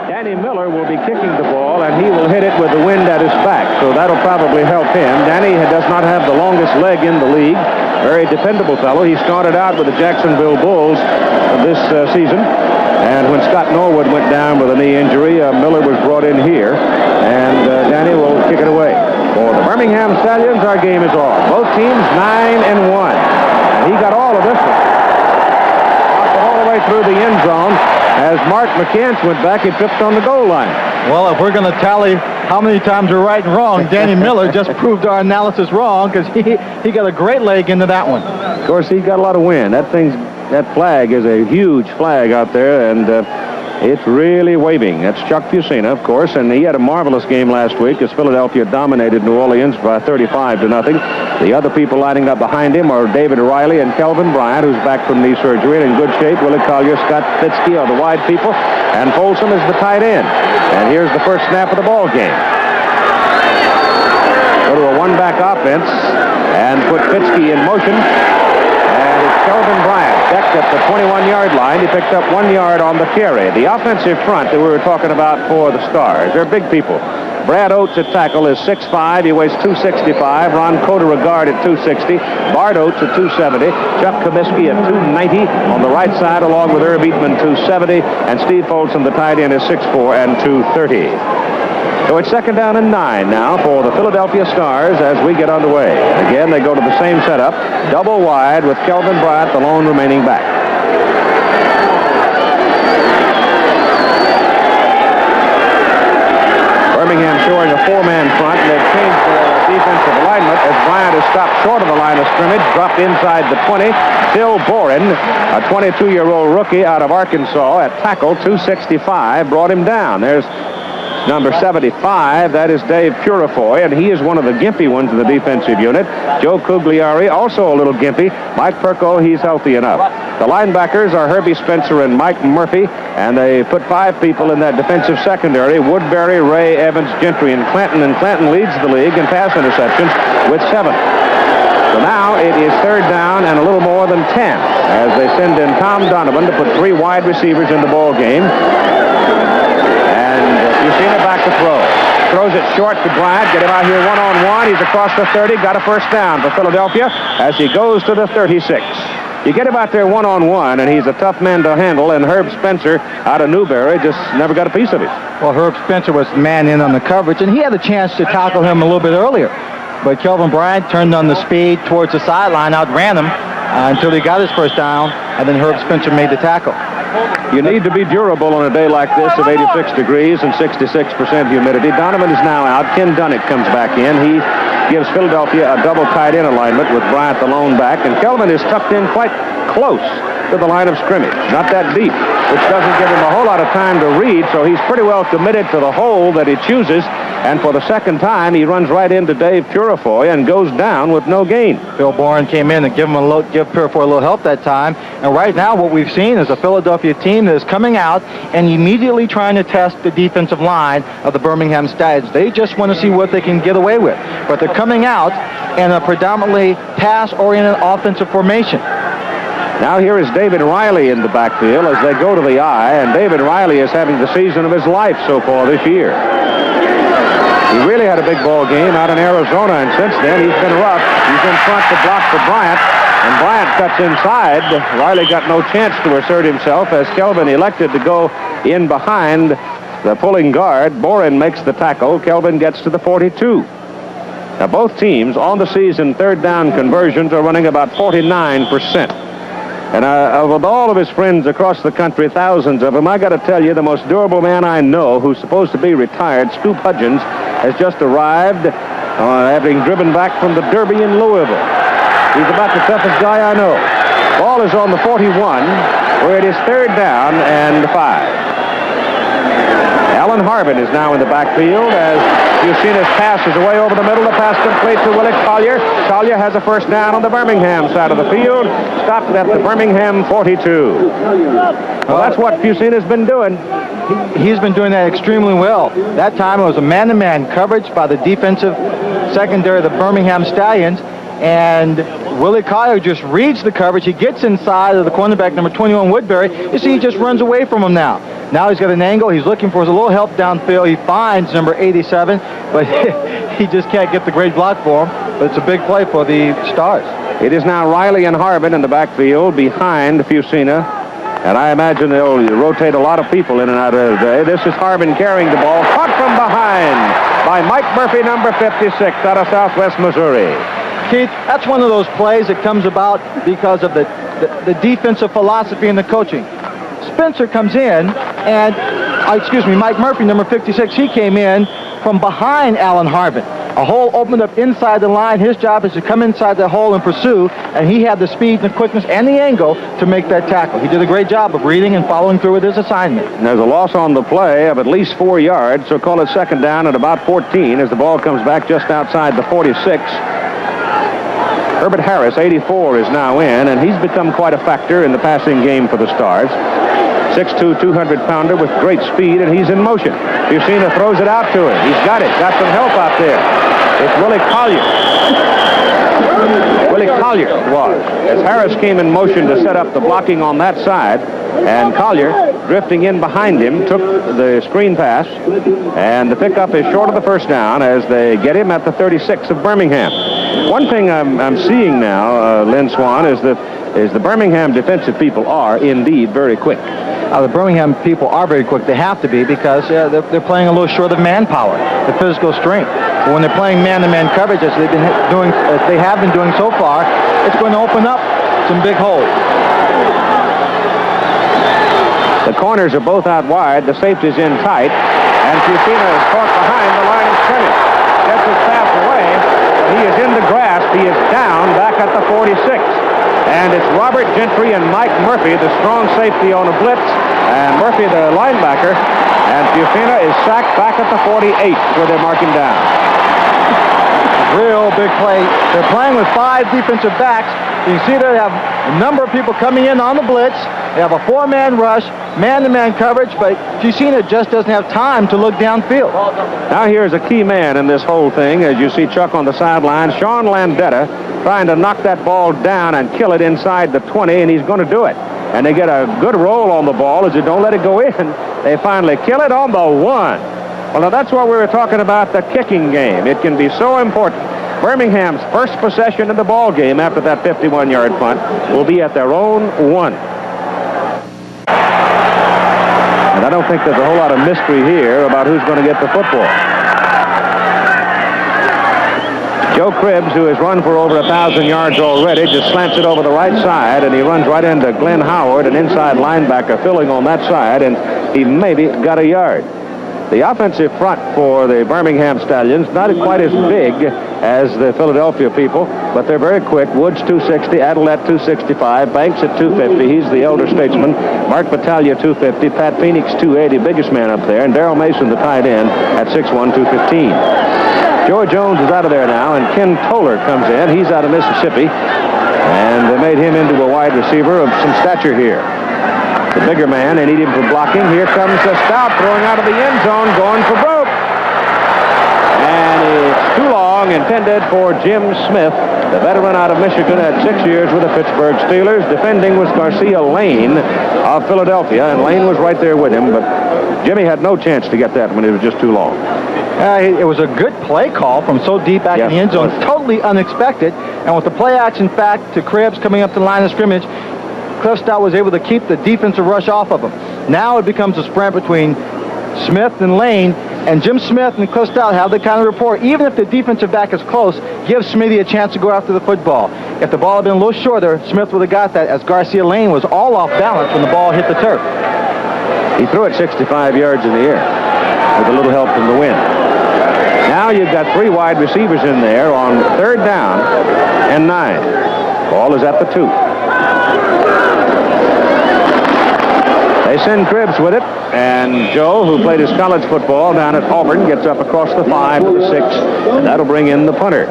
Danny Miller will be kicking the ball, and he will hit it with the wind at his back, so that'll probably help him. Danny does not have the longest leg in the league. Very dependable fellow. He started out with the Jacksonville Bulls this season, and when Scott Norwood went down with a knee injury, Miller was brought in here, and Danny will kick it away. For the Birmingham Stallions, our game is on. Both teams 9-1. And he got all of this one. All the way through the end zone. As Mark McCants went back, he tripped on the goal line. Well, if we're going to tally how many times we're right and wrong, Danny Miller just proved our analysis wrong, because he got a great leg into that one. Of course, he's got a lot of wind. That flag is a huge flag out there, and it's really waving. That's Chuck Fusina, of course, and he had a marvelous game last week as Philadelphia dominated New Orleans by 35-0. The other people lining up behind him are David Riley and Kelvin Bryant, who's back from knee surgery and in good shape. Willie Collier, Scott Fitzke are the wide people, and Folsom is the tight end. And here's the first snap of the ball game. Go to a one-back offense and put Fitzke in motion. Kelvin Bryant checked at the 21-yard line. He picked up 1 yard on the carry. The offensive front that we were talking about for the Stars, they're big people. Brad Oates at tackle is 6'5". He weighs 265. Ron Coder-Regard at 260. Bart Oates at 270. Chuck Comiskey at 290 on the right side, along with Herb Eatman 270. And Steve Folsom, the tight end, is 6'4" and 230. So it's 2nd down and 9 now for the Philadelphia Stars as we get underway. And again, they go to the same setup, double wide with Kelvin Bryant, the lone remaining back. Birmingham showing a 4-man front, and they've changed their defensive alignment as Bryant has stopped short of the line of scrimmage, dropped inside the 20. Phil Boren, a 22-year-old rookie out of Arkansas at tackle, 265, brought him down. There's number 75, that is Dave Purifoy, and he is one of the gimpy ones in the defensive unit. Joe Cugliari, also a little gimpy. Mike Perko, he's healthy enough. The linebackers are Herbie Spencer and Mike Murphy, and they put 5 people in that defensive secondary: Woodbury, Ray, Evans, Gentry, and Clanton. And Clanton leads the league in pass interceptions with 7. So now it is 3rd down and a little more than 10 as they send in Tom Donovan to put 3 wide receivers in the ball game. Fusina back to throw. Throws it short to Bryant. Get him out here one-on-one. He's across the 30. Got a first down for Philadelphia as he goes to the 36. You get him out there one-on-one, and he's a tough man to handle, and Herb Spencer out of Newberry just never got a piece of it. Well, Herb Spencer was man in on the coverage, and he had a chance to tackle him a little bit earlier. But Kelvin Bryant turned on the speed towards the sideline, outran him until he got his first down, and then Herb Spencer made the tackle. You need to be durable on a day like this of 86 degrees and 66% humidity. Donovan is now out. Ken Dunnett comes back in. He gives Philadelphia a double tight end alignment with Bryant the lone back, and Kelvin is tucked in quite close to the line of scrimmage. Not that deep, which doesn't give him a whole lot of time to read, so he's pretty well committed to the hole that he chooses. And for the second time, he runs right into Dave Purifoy and goes down with no gain. Phil Boren came in and give Purifoy a little help that time. And right now, what we've seen is a Philadelphia team that is coming out and immediately trying to test the defensive line of the Birmingham Stallions. They just want to see what they can get away with. But they're coming out in a predominantly pass-oriented offensive formation. Now here is David Riley in the backfield as they go to the eye, and David Riley is having the season of his life so far this year. He really had a big ball game out in Arizona, and since then he's been rough. He's in front to block for Bryant, and Bryant cuts inside. Riley got no chance to assert himself as Kelvin elected to go in behind the pulling guard. Boren makes the tackle. Kelvin gets to the 42. Now both teams on the season 3rd down conversions are running about 49%. And with all of his friends across the country, thousands of them, I got to tell you, the most durable man I know, who's supposed to be retired, Scoop Hudgens, has just arrived, having driven back from the Derby in Louisville. He's about the toughest guy I know. Ball is on the 41, where it is 3rd down and 5. Alan Harbin is now in the backfield as Fusina's pass is away over the middle. The pass complete to Willie Collier. Collier has a first down on the Birmingham side of the field. Stopped at the Birmingham 42. Well, that's what Fusina's been doing. He's been doing that extremely well. That time it was a man-to-man coverage by the defensive secondary of the Birmingham Stallions. And Willie Collier just reads the coverage. He gets inside of the cornerback, number 21, Woodbury. You see, he just runs away from him now. Now he's got an angle. He's looking for a little help downfield. He finds number 87, but he just can't get the great block for him. But it's a big play for the Stars. It is now Riley and Harbin in the backfield behind Fusina. And I imagine they'll rotate a lot of people in and out of the day. This is Harbin carrying the ball. Caught from behind by Mike Murphy, number 56, out of Southwest Missouri. Keith, that's one of those plays that comes about because of the defensive philosophy and the coaching. Spencer comes in, and, Mike Murphy, number 56, he came in from behind Alan Harbin. A hole opened up inside the line. His job is to come inside the hole and pursue, and he had the speed and the quickness and the angle to make that tackle. He did a great job of reading and following through with his assignment. And there's a loss on the play of at least 4 yards, so call it second down at about 14 as the ball comes back just outside the 46. Herbert Harris, 84, is now in, and he's become quite a factor in the passing game for the Stars. 6'2", 200-pounder with great speed, and he's in motion. Fusina throws it out to him. He's got it. Got some help out there. It's Willie Collier. Willie Collier it was. As Harris came in motion to set up the blocking on that side, and Collier, drifting in behind him, took the screen pass, and the pickup is short of the first down as they get him at the 36 of Birmingham. One thing I'm seeing now, Lynn Swan, is the Birmingham defensive people are indeed very quick. The Birmingham people are very quick. They have to be because they're playing a little short of manpower, the physical strength. But when they're playing man-to-man coverage, as they have been doing so far, it's going to open up some big holes. The corners are both out wide. The safety's in tight, and Fusina is caught behind the line of scrimmage. Gets his pass away. He is in the grass. He is down back at the 46. And it's Robert Gentry and Mike Murphy, the strong safety on a blitz, and Murphy, the linebacker, and Fusina is sacked back at the 48 where they mark him down. Real big play. They're playing with 5 defensive backs. You can see they have a number of people coming in on the blitz. They have a 4-man rush, man-to-man coverage, but Fusina just doesn't have time to look downfield. Now here's a key man in this whole thing. As you see Chuck on the sideline, Sean Landetta trying to knock that ball down and kill it inside the 20, and he's going to do it. And they get a good roll on the ball as they don't let it go in. They finally kill it on the 1. Well, now that's what we were talking about, the kicking game. It can be so important. Birmingham's first possession of the ball game after that 51-yard punt will be at their own 1. And I don't think there's a whole lot of mystery here about who's going to get the football. Joe Cribbs, who has run for over 1,000 yards already, just slants it over the right side, and he runs right into Glenn Howard, an inside linebacker, filling on that side, and he maybe got a yard. The offensive front for the Birmingham Stallions, not quite as big as the Philadelphia people, but they're very quick. Woods 260, Adelette 265, Banks at 250. He's the elder statesman. Mark Battaglia 250, Pat Phoenix 280, biggest man up there, and Darrell Mason, the tight end, at 6'1", 215. Joe Jones is out of there now, and Ken Toller comes in. He's out of Mississippi, and they made him into a wide receiver of some stature here. The bigger man, they need him for blocking. Here comes a Stout throwing out of the end zone, going for broke. And it's too long, intended for Jim Smith, the veteran out of Michigan, had 6 years with the Pittsburgh Steelers. Defending was Garcia Lane of Philadelphia, and Lane was right there with him, but Jimmy had no chance to get that when it was just too long. It was a good play call from so deep back in the end zone, totally unexpected. And with the play action fact to Cribbs coming up the line of scrimmage, Cliff Stout was able to keep the defensive rush off of him. Now it becomes a sprint between Smith and Lane, and Jim Smith and Cliff Stout have the kind of rapport. Even if the defensive back is close, give Smithy a chance to go after the football. If the ball had been a little shorter, Smith would have got that, as Garcia Lane was all off balance when the ball hit the turf. He threw it 65 yards in the air with a little help from the wind. Now you've got 3 wide receivers in there on 3rd down and 9. Ball is at the 2. They send Cribbs with it, and Joe, who played his college football down at Auburn, gets up across the 5 to the 6, and that'll bring in the punter.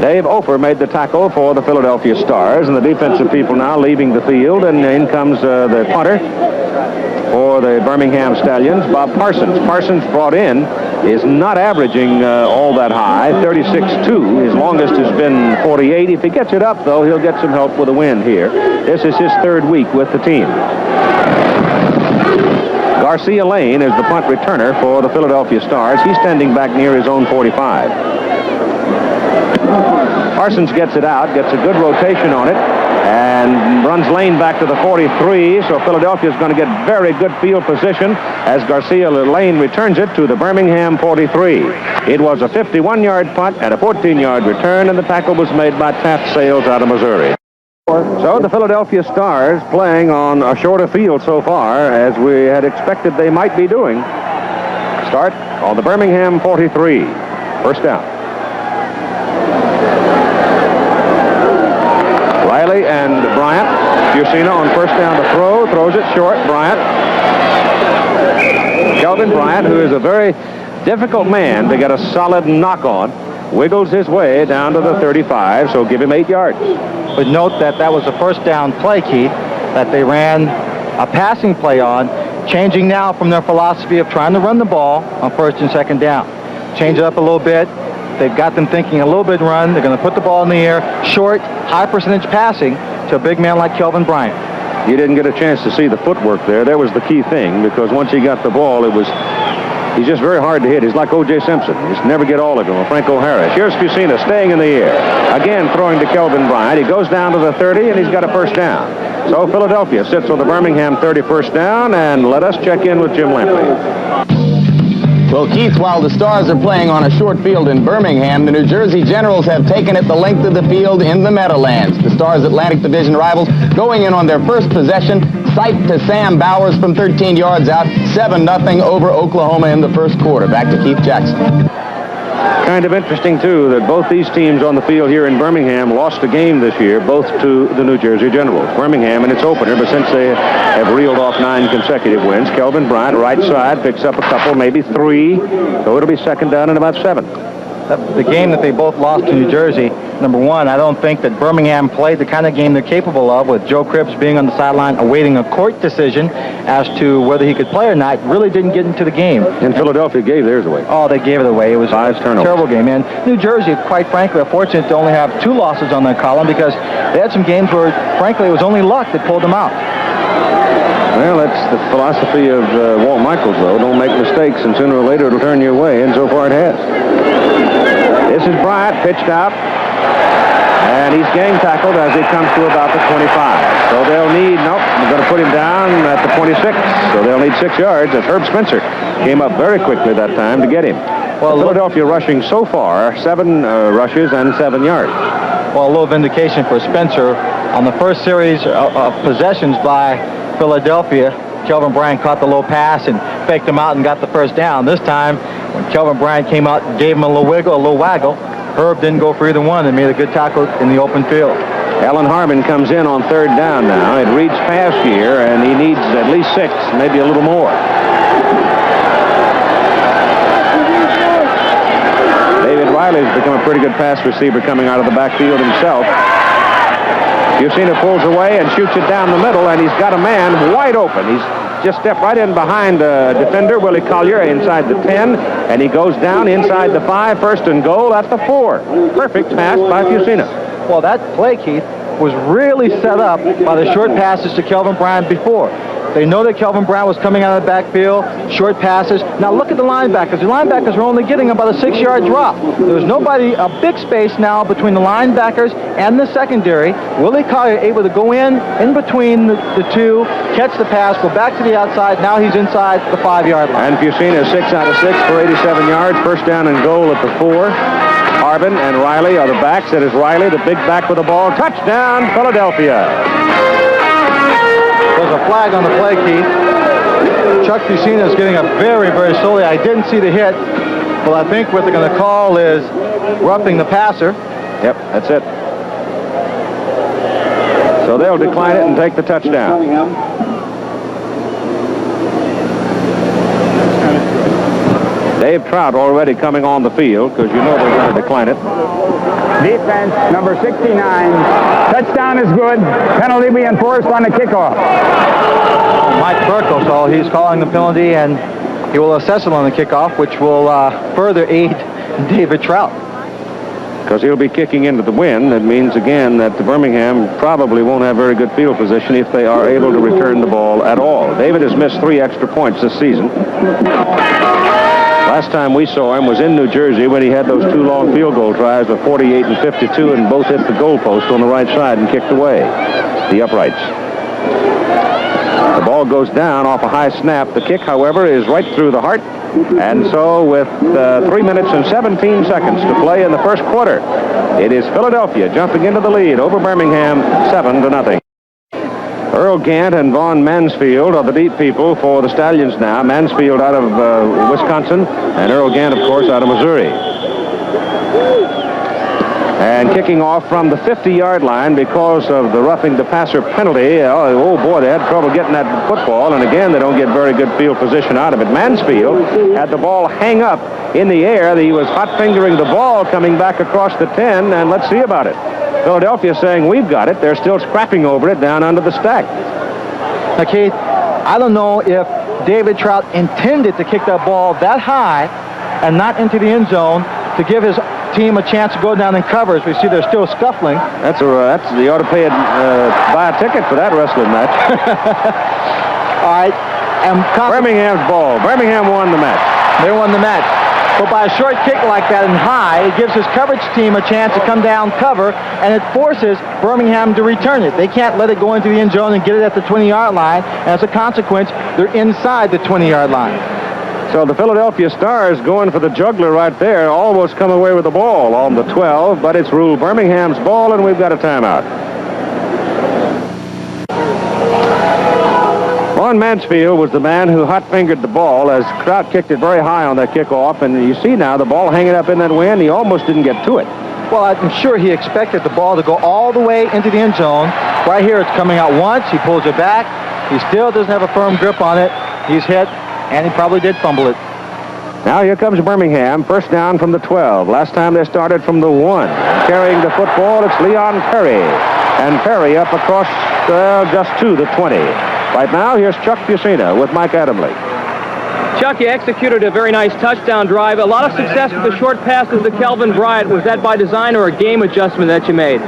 Dave Ofer made the tackle for the Philadelphia Stars, and the defensive people now leaving the field, and in comes the punter for the Birmingham Stallions, Bob Parsons. Parsons brought in is not averaging all that high, 36.2. His longest has been 48. If he gets it up, though, he'll get some help with the wind here. This is his 3rd week with the team. Garcia Lane is the punt returner for the Philadelphia Stars. He's standing back near his own 45. Parsons gets it out, gets a good rotation on it, and runs Lane back to the 43, so Philadelphia is going to get very good field position as Garcia Lane returns it to the Birmingham 43. It was a 51-yard punt and a 14-yard return, and the tackle was made by Taft Sales out of Missouri. So the Philadelphia Stars playing on a shorter field so far, as we had expected they might be doing. Start on the Birmingham 43. First down. Riley and Bryant. Fusina on first down to throw. Throws it short. Bryant. Kelvin Bryant, who is a very difficult man to get a solid knock on, wiggles his way down to the 35, so give him 8 yards. But note that that was a first down play, Keith, that they ran a passing play on, changing now from their philosophy of trying to run the ball on first and second down. Change it up a little bit. They've got them thinking a little bit run. They're going to put the ball in the air, short, high percentage passing to a big man like Kelvin Bryant. You didn't get a chance to see the footwork there. That was the key thing, because once he got the ball, he's just very hard to hit. He's like O.J. Simpson. You just never get all of him, or Franco Harris. Here's Fusina staying in the air. Again, throwing to Kelvin Bryant. He goes down to the 30, and he's got a first down. So Philadelphia sits on the Birmingham 31st down, and let us check in with Jim Lampley. Well, Keith, while the Stars are playing on a short field in Birmingham, the New Jersey Generals have taken it the length of the field in the Meadowlands. The Stars' Atlantic Division rivals going in on their first possession, sight to Sam Bowers from 13 yards out, 7-0 over Oklahoma in the first quarter. Back to Keith Jackson. Kind of interesting, too, that both these teams on the field here in Birmingham lost a game this year, both to the New Jersey Generals. Birmingham in its opener, but since they have reeled off 9 consecutive wins, Kelvin Bryant, right side, picks up a couple, maybe 3, so it'll be second down and about 7. The game that they both lost to New Jersey, number one, I don't think that Birmingham played the kind of game they're capable of, with Joe Cribbs being on the sideline awaiting a court decision as to whether he could play or not. Really didn't get into the game. And Philadelphia gave theirs away. Oh, they gave it away. It was 5 turnovers. A terrible game. And New Jersey, quite frankly, are fortunate to only have 2 losses on their column, because they had some games where, frankly, it was only luck that pulled them out. Well, that's the philosophy of Walt Michaels, though. Don't make mistakes, and sooner or later it'll turn your way, and so far it has. This is Bryant, pitched out, and he's gang tackled as he comes to about the 25. So they'll need, they're going to put him down at the 26. So they'll need 6 yards, as Herb Spencer came up very quickly that time to get him. Well, Philadelphia rushing so far, 7 rushes and 7 yards. Well, a little vindication for Spencer. On the first series of possessions by Philadelphia, Kelvin Bryant caught the low pass and faked him out and got the first down. This time, when Kelvin Bryant came out and gave him a little waggle, Herb didn't go for either one and made a good tackle in the open field. Alan Harbin comes in on third down now. It reads past here, and he needs at least 6, maybe a little more. David Riley's become a pretty good pass receiver coming out of the backfield himself. Fusina pulls away and shoots it down the middle, and he's got a man wide open. He's just stepped right in behind defender Willie Collier inside the 10, and he goes down inside the 5, first and goal at the 4. Perfect pass by Fusina. Well, that play, Keith, was really set up by the short passes to Kelvin Bryant before. They know that Kelvin Bryant was coming out of the backfield, short passes. Now look at the linebackers. The linebackers were only getting about a 6-yard drop. There's nobody, a big space now between the linebackers and the secondary. Willie Collier able to go in between the 2, catch the pass, go back to the outside. Now he's inside the 5-yard line. And Fusina 6 out of 6 for 87 yards. First down and goal at the 4. Harbin and Riley are the backs. That is Riley, the big back with the ball. Touchdown, Philadelphia. There's a flag on the play, Keith. Chuck Fusina is getting up very, very slowly. I didn't see the hit. Well, I think what they're going to call is roughing the passer. Yep, that's it. So they'll decline it and take the touchdown. Dave Trout already coming on the field, because you know they're going to decline it. Defense, number 69. Touchdown is good. Penalty be enforced on the kickoff. Mike Burkle, so he's calling the penalty, and he will assess it on the kickoff, which will further aid David Trout. because he'll be kicking into the wind. That means, again, that the Birmingham probably won't have very good field position if they are able to return the ball at all. David has missed 3 extra points this season. Last time we saw him was in New Jersey when he had those 2 long field goal tries of 48 and 52, and both hit the goalpost on the right side and kicked away the uprights. The ball goes down off a high snap. The kick, however, is right through the heart. And so with 3 minutes and 17 seconds to play in the first quarter, it is Philadelphia jumping into the lead over Birmingham 7-0. Earl Gant and Vaughn Mansfield are the deep people for the Stallions now. Mansfield out of Wisconsin, and Earl Gant, of course, out of Missouri. And kicking off from the 50-yard line because of the roughing the passer penalty. Oh, boy, they had trouble getting that football, and again, they don't get very good field position out of it. Mansfield had the ball hang up in the air. He was hot-fingering the ball coming back across the 10, and let's see about it. Philadelphia saying, we've got it. They're still scrapping over it down under the stack. Now, Keith, I don't know if David Trout intended to kick that ball that high and not into the end zone to give his team a chance to go down and cover. As we see, they're still scuffling. You ought to buy a ticket for that wrestling match. All right. And Birmingham's ball. Birmingham won the match. They won the match. But by a short kick like that and high, it gives his coverage team a chance to come down cover, and it forces Birmingham to return it. They can't let it go into the end zone and get it at the 20-yard line. And as a consequence, they're inside the 20-yard line. So the Philadelphia Stars going for the juggler right there, almost come away with the ball on the 12, but it's ruled Birmingham's ball, and we've got a timeout. Vaughn Mansfield was the man who hot-fingered the ball as Trout kicked it very high on that kickoff, and you see now the ball hanging up in that wind. He almost didn't get to it. Well, I'm sure he expected the ball to go all the way into the end zone. Right here, it's coming out once. He pulls it back. He still doesn't have a firm grip on it. He's hit. And he probably did fumble it. Now here comes Birmingham. First down from the 12. Last time they started from the 1. Carrying the football, it's Leon Perry. And Perry up across just to the 20. Right now, here's Chuck Fusina with Mike Adamle. Chuck, you executed a very nice touchdown drive. A lot of success with the short passes to Kelvin Bryant. Was that by design or a game adjustment that you made?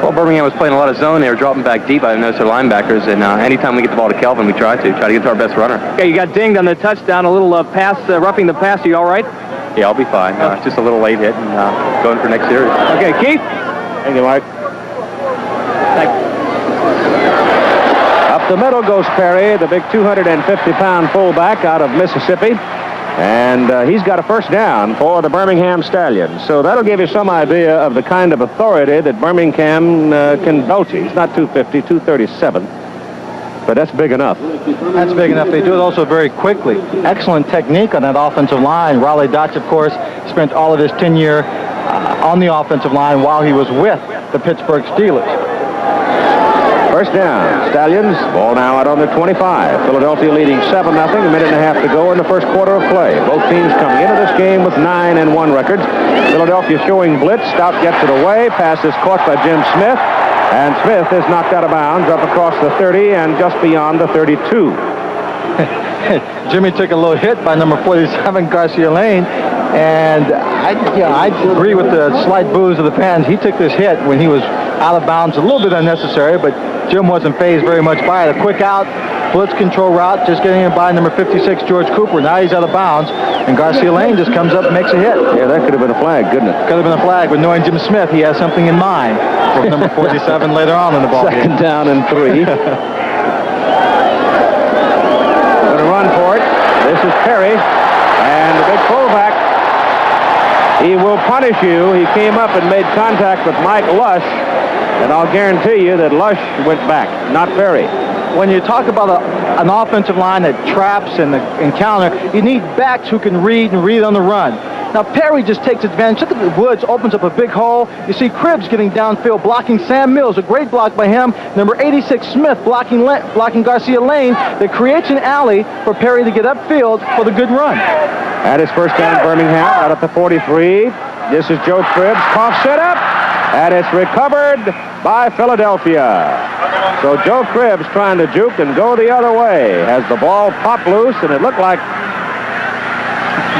Well, Birmingham was playing a lot of zone. They were dropping back deep. I noticed their linebackers, and anytime we get the ball to Kelvin, we try to get to our best runner. Okay, you got dinged on the touchdown, a little pass, roughing the pass. Are you all right? Yeah, I'll be fine. It's just a little late hit, and going for next series. Okay, Keith? Thank you, Mike. Up the middle goes Perry, the big 250-pound fullback out of Mississippi. And he's got a first down for the Birmingham Stallions. So that'll give you some idea of the kind of authority that Birmingham can belch. He's not 250, 237. But that's big enough. That's big enough. They do it also very quickly. Excellent technique on that offensive line. Raleigh Dotch, of course, spent all of his tenure on the offensive line while he was with the Pittsburgh Steelers. First down, Stallions. Ball now out on the 25. Philadelphia leading 7-0. A minute and a half to go in the first quarter of play. Both teams coming into this game with 9-1 records. Philadelphia showing blitz. Stout gets it away. Pass is caught by Jim Smith. And Smith is knocked out of bounds up across the 30 and just beyond the 32. Jimmy took a little hit by number 47, Garcia Lane. And I agree with the slight boos of the fans. He took this hit when he was out of bounds, a little bit unnecessary, but Jim wasn't fazed very much by it. A quick out, blitz control route, just getting in by number 56, George Cooper. Now he's out of bounds, and Garcia Lane just comes up and makes a hit. Yeah, that could have been a flag, couldn't it? Could have been a flag, but knowing Jim Smith, he has something in mind for number 47 later on in the ball game. Second down and 3. Going to run for it. This is Perry, and the big fullback. He will punish you. He came up and made contact with Mike Lush, and I'll guarantee you that Lush went back, not Perry. When you talk about an offensive line that traps and counter, you need backs who can read on the run. Now, Perry just takes advantage. Look at the woods, opens up a big hole. You see Cribbs getting downfield, blocking Sam Mills. A great block by him. Number 86, Smith, blocking Garcia Lane. That creates an alley for Perry to get upfield for the good run. At his first down, Birmingham, out at the 43. This is Joe Cribbs. Cough set up, and it's recovered by Philadelphia. So Joe Cribbs trying to juke and go the other way. Has the ball popped loose, and it looked like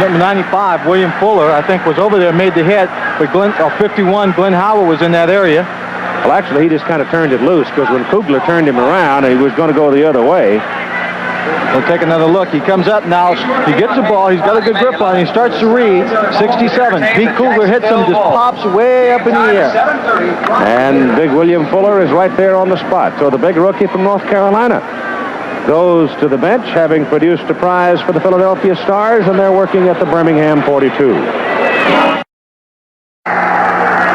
number 95, William Fuller, I think, was over there, made the hit, but 51, Glenn Howard, was in that area. Well, actually, he just kind of turned it loose because when Kugler turned him around, he was going to go the other way. We'll take another look. He comes up now. He gets the ball. He's got a good grip on it. He starts to read. 67. Pete Kugler hits him, just pops way up in the air. And big William Fuller is right there on the spot. So the big rookie from North Carolina goes to the bench, having produced a prize for the Philadelphia Stars, and they're working at the Birmingham 42.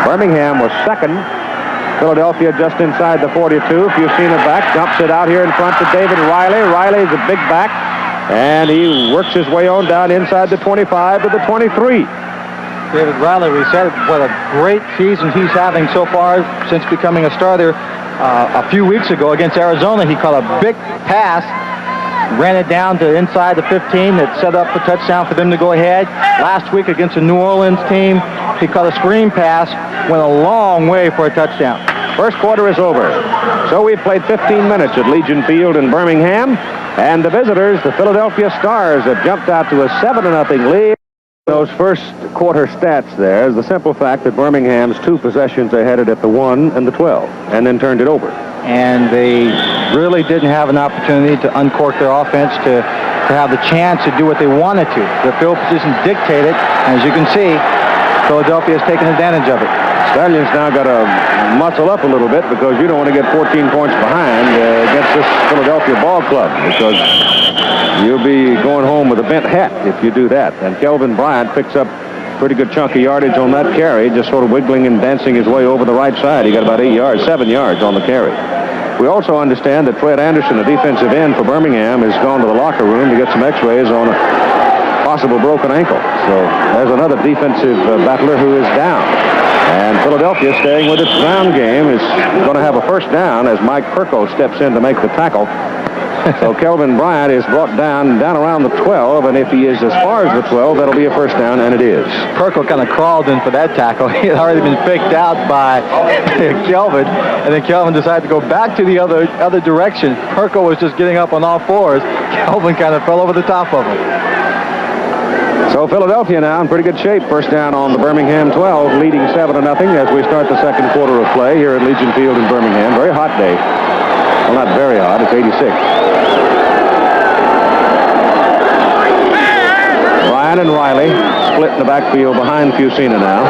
Birmingham was second. Philadelphia just inside the 42. Fusina back, dumps it out here in front to David Riley. Riley's a big back, and he works his way on down inside the 25 to the 23. David Riley, we said what a great season he's having so far since becoming a starter. A few weeks ago against Arizona, he caught a big pass, ran it down to inside the 15 that set up a touchdown for them to go ahead. Last week against the New Orleans team, he caught a screen pass, went a long way for a touchdown. First quarter is over. So we've played 15 minutes at Legion Field in Birmingham, and the visitors, the Philadelphia Stars, have jumped out to a 7-0 lead. Those first quarter stats there is the simple fact that Birmingham's 2 possessions they had it at the 1 and the 12, and then turned it over. And they really didn't have an opportunity to uncork their offense to have the chance to do what they wanted to. The field position dictated, and as you can see, Philadelphia has taken advantage of it. Stallions now got to muscle up a little bit because you don't want to get 14 points behind against this Philadelphia ball club, because you'll be going home with a bent hat if you do that. And Kelvin Bryant picks up pretty good chunk of yardage on that carry, just sort of wiggling and dancing his way over the right side. He got about 7 yards on the carry. We also understand that Fred Anderson, the defensive end for Birmingham, has gone to the locker room to get some x-rays on a possible broken ankle. So there's another defensive battler who is down. And Philadelphia, staying with its ground game, is going to have a first down as Mike Perko steps in to make the tackle. So Kelvin Bryant is brought down around the 12, and if he is as far as the 12, that'll be a first down, and it is. Perko kind of crawled in for that tackle. He had already been faked out by Kelvin, and then Kelvin decided to go back to the other direction. Perko was just getting up on all fours. Kelvin kind of fell over the top of him. So Philadelphia now in pretty good shape. First down on the Birmingham 12, leading 7-0 as we start the second quarter of play here at Legion Field in Birmingham. Very hot day. Well, not very hot. It's 86. Bryan and Riley split in the backfield behind Fusina now.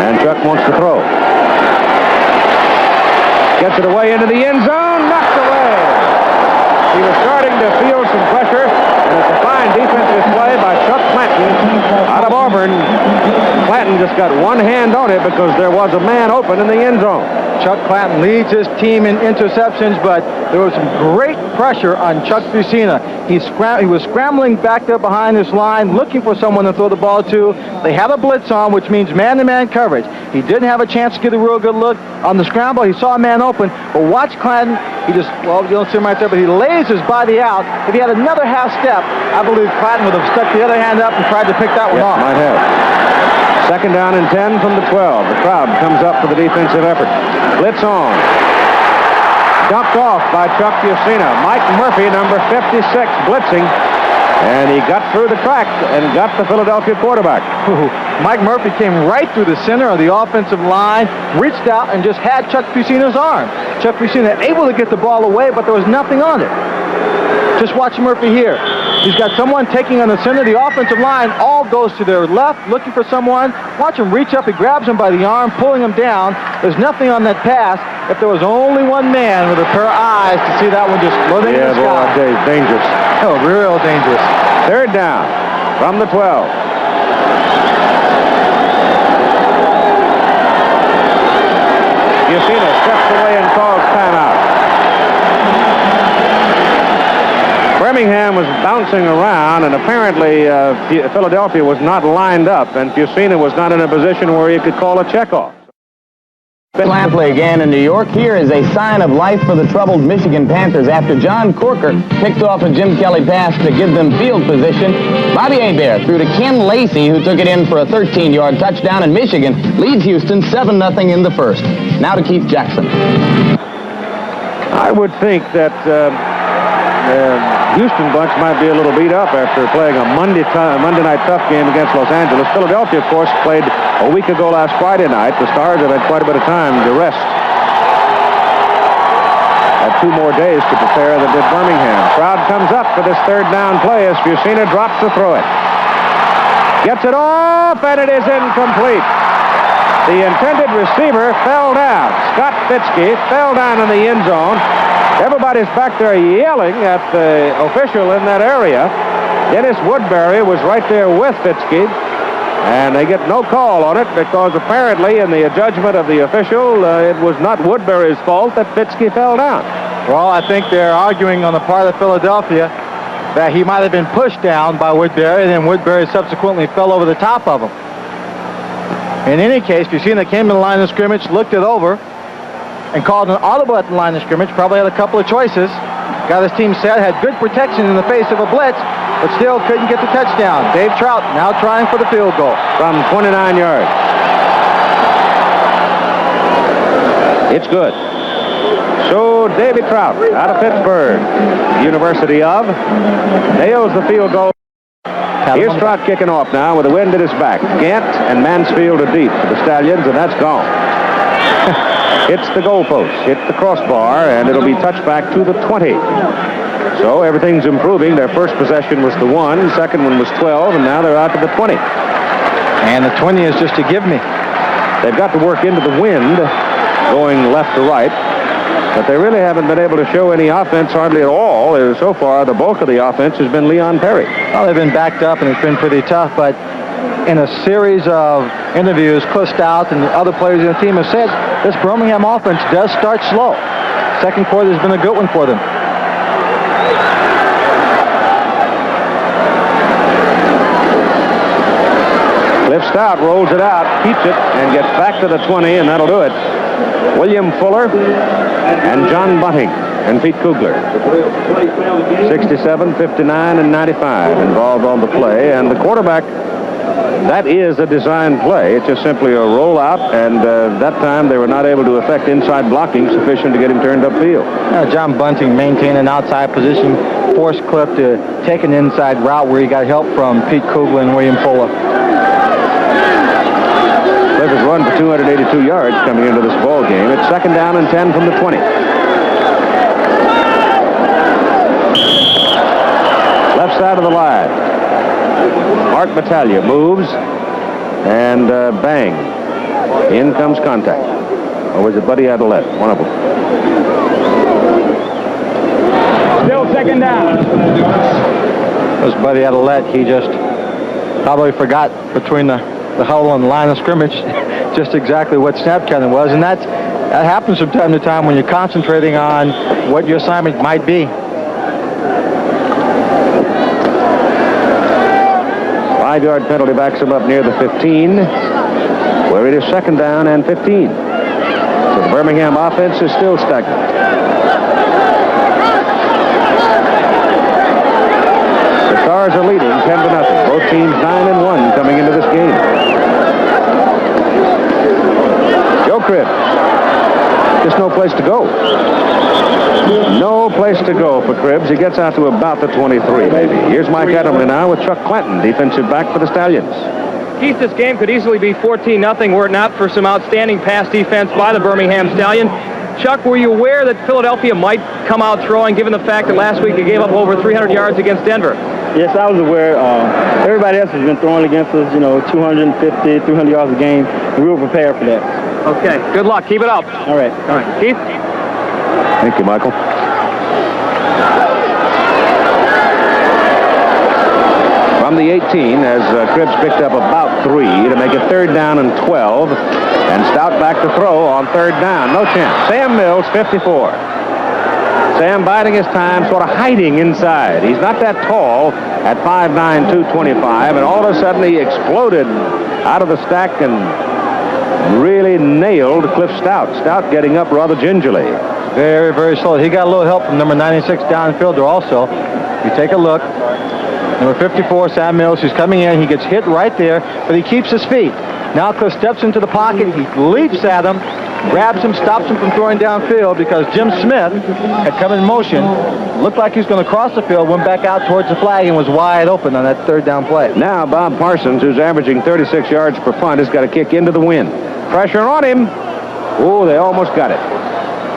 And Chuck wants to throw. Gets it away into the end zone. Knocked away. He was starting to feel some pressure. And it's a fine defensive play by Chuck Clanton out of Auburn. Clanton just got one hand on it because there was a man open in the end zone. Chuck Clanton leads his team in interceptions, but there was some great pressure on Chuck Fusina. He was scrambling back there behind this line, looking for someone to throw the ball to. They had a blitz on, which means man-to-man coverage. He didn't have a chance to get a real good look on the scramble. He saw a man open, but watch Clanton. He just, well, you don't see him right there, but he lays his body out. If he had another half step, I believe Clanton would have stuck the other hand up and tried to pick that one off. Might have. Second down and 10 from the 12. The crowd comes up for the defensive effort. Blitz on. Dumped off by Chuck Fusina. Mike Murphy, number 56, blitzing. And he got through the crack and got the Philadelphia quarterback. Mike Murphy came right through the center of the offensive line, reached out and just had Chuck Fusina's arm. Chuck Fusina able to get the ball away, but there was nothing on it. Just watch Murphy here. He's got someone taking on the center of the offensive line. All goes to their left, looking for someone. Watch him reach up. He grabs him by the arm, pulling him down. There's nothing on that pass. If there was only one man with a pair of eyes to see that one just floating in the sky. Yeah, boy, it's dangerous. Oh, real dangerous. Third down from the 12. Fusina steps away and calls timeout. Birmingham was bouncing around, and apparently Philadelphia was not lined up, and Fusina was not in a position where he could call a checkoff. Lampley again in New York. Here is a sign of life for the troubled Michigan Panthers after John Corker picked off a Jim Kelly pass to give them field position. Bobby Hebert threw to Ken Lacey, who took it in for a 13-yard touchdown, and Michigan leads Houston 7-0 in the first. Now to Keith Jackson. I would think that Houston bunch might be a little beat up after playing a Monday night tough game against Los Angeles. Philadelphia, of course, played a week ago last Friday night. The Stars have had quite a bit of time to rest. Had 2 more days to prepare than did Birmingham. Crowd comes up for this third down play as Fusina drops to throw it. Gets it off, and it is incomplete. The intended receiver fell down. Scott Fitzke fell down in the end zone. Everybody's back there yelling at the official in that area. Dennis Woodbury was right there with Fitzke, and they get no call on it because apparently in the judgment of the official, it was not Woodbury's fault that Fitzke fell down. Well, I think they're arguing on the part of Philadelphia that he might have been pushed down by Woodbury, and then Woodbury subsequently fell over the top of him. In any case, Fusina came to the line of scrimmage, looked it over, and called an audible at the line of scrimmage. Probably had a couple of choices. Got his team set, had good protection in the face of a blitz, but still couldn't get the touchdown. Dave Trout now trying for the field goal. From 29 yards. It's good. So Davy Trout out of Pittsburgh, University of, nails the field goal. Here's Trout kicking off now with the wind at his back. Gant and Mansfield are deep for the Stallions, and that's gone. Hits the goalpost, hits the crossbar, and it'll be touched back to the 20. So everything's improving. Their first possession was the 1, second one was 12, and now they're out to the 20. And the 20 is just a give me. They've got to work into the wind, going left to right, but they really haven't been able to show any offense hardly at all. So far, the bulk of the offense has been Leon Perry. Well, they've been backed up, and it's been pretty tough, but in a series of interviews, Cliff Stout and the other players in the team have said this Birmingham offense does start slow. Second quarter has been a good one for them. Cliff Stout rolls it out, keeps it, and gets back to the 20, and that'll do it. William Fuller and John Bunting and Pete Kugler. 67, 59, and 95 involved on the play, and the quarterback, that is a design play. It's just simply a rollout, and that time they were not able to effect inside blocking sufficient to get him turned upfield. John Bunting maintained an outside position, forced Cliff to take an inside route where he got help from Pete Kugler and William Fuller. Cliff has run for 282 yards coming into this ball game. It's second down and 10 from the 20. Left side of the line. Mark Battaglia moves, and bang. In comes contact. Or was it Buddy Adelette? One of them. Still second down. It was Buddy Adelette. He just probably forgot between the huddle and the line of scrimmage just exactly what snap count it was, and that happens from time to time when you're concentrating on what your assignment might be. 5-yard penalty backs him up near the 15, where it is second down and 15. So the Birmingham offense is still stagnant. The Stars are leading 10-0. Both teams 9-1 coming into this game. Joe Cribbs. Just no place to go. No place to go for Cribbs. He gets out to about the 23, maybe. Here's Mike Edelman now with Chuck Clinton, defensive back for the Stallions. Keith, this game could easily be 14-0 were it not for some outstanding pass defense by the Birmingham Stallion. Chuck, were you aware that Philadelphia might come out throwing, given the fact that last week they gave up over 300 yards against Denver? Yes, I was aware. Everybody else has been throwing against us, 250, 300 yards a game, and we were prepared for that. Okay, good luck. Keep it up. All right. Keith? Thank you, Michael. From the 18, as Cribbs picked up about 3 to make it third down and 12, and Stout back to throw on third down. No chance. Sam Mills, 54. Sam biding his time, sort of hiding inside. He's not that tall at 5'9", 225, and all of a sudden he exploded out of the stack and really nailed Cliff Stout. Stout getting up rather gingerly. Very, very slow. He got a little help from number 96 downfielder also. You take a look. Number 54, Sam Mills, who's coming in. He gets hit right there, but he keeps his feet. Now Cliff steps into the pocket. He leaps at him, grabs him, stops him from throwing downfield because Jim Smith had come in motion, looked like he was going to cross the field, went back out towards the flag and was wide open on that third down play. Now Bob Parsons, who's averaging 36 yards per punt, has got a kick into the wind. Pressure on him. Oh, they almost got it.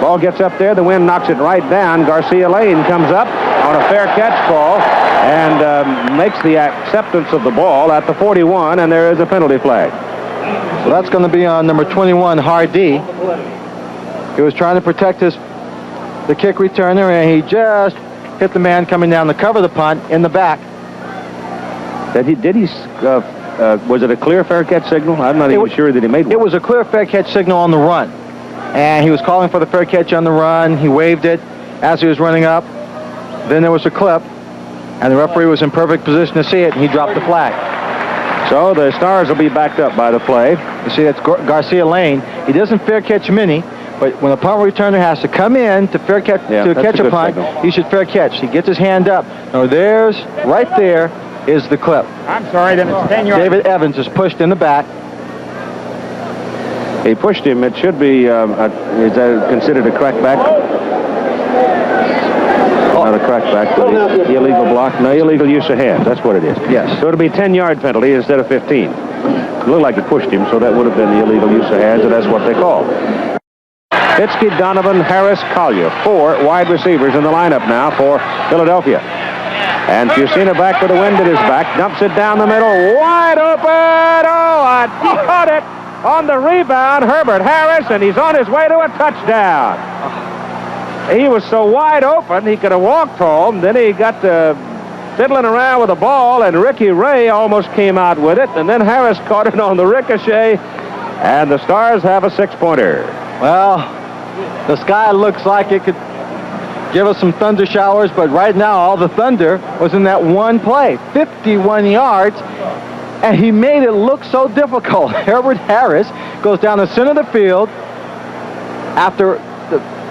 Ball gets up there. The wind knocks it right down. Garcia Lane comes up on a fair catch ball and makes the acceptance of the ball at the 41, and there is a penalty flag. So that's going to be on number 21, Hardy. He was trying to protect the kick returner, and he just hit the man coming down to cover the punt in the back. Was it a clear fair catch signal? I'm not even sure that he made one. It was a clear fair catch signal on the run. And he was calling for the fair catch on the run. He waved it as he was running up. Then there was a clip, and the referee was in perfect position to see it, and he dropped the flag. So the Stars will be backed up by the play. You see, that's Garcia Lane. He doesn't fair catch many, but when a punt returner has to come in to fair catch catch a punt, he should fair catch. He gets his hand up. Now right there is the clip. I'm sorry, then it's 10 yards. David Evans is pushed in the back. He pushed him. It should be, is that considered a crackback? Not a crackback, but the illegal block. No, illegal use of hands. That's what it is. Yes. So it'll be 10-yard penalty instead of 15. It looked like it pushed him, so that would have been the illegal use of hands, and that's what they call. Hitzke, Donovan, Harris, Collier. 4 wide receivers in the lineup now for Philadelphia. And Fusina back with the wind at his back. Dumps it down the middle. Wide open. Oh, I caught it on the rebound. Herbert Harris, and he's on his way to a touchdown. He was so wide open, he could have walked home. Then he got fiddling around with the ball, and Ricky Ray almost came out with it. And then Harris caught it on the ricochet, and the Stars have a 6-pointer. Well, the sky looks like it could give us some thunder showers, but right now all the thunder was in that one play. 51 yards, and he made it look so difficult. Herbert Harris goes down the center of the field after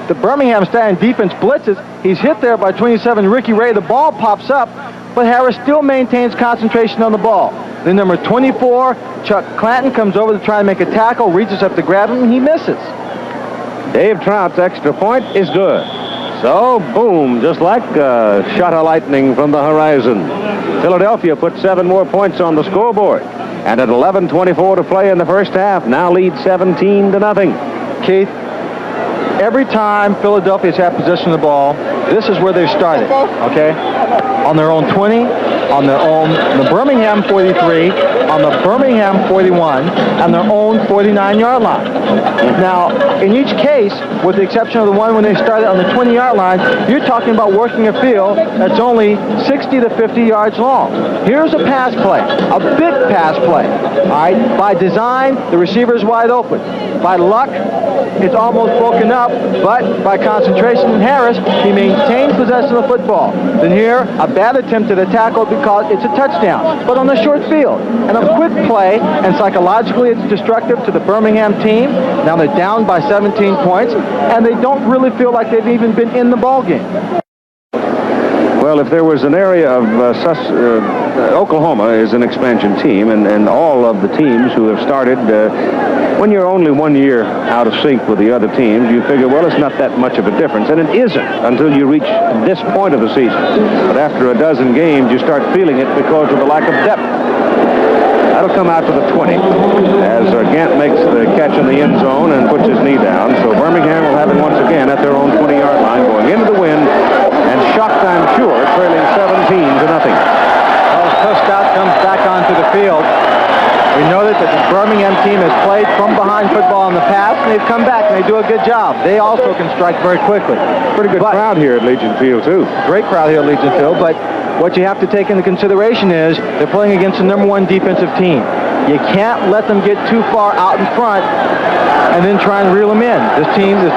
the Birmingham Stallions defense blitzes. He's hit there by 27 Ricky Ray. The ball pops up, but Harris still maintains concentration on the ball. Then number 24, Chuck Clanton, comes over to try and make a tackle, reaches up to grab him, and he misses. Dave Trout's extra point is good. So, boom, just like a shot of lightning from the horizon. Philadelphia put 7 more points on the scoreboard. And at 11:24 to play in the first half, now lead 17-0. Keith, every time Philadelphia's had possession of the ball, this is where they started, okay? On their own 20, on the Birmingham 43, on the Birmingham 41, and their own 49-yard line. Now, in each case, with the exception of the one when they started on the 20-yard line, you're talking about working a field that's only 60 to 50 yards long. Here's a pass play, a big pass play. All right, by design, the receiver's wide open. By luck, it's almost broken up, but by concentration in Harris, he maintains possession of the football. Then here, a bad attempt at a tackle because it's a touchdown, but on the short field. And a quick play, and psychologically it's destructive to the Birmingham team. Now they're down by 17 points, and they don't really feel like they've even been in the ball game. Well, if there was an area of Oklahoma is an expansion team, and all of the teams who have started, when you're only 1 year out of sync with the other teams, you figure, well, it's not that much of a difference, and it isn't until you reach this point of the season. But after a dozen games, you start feeling it because of the lack of depth. That'll come out to the 20 as Gant makes the catch in the end zone and puts his knee down. So Birmingham will have it once again at their own 20-yard line, going into the wind, and shocked, I'm sure, trailing 17-0. Well, Prescott comes back onto the field. We know that the Birmingham team has played from behind football in the past, and they've come back, and they do a good job. They also can strike very quickly. Pretty good crowd here at Legion Field, too. Great crowd here at Legion Field, but what you have to take into consideration is they're playing against the #1 defensive team. You can't let them get too far out in front and then try and reel them in. This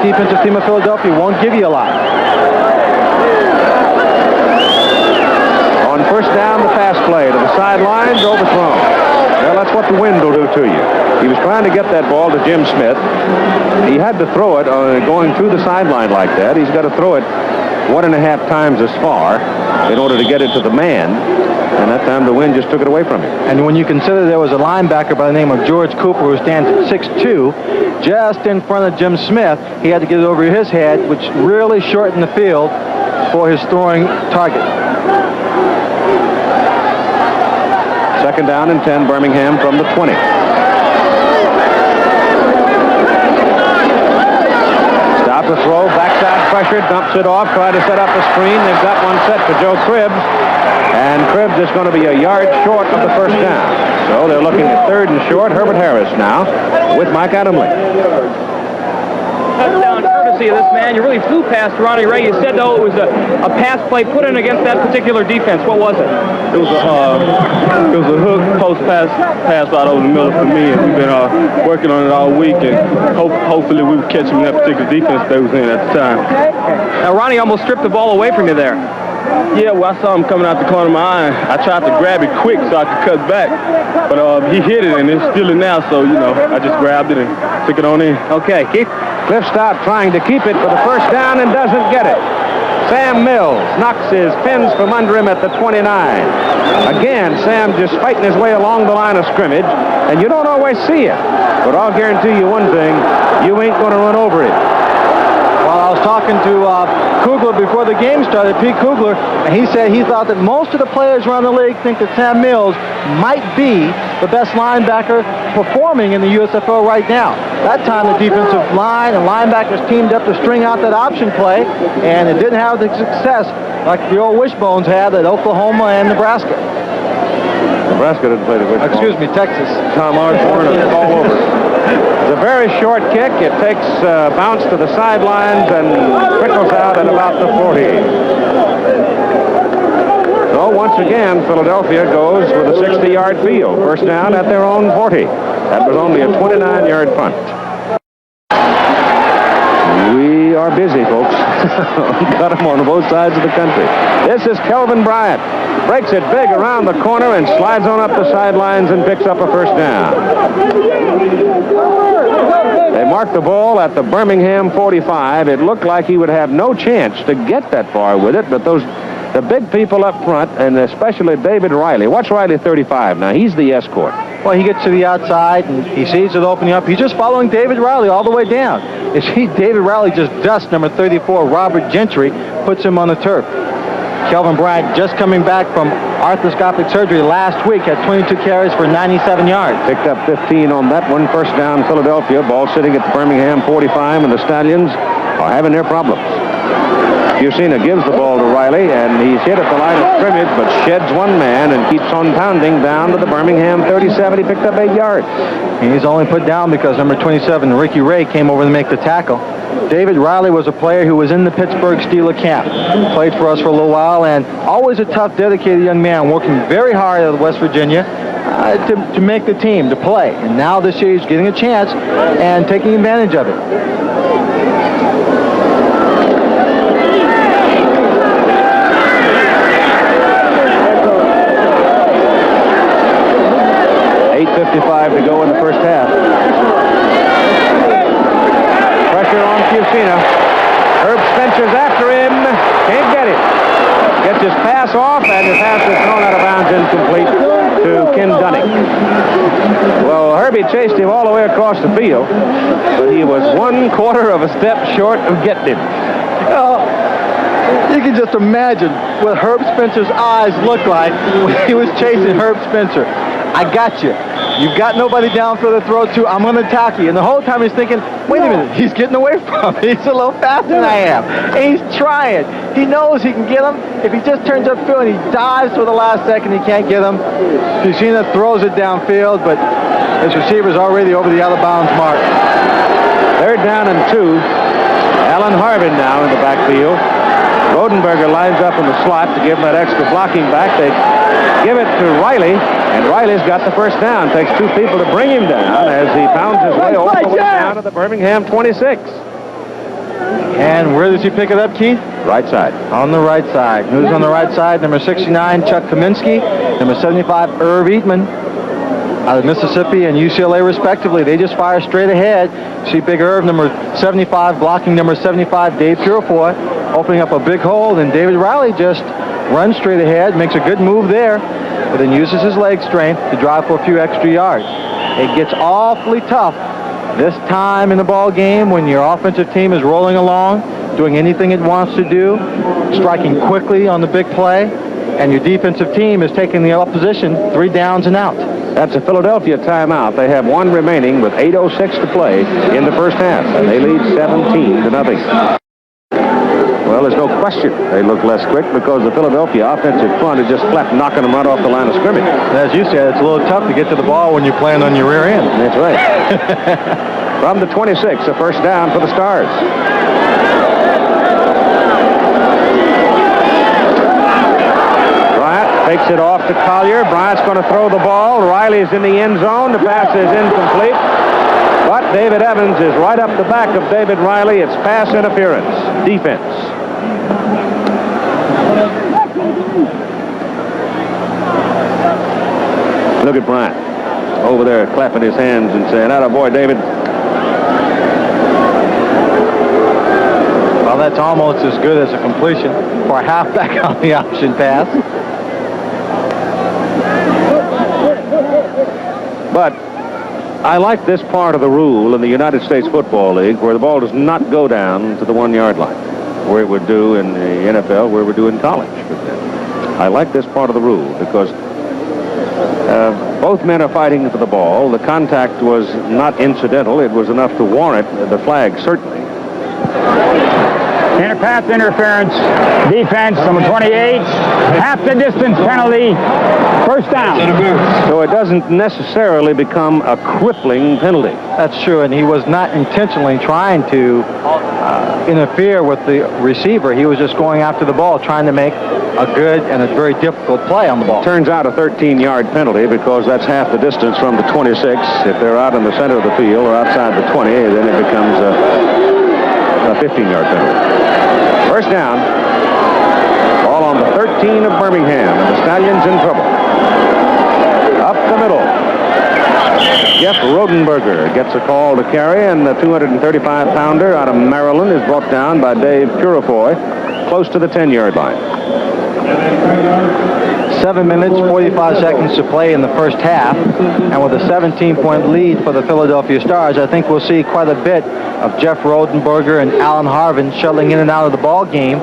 defensive team of Philadelphia won't give you a lot. On first down, the pass play to the sidelines, overthrown. Well, that's what the wind will do to you. He was trying to get that ball to Jim Smith. He had to throw it going through the sideline like that. He's got to throw it 1.5 times as far in order to get it to the man. And that time the wind just took it away from him. And when you consider there was a linebacker by the name of George Cooper who stands at 6'2", just in front of Jim Smith, he had to get it over his head, which really shortened the field for his throwing target. 2nd down and 10, Birmingham from the 20. Stop the throw, backside pressure, dumps it off, try to set up a screen. They've got one set for Joe Cribbs. And Cribbs is going to be a yard short of the 1st down. So they're looking at 3rd and short. Herbert Harris now with Mike Adamle. Touchdown courtesy of this man. You really flew past Ronnie Ray. You said, though, it was a pass play put in against that particular defense. What was it? It was a hook post pass right over the middle for me, and we've been working on it all week, and hopefully we would catch him in that particular defense they was in at the time. Now, Ronnie almost stripped the ball away from you there. Yeah, well, I saw him coming out the corner of my eye. I tried to grab it quick so I could cut back, but he hit it, and it's still in now, so, I just grabbed it and took it on in. Okay, Keith. Cliff Stout trying to keep it for the 1st down and doesn't get it. Sam Mills knocks his pins from under him at the 29. Again, Sam just fighting his way along the line of scrimmage, and you don't always see it. But I'll guarantee you one thing, you ain't going to run over it. Well, I was talking to Kugler before the game started, Pete Kugler, and he said he thought that most of the players around the league think that Sam Mills might be the best linebacker performing in the USFL right now. That time the defensive line and linebackers teamed up to string out that option play, and it didn't have the success like the old Wishbones had at Oklahoma and Nebraska. Nebraska didn't play the Wishbones. Excuse me, Texas. Tom Osborne is all over. It's a very short kick. It takes bounce to the sidelines and trickles out at about the 40. So once again, Philadelphia goes with a 60-yard field. 1st down at their own 40. That was only a 29-yard punt. We are busy, folks. Got them on both sides of the country. This is Kelvin Bryant. Breaks it big around the corner and slides on up the sidelines and picks up a 1st down. They marked the ball at the Birmingham 45. It looked like he would have no chance to get that far with it, but the big people up front, and especially David Riley. Watch Riley 35 now. He's the escort. Well, he gets to the outside, and he sees it opening up. He's just following David Riley all the way down. You see, David Riley just dusts number 34, Robert Gentry, puts him on the turf. Kelvin Bryant just coming back from arthroscopic surgery last week, had 22 carries for 97 yards. Picked up 15 on that one. 1st down, Philadelphia. Ball sitting at the Birmingham 45, and the Stallions are having their problems. Fusina gives the ball to Riley, and he's hit at the line of scrimmage, but sheds one man and keeps on pounding down to the Birmingham 37. He picked up 8 yards. And he's only put down because number 27, Ricky Ray, came over to make the tackle. David Riley was a player who was in the Pittsburgh Steelers camp. Played for us for a little while, and always a tough, dedicated young man, working very hard at West Virginia to make the team, to play. And now this year he's getting a chance and taking advantage of it. .55 to go in the 1st half. Pressure on Fusina. Herb Spencer's after him. Can't get it. Gets his pass off, and his pass is thrown out of bounds, incomplete to Ken Dunning. Well, Herbie chased him all the way across the field, but he was 1/4 of a step short of getting him. Oh, you can just imagine what Herb Spencer's eyes looked like when he was chasing Herb Spencer. I got you. You've got nobody down for the throw to. I'm going to attack you. And the whole time he's thinking, wait a minute, he's getting away from me. He's a little faster than I am. And he's trying. He knows he can get him. If he just turns upfield and he dives for the last second, he can't get him. Fusina throws it downfield, but his receiver's already over the out-of-bounds mark. 3rd down and 2. Alan Harvin now in the backfield. Rodenberger lines up in the slot to give him that extra blocking back. They give it to Riley, and Riley's got the 1st down. Takes 2 people to bring him down as he pounds his way all the way down to the Birmingham 26. And where does he pick it up, Keith? Right side. On the right side. Who's on the right side? Number 69, Chuck Kaminsky. Number 75, Irv Eatman, out of Mississippi and UCLA, respectively. They just fire straight ahead. See Big Irv, number 75, blocking number 75, Dave Purefoy. opening up a big hole, and David Riley just runs straight ahead, makes a good move there, but then uses his leg strength to drive for a few extra yards. It gets awfully tough this time in the ball game when your offensive team is rolling along, doing anything it wants to do, striking quickly on the big play, and your defensive team is taking the opposition 3 downs and out. That's a Philadelphia timeout. They have 1 remaining with 8:06 to play in the first half, and they lead 17-0. Well, there's no question they look less quick because the Philadelphia offensive front is just flat knocking them right off the line of scrimmage. As you said, it's a little tough to get to the ball when you're playing on your rear end. That's right. From the 26, a first down for the Stars. Bryant takes it off to Collier. Bryant's going to throw the ball. Riley's in the end zone. The pass is incomplete. But David Evans is right up the back of David Riley. It's pass interference. Defense. Look at Bryant over there clapping his hands and saying, "Atta boy, David." Well, that's almost as good as a completion for a halfback on the option pass. But I like this part of the rule in the United States Football League where the ball does not go down to the 1-yard line, where it would do in the NFL, where it would do in college. I like this part of the rule because both men are fighting for the ball. The contact was not incidental. It was enough to warrant the flag, certainly. Pass interference, defense, number 28, half the distance penalty, first down. So it doesn't necessarily become a crippling penalty. That's true, and he was not intentionally trying to interfere with the receiver. He was just going after the ball, trying to make a good and a very difficult play on the ball. Turns out a 13-yard penalty because that's half the distance from the 26. If they're out in the center of the field or outside the 20, then it becomes a 15-yard penalty. First down. Ball on the 13 of Birmingham, and the Stallions in trouble. Up the middle. Jeff Rodenberger gets a call to carry, and the 235-pounder out of Maryland is brought down by Dave Purifoy close to the 10-yard line. 7 minutes, 45 seconds to play in the first half, and with a 17-point lead for the Philadelphia Stars, I think we'll see quite a bit of Jeff Rodenberger and Alan Harvin shuttling in and out of the ball game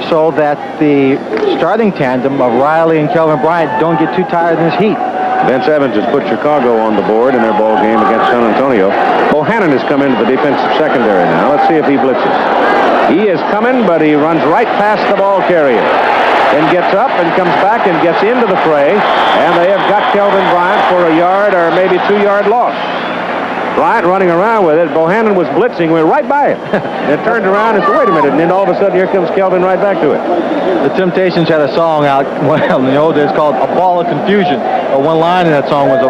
so that the starting tandem of Riley and Kelvin Bryant don't get too tired in this heat. Vince Evans has put Chicago on the board in their ball game against San Antonio. Bohannon has come into the defensive secondary now. Let's see if he blitzes. He is coming, but he runs right past the ball carrier. Then gets up and comes back and gets into the fray, and they have got Kelvin Bryant for a yard or maybe 2-yard loss. Bryant running around with it. Bohannon was blitzing, went right by it. It turned around and said, wait a minute, and then all of a sudden here comes Kelvin right back to it. The Temptations had a song out in the old days called A Ball of Confusion. One line in that song was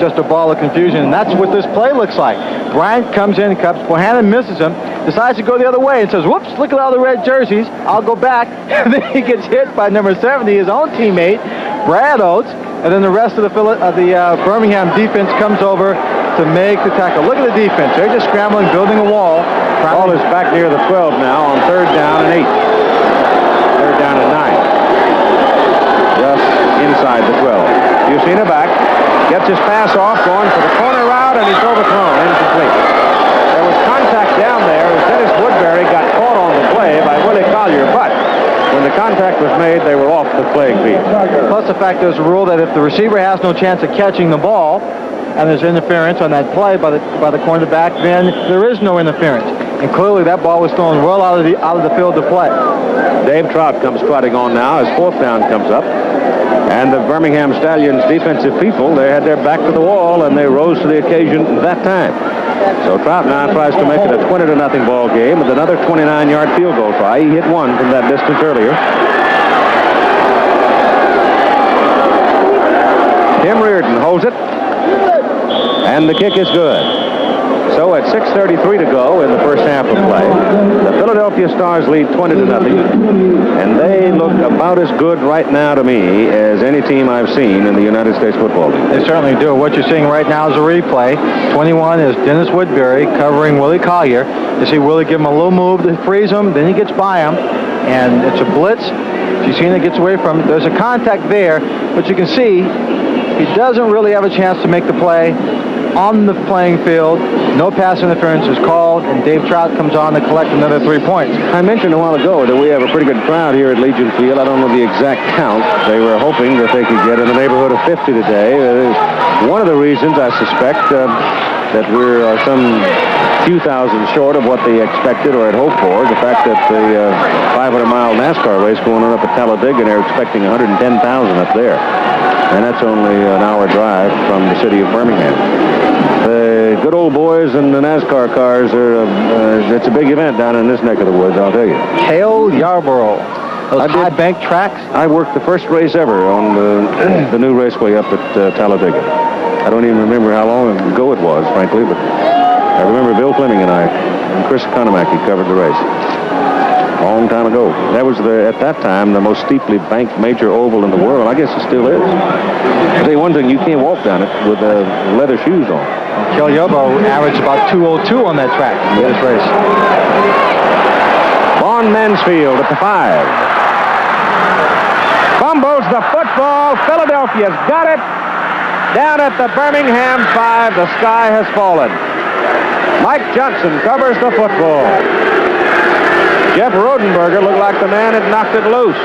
just a ball of confusion, and that's what this play looks like. Bryant comes in, cups, Bohannon misses him, decides to go the other way and says, whoops, look at all the red jerseys, I'll go back. And then he gets hit by number 70, his own teammate, Brad Oates, and then the rest of the Birmingham defense comes over to make the tackle. Look at the defense. They're just scrambling, building a wall. Ball is back near the 12 now on 3rd down and 8. 3rd down and 9. Just inside the 12. Busina back. Gets his pass off, going for the corner route, and he's overthrown. Incomplete. There was contact down there as Dennis Woodbury got caught on the play by Willie Collier, but when the contact was made, they were off the playing field. Plus the fact there's a rule that if the receiver has no chance of catching the ball, and there's interference on that play by the cornerback, then there is no interference. And clearly that ball was thrown well out of the field to play. Dave Trout comes trotting on now as 4th down comes up. And the Birmingham Stallions defensive people, they had their back to the wall, and they rose to the occasion that time. So Trout now tries to make it a 20-0 ball game with another 29-yard field goal try. He hit one from that distance earlier. Tim Reardon holds it. And the kick is good. So at 6:33 to go in the first half of play, the Philadelphia Stars lead 20-0, and they look about as good right now to me as any team I've seen in the United States Football League. They certainly do. What you're seeing right now is a replay. 21 is Dennis Woodbury covering Willie Collier. You see Willie give him a little move to freeze him, then he gets by him, and it's a blitz. Fusina gets away from it. There's a contact there, but you can see he doesn't really have a chance to make the play on the playing field. No pass interference is called, and Dave Trout comes on to collect another 3 points. I mentioned a while ago that we have a pretty good crowd here at Legion Field. I don't know the exact count. They were hoping that they could get in the neighborhood of 50 today. One of the reasons, I suspect, that we're some few thousand short of what they expected or had hoped for, the fact that the 500-mile NASCAR race going on up at Talladega, and they're expecting 110,000 up there. And that's only an hour drive from the city of Birmingham. The good old boys and the NASCAR cars it's a big event down in this neck of the woods, I'll tell you. Cale Yarborough. Those high bank tracks. I worked the first race ever on the new raceway up at Talladega. I don't even remember how long ago it was, frankly, but I remember Bill Fleming and I and Chris Economaki covered the race. A long time ago. That was, at that time, the most steeply banked major oval in the world. I guess it still is. I'll tell you one thing, you can't walk down it with leather shoes on. Cale Yarborough averaged about 2:02 on that track in this race. Vaughn Mansfield at the 5. Fumbles the football. Philadelphia's got it. Down at the Birmingham 5, the sky has fallen. Mike Johnson covers the football. Jeff Rodenberger looked like the man had knocked it loose.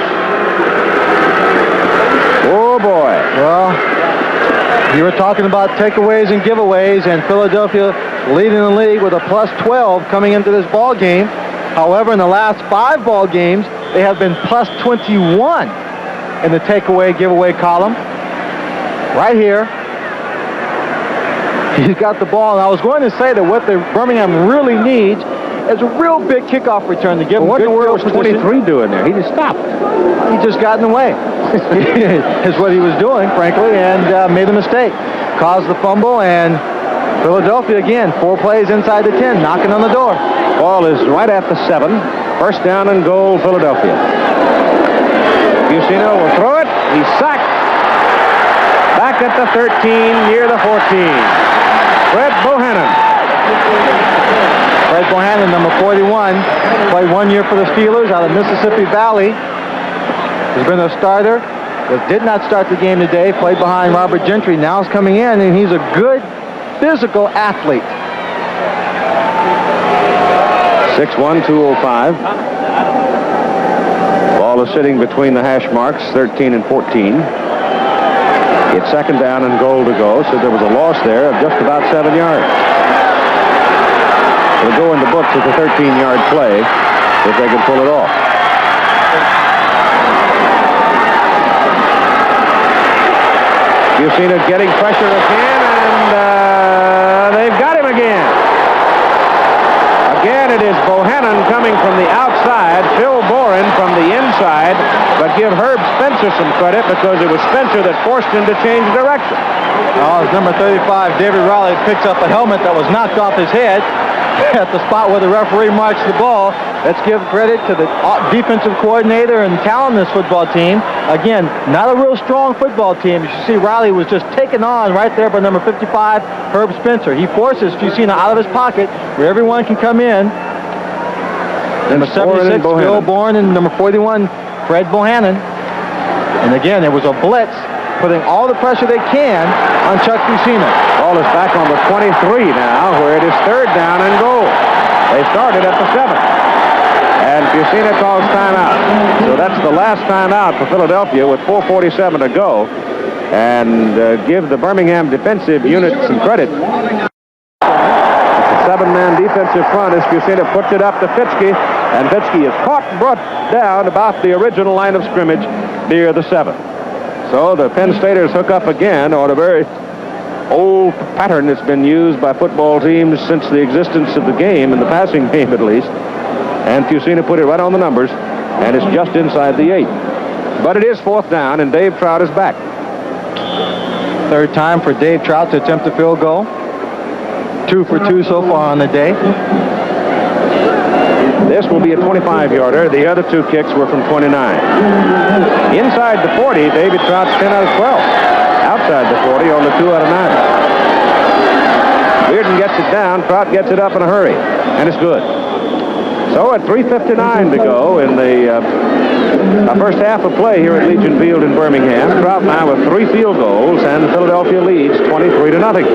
Oh, boy. Well, you were talking about takeaways and giveaways, and Philadelphia leading the league with a plus 12 coming into this ball game. However, in the last 5 ball games, they have been plus 21 in the takeaway giveaway column. Right here. He's got the ball, and I was going to say that what the Birmingham really needs is a real big kickoff return to give him what good in the world was field position. 23 doing there? He just stopped. He just got in the way. Is what he was doing, frankly, and made a mistake. Caused the fumble, and Philadelphia again, 4 plays inside the 10, knocking on the door. Ball is right at the 7. First down and goal, Philadelphia. Fusina will throw it. He's sacked. Back at the 13, near the 14. Fred Bohannon. Fred Bohannon, number 41, played 1 year for the Steelers out of Mississippi Valley. Has been a starter, but did not start the game today. Played behind Robert Gentry. Now is coming in, and he's a good physical athlete. 6'1", 205. Ball is sitting between the hash marks, 13 and 14. It's second down and goal to go, so there was a loss there of just about 7 yards. It'll go in the books as a 13-yard play if they can pull it off. You've seen it getting pressure again, and they've got him again. Again, it is Bohannon coming from the outside, Phil Boren from the inside, but give Herb Spencer some credit because it was Spencer that forced him to change direction. Oh, it's number 35, David Riley, picks up a helmet that was knocked off his head at the spot where the referee marched the ball. Let's give credit to the defensive coordinator and talent in this football team. Again, not a real strong football team. You see Riley was just taken on right there by number 55, Herb Spencer. He forces Fusina out of his pocket where everyone can come in. Number 76, Bill Bourne, and number 41, Fred Bohannon. And again, it was a blitz, putting all the pressure they can on Chuck Fusina. Ball is back on the 23 now, where it is third down and goal. They started at the 7. And Fusina calls timeout. So that's the last timeout for Philadelphia with 4:47 to go. And give the Birmingham defensive unit some credit. It's a 7-man defensive front as Fusina puts it up to Fitzke. And Fitzke is caught and brought down about the original line of scrimmage near the 7. So the Penn Staters hook up again on a very old pattern that's been used by football teams since the existence of the game, in the passing game at least. And Fusina put it right on the numbers, and it's just inside the 8. But it is fourth down, and Dave Trout is back. Third time for Dave Trout to attempt a field goal. 2 for 2 so far on the day. This will be a 25-yarder. The other 2 kicks were from 29. Inside the 40, David Trout's 10 out of 12. Outside the 40, only 2 out of 9. Bearden gets it down. Trout gets it up in a hurry, and it's good. So at 3:59 to go in the first half of play here at Legion Field in Birmingham, Trout now with 3 field goals, and Philadelphia leads 23-0.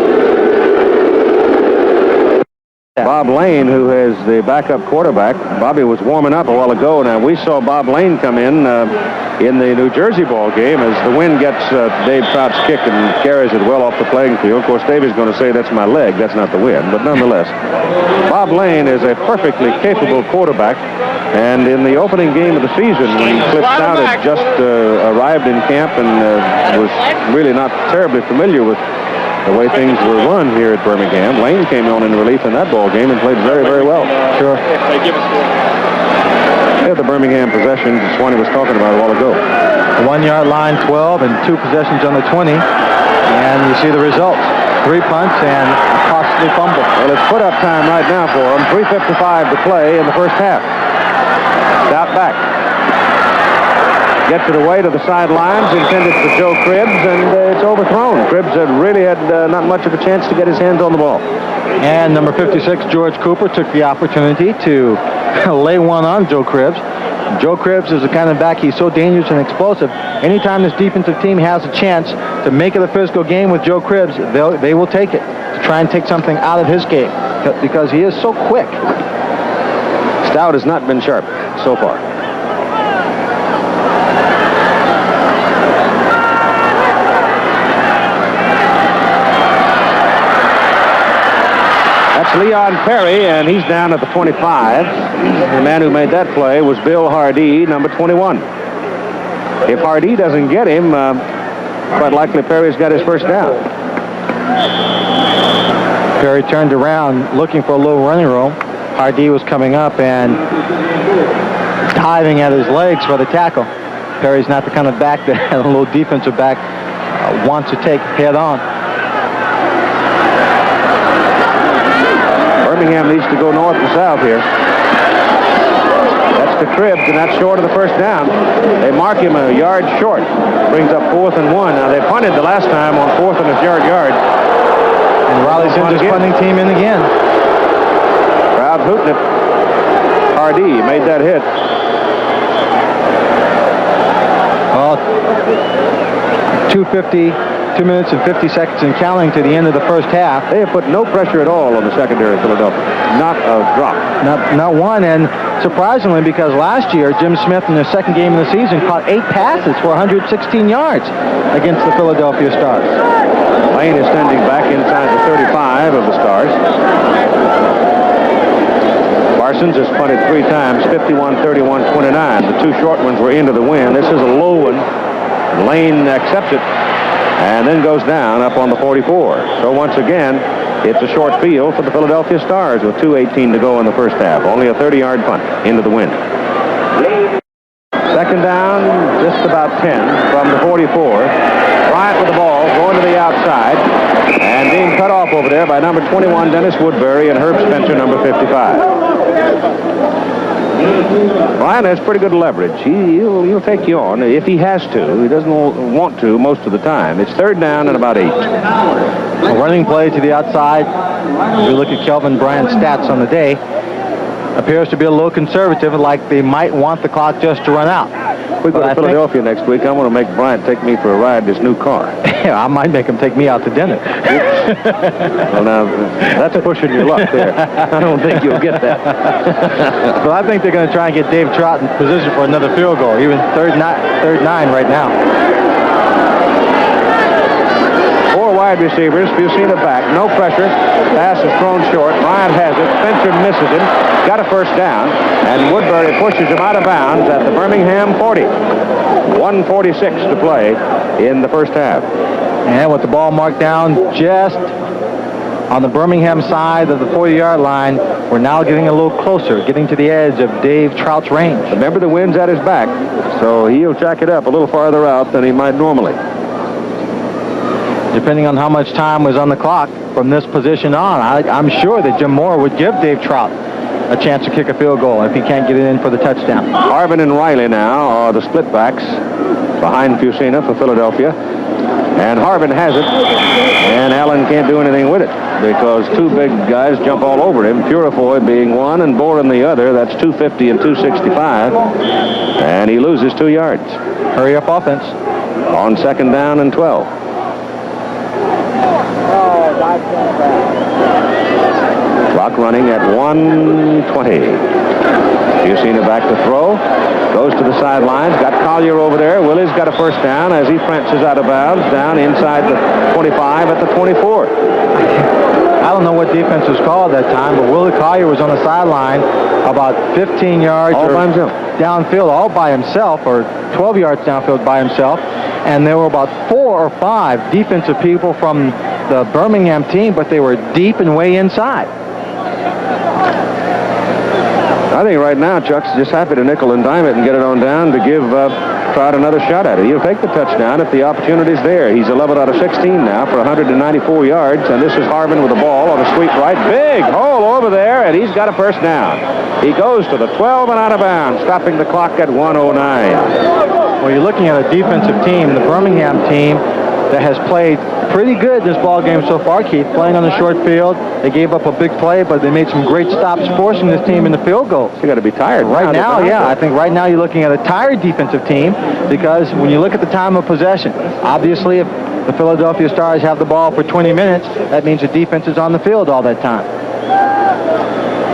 Bob Lane, who is the backup quarterback. Bobby was warming up a while ago. Now, we saw Bob Lane come in the New Jersey ball game as the wind gets Dave Trout's kick and carries it well off the playing field. Of course, Davey's going to say that's my leg. That's not the wind, but nonetheless. Bob Lane is a perfectly capable quarterback, and in the opening game of the season, when Cliff Stout had just arrived in camp and was really not terribly familiar with the way things were run here at Birmingham, Lane came on in relief in that ball game and played very, very well. Sure. They have the Birmingham possessions that Swanee was talking about a while ago. The 1-yard line, 12, and 2 possessions on the 20. And you see the results. 3 punts and a costly fumble. Well, it's put-up time right now for them. 3:55 to play in the first half. Stout back. Gets it away to the sidelines, intended for Joe Cribbs, and it's overthrown. Cribbs really had not much of a chance to get his hands on the ball. And number 56, George Cooper, took the opportunity to lay one on Joe Cribbs. Joe Cribbs is the kind of back, he's so dangerous and explosive. Anytime this defensive team has a chance to make it a physical game with Joe Cribbs, they will take it to try and take something out of his game because he is so quick. Stout has not been sharp so far. That's Leon Perry, and he's down at the 25. The man who made that play was Bill Hardee, number 21. If Hardee doesn't get him, quite likely Perry's got his first down. Perry turned around looking for a little running room. Hardee was coming up and diving at his legs for the tackle. Perry's not the kind of back that a little defensive back wants to take head on. Birmingham needs to go north and south here. That's to Cribbs, and that's short of the first down. They mark him a yard short. Brings up 4th and 1. Now, they punted the last time on 4th and a yard. And Riley sends his punting team in again. Crowd hooting it. Hardee made that hit. Well, 2 minutes and 50 seconds and counting to the end of the first half. They have put no pressure at all on the secondary of Philadelphia. Not a drop. Not one, and surprisingly, because last year, Jim Smith in the second game of the season caught 8 passes for 116 yards against the Philadelphia Stars. Lane is standing back inside the 35 of the Stars. Parsons has punted 3 times, 51, 31, 29. The 2 short ones were into the wind. This is a low one. Lane accepts it and then goes down up on the 44. So once again, it's a short field for the Philadelphia Stars with 2:18 to go in the first half. Only a 30-yard punt into the wind. Second down, just about 10 from the 44. Bryant with the ball, going to the outside, and being cut off over there by number 21, Dennis Woodbury, and Herb Spencer, number 55. Bryant has pretty good leverage. He'll take you on if he has to. He doesn't want to most of the time. It's third down and about 8. A running play to the outside. We look at Kelvin Bryant's stats on the day. Appears to be a little conservative, like they might want the clock just to run out. If we go to Philadelphia next week, I want to make Bryant take me for a ride in his new car. I might make him take me out to dinner. Well, now, that's pushing your luck there. I don't think you'll get that. Well, I think they're going to try and get Dave Trout in position for another field goal, even third nine right now. 4 wide receivers. You've seen it back. No pressure. Pass is thrown short. Bryant has it. Spencer misses him. Got a first down. And Woodbury pushes him out of bounds at the Birmingham 40. 1:46 to play in the first half. And with the ball marked down just on the Birmingham side of the 40-yard line, we're now getting a little closer, getting to the edge of Dave Trout's range. Remember, the wind's at his back, so he'll jack it up a little farther out than he might normally. Depending on how much time was on the clock from this position on, I'm sure that Jim Moore would give Dave Trout a chance to kick a field goal if he can't get it in for the touchdown. Harvin and Riley now are the split backs behind Fusina for Philadelphia. And Harvin has it. And And Allen can't do anything with it because two big guys jump all over him, Purifoy being one and Boren the other. That's 250 and 265. And he loses 2 yards. Hurry up offense. On 2nd down and 12. Clock running at 1:20. Busina back to throw. Goes to the sidelines. Got Collier over there. Willie's got a first down as he prances out of bounds down inside the 25 at the 24. I don't know what defense was called at that time, but Willie Collier was on the sideline about 15 yards All by himself. downfield, all by himself, or 12 yards downfield by himself. And there were about 4 or 5 defensive people from the Birmingham team, but they were deep and way inside. I think right now Chuck's just happy to nickel and dime it and get it on down to give Trout another shot at it. He'll take the touchdown if the opportunity's there. He's 11 out of 16 now for 194 yards, and this is Harvin with the ball on a sweep right. Big hole over there, and he's got a first down. He goes to the 12 and out of bounds, stopping the clock at 1:09. Well, you're looking at a defensive team, the Birmingham team, that has played pretty good this ball game so far, Keith, playing on the short field. They gave up a big play, but they made some great stops forcing this team into field goals. You got to be tired right now. Yeah, I think right now you're looking at a tired defensive team because when you look at the time of possession, obviously if the Philadelphia Stars have the ball for 20 minutes, that means the defense is on the field all that time.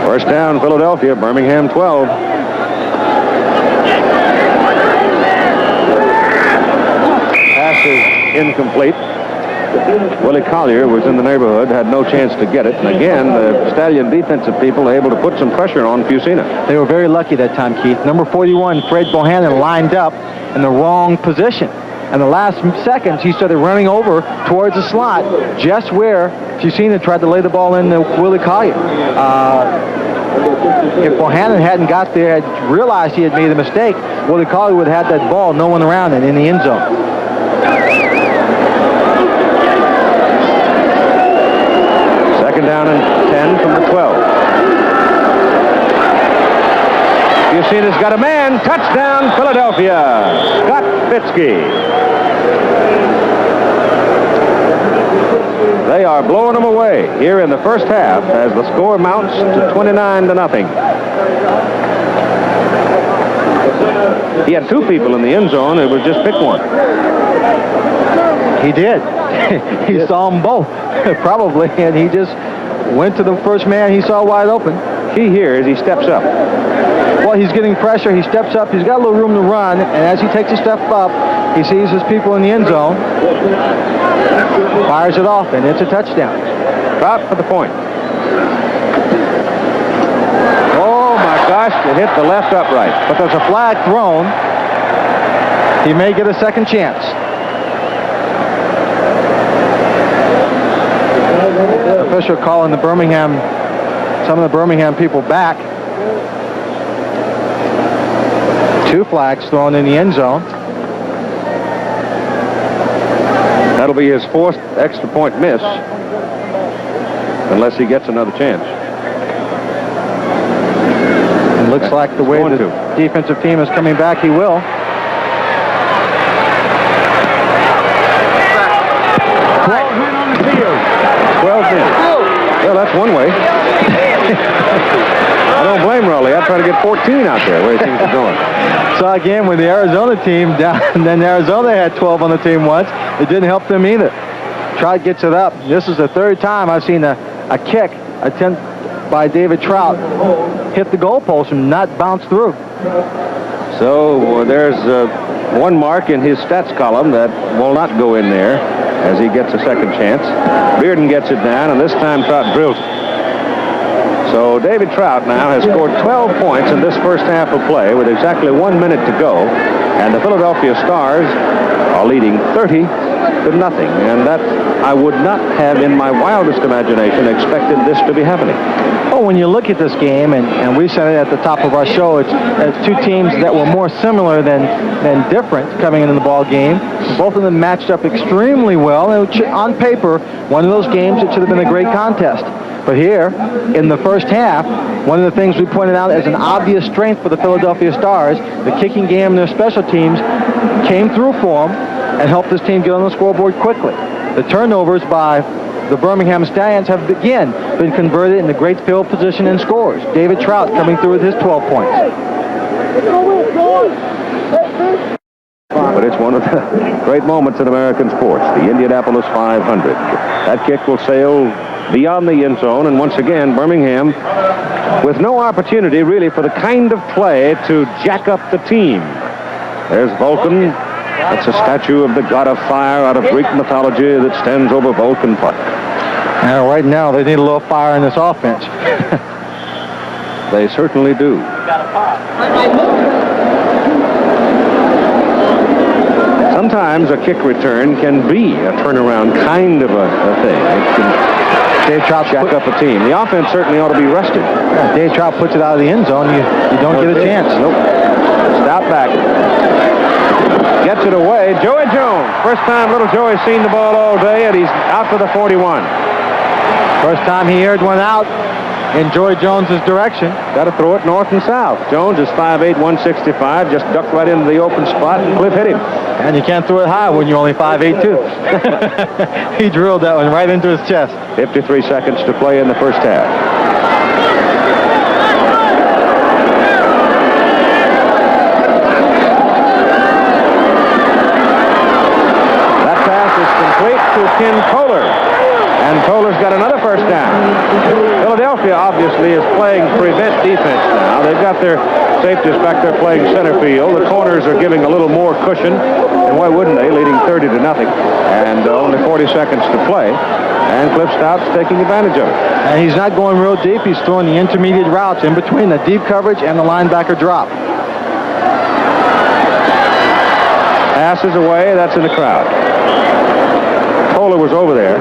First down, Philadelphia, Birmingham 12. Pass is incomplete. Willie Collier was in the neighborhood, had no chance to get it. And again, the Stallion defensive people able to put some pressure on Busina. They were very lucky that time, Keith. Number 41, Fred Bohannon, lined up in the wrong position. And the last seconds, he started running over towards the slot, just where Busina tried to lay the ball in to Willie Collier. If Bohannon hadn't got there, had realized he had made a mistake, Willie Collier would have had that ball, no one around it, in the end zone. Second down and 10 from the 12. Busina's got a man. Touchdown, Philadelphia. Scott Fitzke. They are blowing them away here in the first half as the score mounts to 29-0. He had 2 people in the end zone. It was just pick one. He did. He saw them both, probably, and he just went to the first man he saw wide open. Key here is he steps up. Well, he's getting pressure. He steps up. He's got a little room to run, and as he takes a step up, he sees his people in the end zone, fires it off, and it's a touchdown. Trout for the point. Oh, my gosh, it hit the left upright. But there's a flag thrown. He may get a second chance. Official calling some of the Birmingham people back. 2 flags thrown in the end zone. That'll be his 4th extra point miss, unless he gets another chance. It looks like the way the defensive team is coming back, he will. 12 men on the field. 12 men. Well, that's one way. I don't blame Raleigh. I'd try to get 14 out there, the way things are going. So again, with the Arizona team down, and then Arizona had 12 on the team once, it didn't help them either. Trout gets it up. This is the 3rd time I've seen a kick attempt by David Trout hit the goalpost and not bounce through. So there's one mark in his stats column that will not go in there as he gets a second chance. Bearden gets it down, and this time Trout drills it. So David Trout now has scored 12 points in this first half of play with exactly 1 minute to go. And the Philadelphia Stars are leading 30-0. And that I would not have in my wildest imagination expected this to be happening. Oh, when you look at this game, and we said it at the top of our show, it's 2 teams that were more similar than different coming into the ball game. Both of them matched up extremely well. And on paper, one of those games, it should have been a great contest. But here, in the first half, one of the things we pointed out as an obvious strength for the Philadelphia Stars, the kicking game and their special teams came through for them and helped this team get on the scoreboard quickly. The turnovers by the Birmingham Stallions have again been converted into great field position and scores. David Trout coming through with his 12 points. But it's one of the great moments in American sports, the Indianapolis 500. That kick will sail beyond the end zone, and once again, Birmingham with no opportunity really for the kind of play to jack up the team. There's Vulcan. That's a statue of the god of fire out of Greek mythology that stands over Vulcan Park. Now, right now, they need a little fire in this offense. They certainly do. Sometimes a kick return can be a turnaround kind of a thing. It can Dave Trout jack up a team. The offense certainly ought to be rested. Yeah, Dave Trout puts it out of the end zone. You don't get a chance. Nope. Stop back. Gets it away. Joey Jones. First time little Joey's seen the ball all day, and he's out for the 41. First time he aired one out in Joey Jones's direction. Got to throw it north and south. Jones is 5'8", 165. Just ducked right into the open spot, and Cliff hit him. And you can't throw it high when you're only 5'8", too. He drilled that one right into his chest. 53 seconds to play in the first half. That pass is complete to Ken Toller. And Toller's got another first down. Philadelphia obviously is playing prevent defense now. They've got their safeties back there playing center field. The corners are giving a little more cushion. And why wouldn't they? Leading 30-0. And only 40 seconds to play. And Cliff Stout's taking advantage of it. And he's not going real deep. He's throwing the intermediate routes in between the deep coverage and the linebacker drop. Passes away. That's in the crowd. Toller was over there.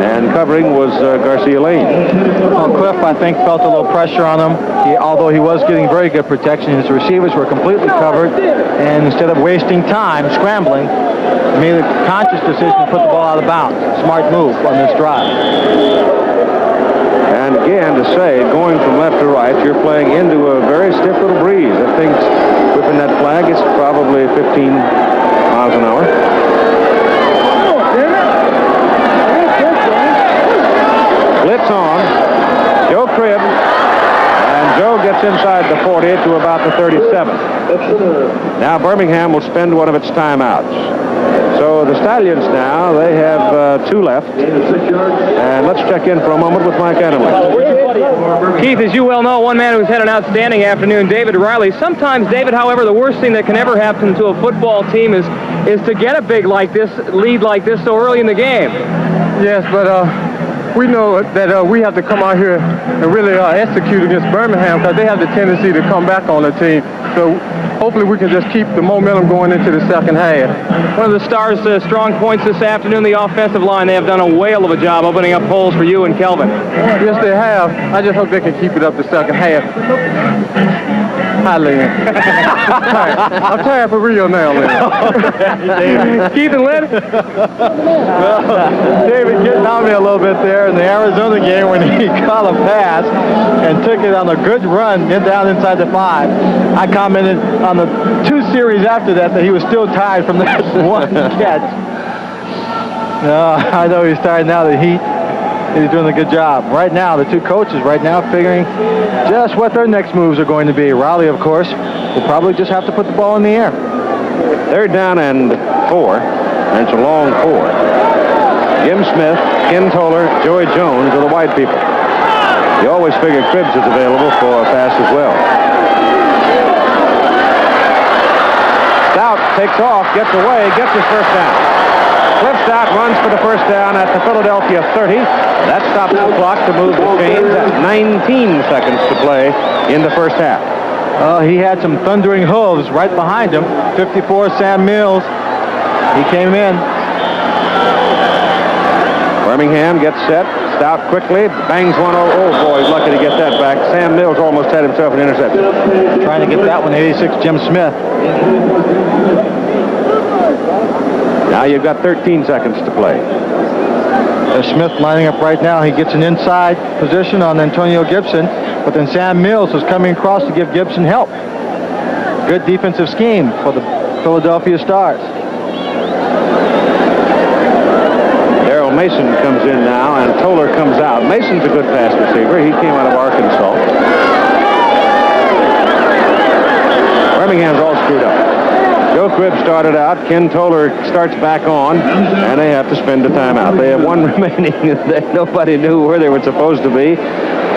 And covering was Garcia Lane. Well, Cliff, I think, felt a little pressure on him. Although he was getting very good protection, his receivers were completely covered. And instead of wasting time scrambling, he made a conscious decision to put the ball out of bounds. Smart move on this drive. And again, to say, going from left to right, you're playing into a very stiff little breeze. I think whipping that flag is probably 15 miles an hour. Blitz on. Joe Cribb. And Joe gets inside the 40 to about the 37. Now Birmingham will spend one of its timeouts. So the Stallions now, they have 2 left. And let's check in for a moment with Mike Adamle. Keith, as you well know, one man who's had an outstanding afternoon, David Riley. Sometimes, David, however, the worst thing that can ever happen to a football team is to get a big lead like this so early in the game. Yes, but we know that we have to come out here and really execute against Birmingham because they have the tendency to come back on the team. So hopefully we can just keep the momentum going into the second half. One of the Stars' strong points this afternoon, the offensive line. They have done a whale of a job opening up holes for you and Kelvin. Yes, they have. I just hope they can keep it up the second half. Hi, Lynn. I'm tired for real now, Lynn. Keith and Lynn? Well, David getting on me a little bit there in the Arizona game when he caught a pass and took it on a good run down inside the 5. I commented on the 2 series after that he was still tired from that one catch. I know he's tired now. The heat. He's doing a good job. Right now, the 2 coaches figuring just what their next moves are going to be. Riley, of course, will probably just have to put the ball in the air. 3rd down and 4. And it's a long 4. Jim Smith, Ken Toller, Joey Jones are the wide people. You always figure Cribbs is available for a pass as well. Stout takes off, gets away, gets his first down. Cliff Stout runs for the first down at the Philadelphia 30. That stops the clock to move the chains at 19 seconds to play in the first half. He had some thundering hooves right behind him. 54, Sam Mills. He came in. Birmingham gets set. Stout quickly bangs one. Oh boy, he's lucky to get that back. Sam Mills almost had himself an interception. Trying to get that one, 86, Jim Smith. Now you've got 13 seconds to play. There's Smith lining up right now. He gets an inside position on Antonio Gibson, but then Sam Mills is coming across to give Gibson help. Good defensive scheme for the Philadelphia Stars. Mason comes in now, and Toller comes out. Mason's a good pass receiver. He came out of Arkansas. Birmingham's all screwed up. Joe Cribb started out. Ken Toller starts back on, and they have to spend a timeout. They have one remaining. Nobody knew where they were supposed to be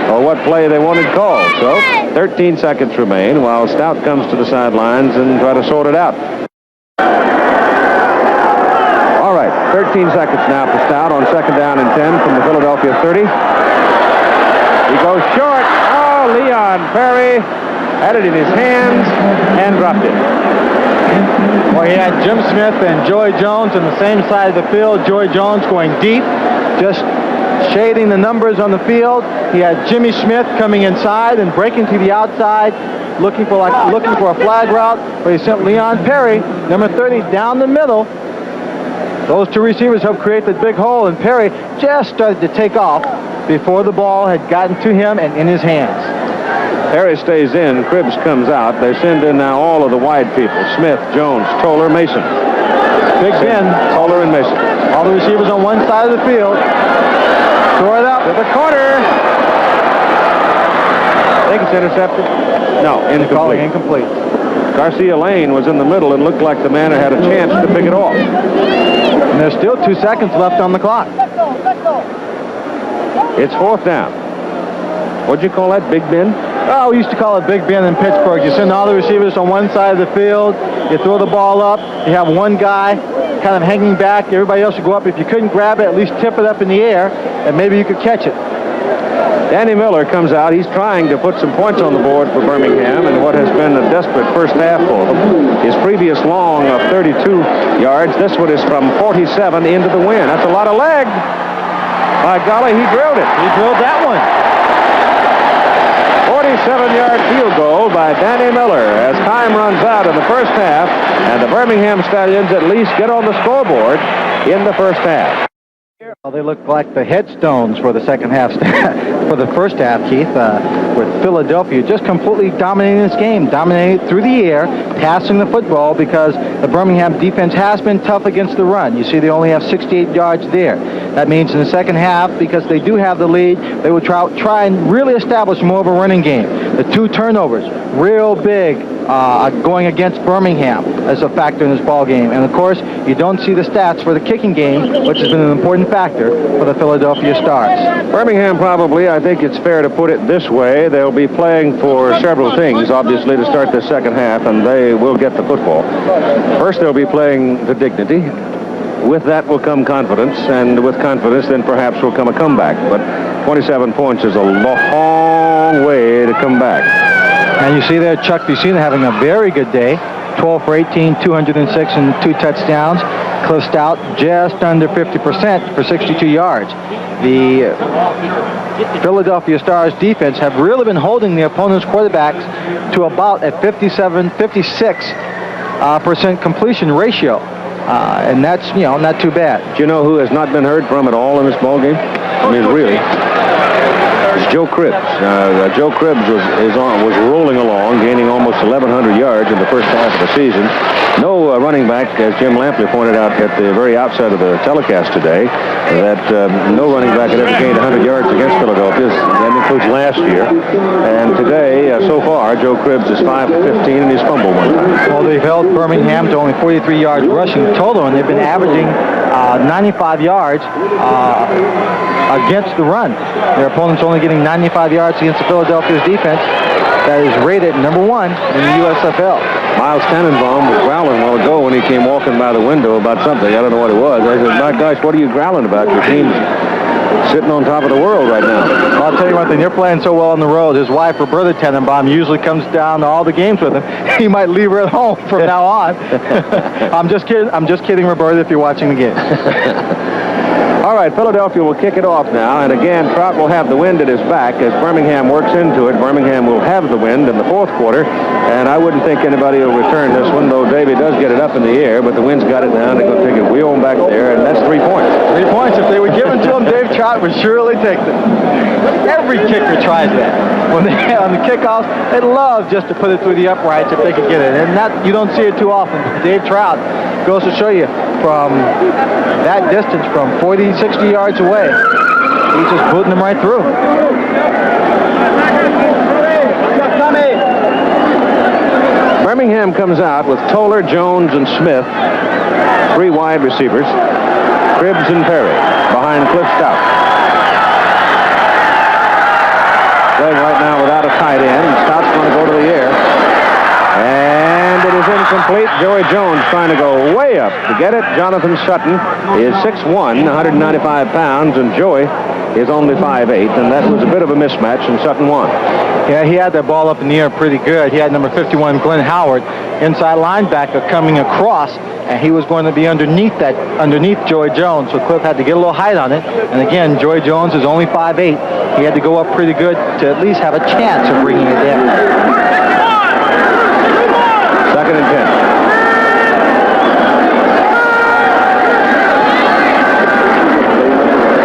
or what play they wanted called. So 13 seconds remain while Stout comes to the sidelines and try to sort it out. All right, 13 seconds now for Stout on 2nd down and 10 from the Philadelphia 30. He goes short. Oh, Leon Perry had it in his hands and dropped it. Well, he had Jim Smith and Joy Jones on the same side of the field. Joy Jones going deep, just shading the numbers on the field. He had Jimmy Smith coming inside and breaking to the outside, looking for a flag route, but he sent Leon Perry, number 30, down the middle. Those two receivers helped create the big hole, and Perry just started to take off before the ball had gotten to him and in his hands. Perry stays in. Cribbs comes out. They send in now all of the wide people. Smith, Jones, Toller, Mason. Big Ben. Toller and Mason. All the receivers on one side of the field. Throw it up to the corner. I think it's intercepted. No, incomplete. Garcia Lane was in the middle and looked like the man who had a chance to pick it off. And there's still 2 seconds left on the clock. It's 4th down. What'd you call that, Big Ben? Oh, we used to call it Big Ben in Pittsburgh. You send all the receivers on one side of the field. You throw the ball up. You have one guy kind of hanging back. Everybody else would go up. If you couldn't grab it, at least tip it up in the air, and maybe you could catch it. Danny Miller comes out. He's trying to put some points on the board for Birmingham in what has been a desperate first half for them. His previous long of 32 yards. This one is from 47 into the wind. That's a lot of leg. By golly, he drilled it. He drilled that one. 47-yard field goal by Danny Miller as time runs out in the first half, and the Birmingham Stallions at least get on the scoreboard in the first half. Well, they look like the headstones for the second half, for the first half, Keith, with Philadelphia just completely dominating this game, dominating through the air, passing the football because the Birmingham defense has been tough against the run. You see they only have 68 yards there. That means in the second half, because they do have the lead, they will try and really establish more of a running game. The 2 turnovers, real big, going against Birmingham as a factor in this ball game. And of course, you don't see the stats for the kicking game, which has been an important factor for the Philadelphia Stars. Birmingham probably, I think it's fair to put it this way, they'll be playing for several things, obviously, to start the second half, and they will get the football. First, they'll be playing the dignity. With that will come confidence, and with confidence, then perhaps will come a comeback. But 27 points is a long way to come back. And you see there, Chuck Bucina having a very good day. 12 for 18, 206 and 2 touchdowns. Cliff Stout just under 50% for 62 yards. The Philadelphia Stars defense have really been holding the opponent's quarterbacks to about a 56% completion ratio. And that's, not too bad. Do you know who has not been heard from at all in this ball game? I mean, really. It's Joe Cribbs. Joe Cribbs was rolling along, gaining almost 1,100 yards in the first half of the season. No running back, as Jim Lampley pointed out at the very outset of the telecast today, that no running back had ever gained 100 yards against Philadelphia. That includes last year. And today, so far, Joe Cribbs is 5 for 15, and he's fumbled one time. Well, they've held Birmingham to only 43 yards rushing total, and they've been averaging 95 yards against the run. Their opponents only getting 95 yards against the Philadelphia's defense that is rated number 1 in the USFL. Miles Tannenbaum was growling a while ago when he came walking by the window about something. I don't know what it was. I said, my gosh, what are you growling about? Your team's sitting on top of the world right now. Well, I'll tell you one thing, they're playing so well on the road. His wife, Roberta Tannenbaum, usually comes down to all the games with him. He might leave her at home from now on. I'm just kidding, Roberta, if you're watching the game. All right, Philadelphia will kick it off now, and again, Trout will have the wind at his back as Birmingham works into it. Birmingham will have the wind in the fourth quarter, and I wouldn't think anybody will return this one, though Davey does get it up in the air, but the wind's got it now, and they're going to take it wheel back there, and that's 3 points. 3 points. If they were given to him, Dave Trout would surely take them. Every kicker tries that. When they on the kickoffs, they love just to put it through the uprights if they could get it, and that you don't see it too often. Dave Trout goes to show you, from that distance, from 40, 60 yards away. He's just booting them right through. Birmingham comes out with Toller, Jones, and Smith, 3 wide receivers. Cribbs and Perry behind Cliff Stout. Playing right now without a tight end. Stout's going to go to the air. And it is incomplete. Joey Jones trying to go way up to get it. Jonathan Sutton is 6'1", 195 pounds, and Joey is only 5'8", and that was a bit of a mismatch, and Sutton won. Yeah, he had that ball up in the air pretty good. He had number 51, Glenn Howard, inside linebacker, coming across, and he was going to be underneath Joey Jones, so Cliff had to get a little height on it. And again, Joey Jones is only 5'8". He had to go up pretty good to at least have a chance of bringing it down. 2nd and 10.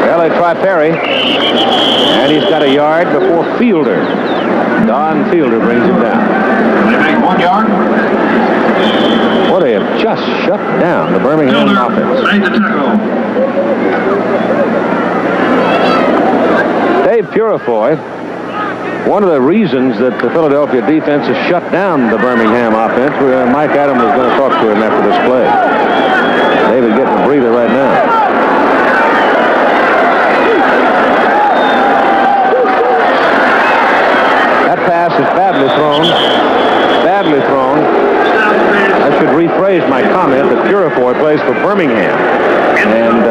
Well, they try Perry, and he's got a yard before Fielder. Don Fielder brings him down. 1 yard. Well, they have just shut down the Birmingham offense. Made the tackle. Dave Purifoy, one of the reasons that the Philadelphia defense has shut down the Birmingham offense, Mike Adams is going to talk to him after this play. David getting a breather right now. That pass is badly thrown. Badly thrown. I should rephrase my comment that Purifoy plays for Birmingham. And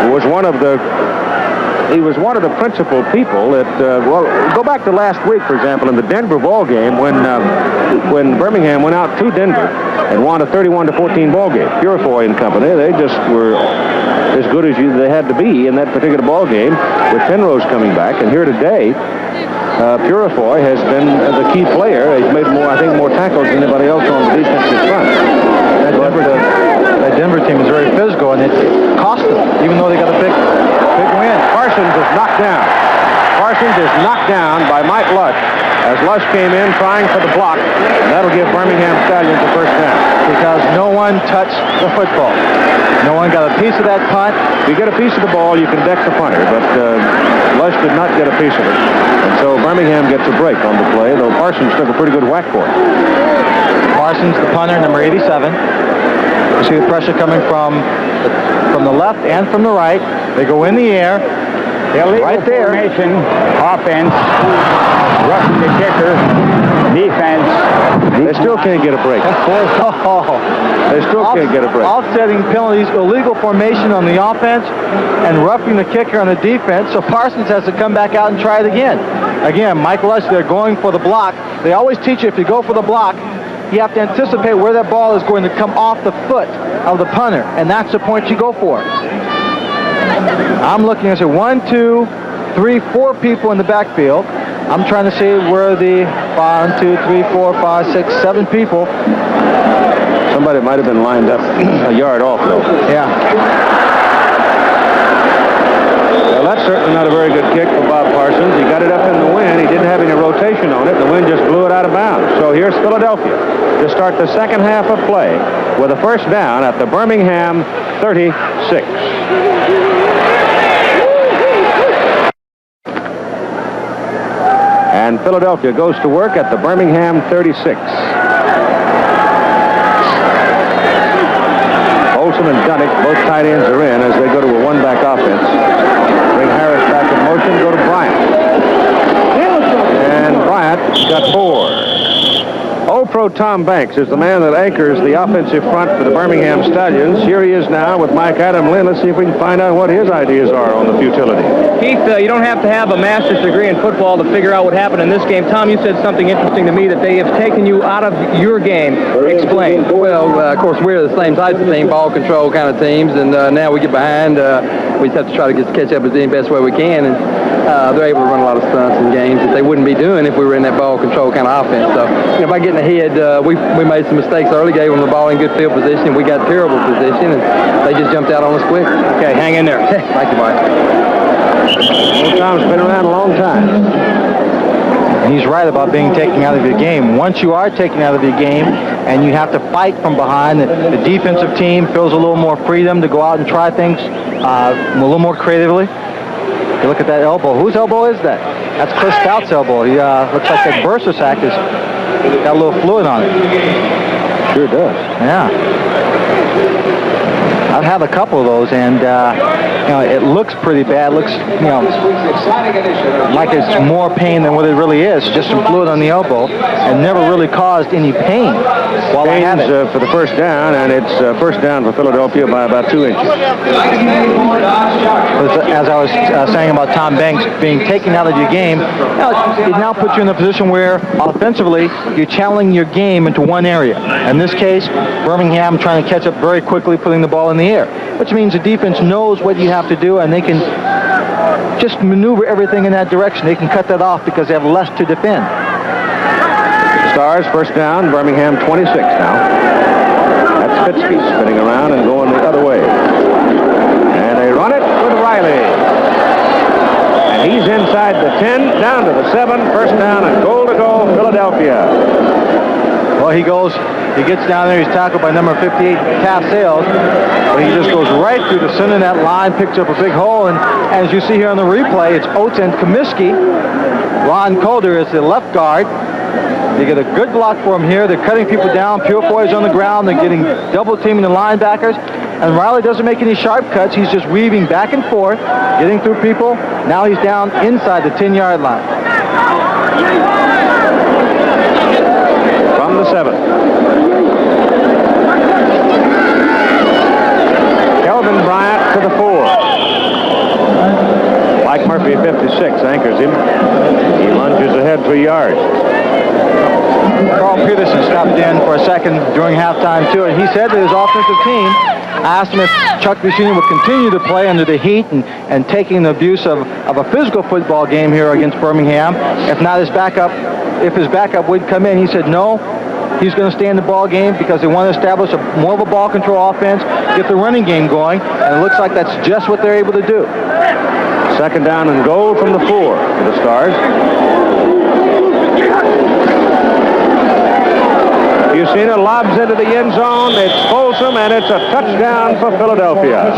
he was one of the principal people that, well, go back to last week, for example, in the Denver ball game when Birmingham went out to Denver and won a 31-14 ball game. Purifoy and company, they just were as good as they had to be in that particular ball game with Penrose coming back. And here today, Purifoy has been the key player. He's made more tackles than anybody else on the defensive front. That Denver team is very physical, and it cost them, even though they got a big win. Parsons is knocked down. Parsons is knocked down by Mike Lush as Lush came in trying for the block. And that'll give Birmingham Stallions the first down. Because no one touched the football. No one got a piece of that punt. If you get a piece of the ball, you can deck the punter, but Lush did not get a piece of it. And so Birmingham gets a break on the play, though Parsons took a pretty good whack for it. Parsons, the punter, number 87. You see the pressure coming from the left and from the right. They go in the air. Right there. Formation, offense, rushing the kicker, defense. They still can't get a break. They still can't get a break. Offsetting penalties, illegal formation on the offense, and roughing the kicker on the defense. So Parsons has to come back out and try it again. Again, Mike Lush, they're going for the block. They always teach you if you go for the block, you have to anticipate where that ball is going to come off the foot of the punter, and that's the point you go for. I'm looking at 1, 2, 3, 4 people in the backfield. I'm trying to see where the 1, 2, 3, 4, 5, 6, 7 people. Somebody might have been lined up a yard off, though. Yeah. Well, that's certainly not a very good kick for Bob Parsons. He got it up in the wind. He didn't have any rotation on it. The wind just blew it out of bounds. So here's Philadelphia to start the second half of play with a first down at the Birmingham 36. And Philadelphia goes to work at the Birmingham 36. Olsen and Dunnick, both tight ends, are in as they go to a one-back offense. Bring Harris back in motion, go to Bryant. And Bryant got 4. All-Pro Tom Banks is the man that anchors the offensive front for the Birmingham Stallions. Here he is now with Mike Adam Lynn. Let's see if we can find out what his ideas are on the futility. Keith, you don't have to have a master's degree in football to figure out what happened in this game. Tom, you said something interesting to me, that they have taken you out of your game. Explain. Well, of course, we're the same type of team, ball control kind of teams, and now we get behind. We just have to try to catch up as the best way we can, and they're able to run a lot of stunts in games that they wouldn't be doing if we were in that ball control kind of offense. So, by getting ahead, we made some mistakes early, gave them the ball in good field position. We got terrible position, and they just jumped out on us quick. Okay, hang in there. Thank you, Mike. Well, Tom's been around a long time. And he's right about being taken out of your game. Once you are taken out of your game and you have to fight from behind, the defensive team feels a little more freedom to go out and try things a little more creatively. You look at that elbow. Whose elbow is that? That's Chris Stout's elbow. He looks like that bursa sack has got a little fluid on it. Sure does. Yeah. I've had a couple of those, and it looks pretty bad. It looks, like it's more pain than what it really is. Just some fluid on the elbow, and never really caused any pain while I had it. For the first down, and it's first down for Philadelphia by about 2 inches. As I was saying about Tom Banks being taken out of your game, it now puts you in a position where offensively you're channeling your game into one area. In this case, Birmingham trying to catch up very quickly, putting the ball in the air, which means the defense knows what you have to do, and they can just maneuver everything in that direction. They can cut that off because they have less to defend. Stars, first down, Birmingham 26 now. That's Fitzke spinning around and going the other way. And they run it with Riley. And he's inside the 10, down to the 7, first down and goal to go, Philadelphia. Well, he gets down there, he's tackled by number 58, Taft Sales, but he just goes right through the center of that line, picks up a big hole, and as you see here on the replay, it's Oates and Comiskey. Ron Calder is the left guard. They get a good block for him here. They're cutting people down. Purefoy's on the ground. They're getting double teaming the linebackers. And Riley doesn't make any sharp cuts. He's just weaving back and forth, getting through people. Now he's down inside the 10-yard line. From the 7. Kelvin Bryant to the 4. Mike Murphy, 56, anchors him. He lunges ahead 3 yards. Carl Peterson stopped in for a second during halftime, too, and he said that his offensive team asked him if Chuck Buschini would continue to play under the heat and taking the abuse of a physical football game here against Birmingham. If not, his backup would come in. He said no. He's going to stay in the ball game because they want to establish more of a ball control offense, get the running game going, and it looks like that's just what they're able to do. Second down and goal from the 4 for the Stars. Buschini lobs into the end zone. It's Folsom, and it's a touchdown for Philadelphia.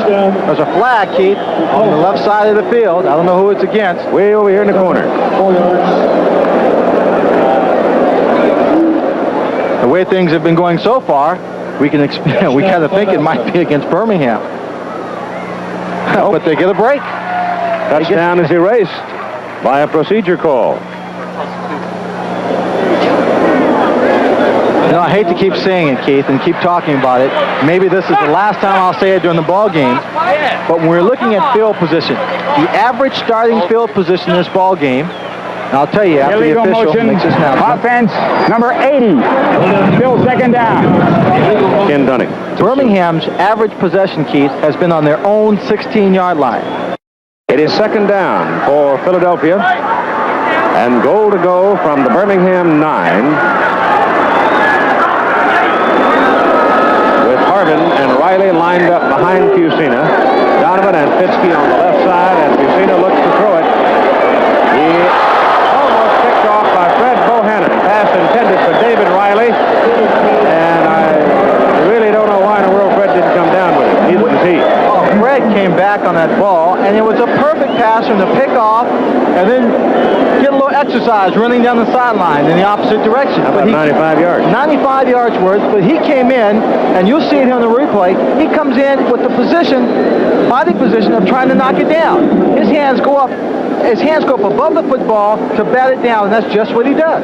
There's a flag, Keith, on the left side of the field. I don't know who it's against. Way over here in the corner. The way things have been going so far, we kind of think it might be against Birmingham. But they get a break. Touchdown is erased by a procedure call. I hate to keep saying it, Keith, and keep talking about it. Maybe this is the last time I'll say it during the ball game. But when we're looking at field position, the average starting field position in this ball game, and I'll tell you after illegal the official motion, makes this announcement. offense, number 80. Still second down. Ken Dunning. Birmingham's average possession, Keith, has been on their own 16-yard line. It is second down for Philadelphia. And goal to go from the Birmingham 9. And Riley lined up behind Buschini. Donovan and Fitzke on the left side, and Buschini looks to throw it. He almost picked off by Fred Bohannon. Pass intended for David Riley, and I really don't know why in the world Fred didn't come down with it. Neither does he. Fred came back on that ball, and it was a perfect pass from the pick off, and then get a little exercise running down the sideline in the opposite direction. How about 95 yards? 95 yards worth, but he came in, and you'll see it here on the replay, he comes in with the body position of trying to knock it down. His hands go up above the football to bat it down, and that's just what he does.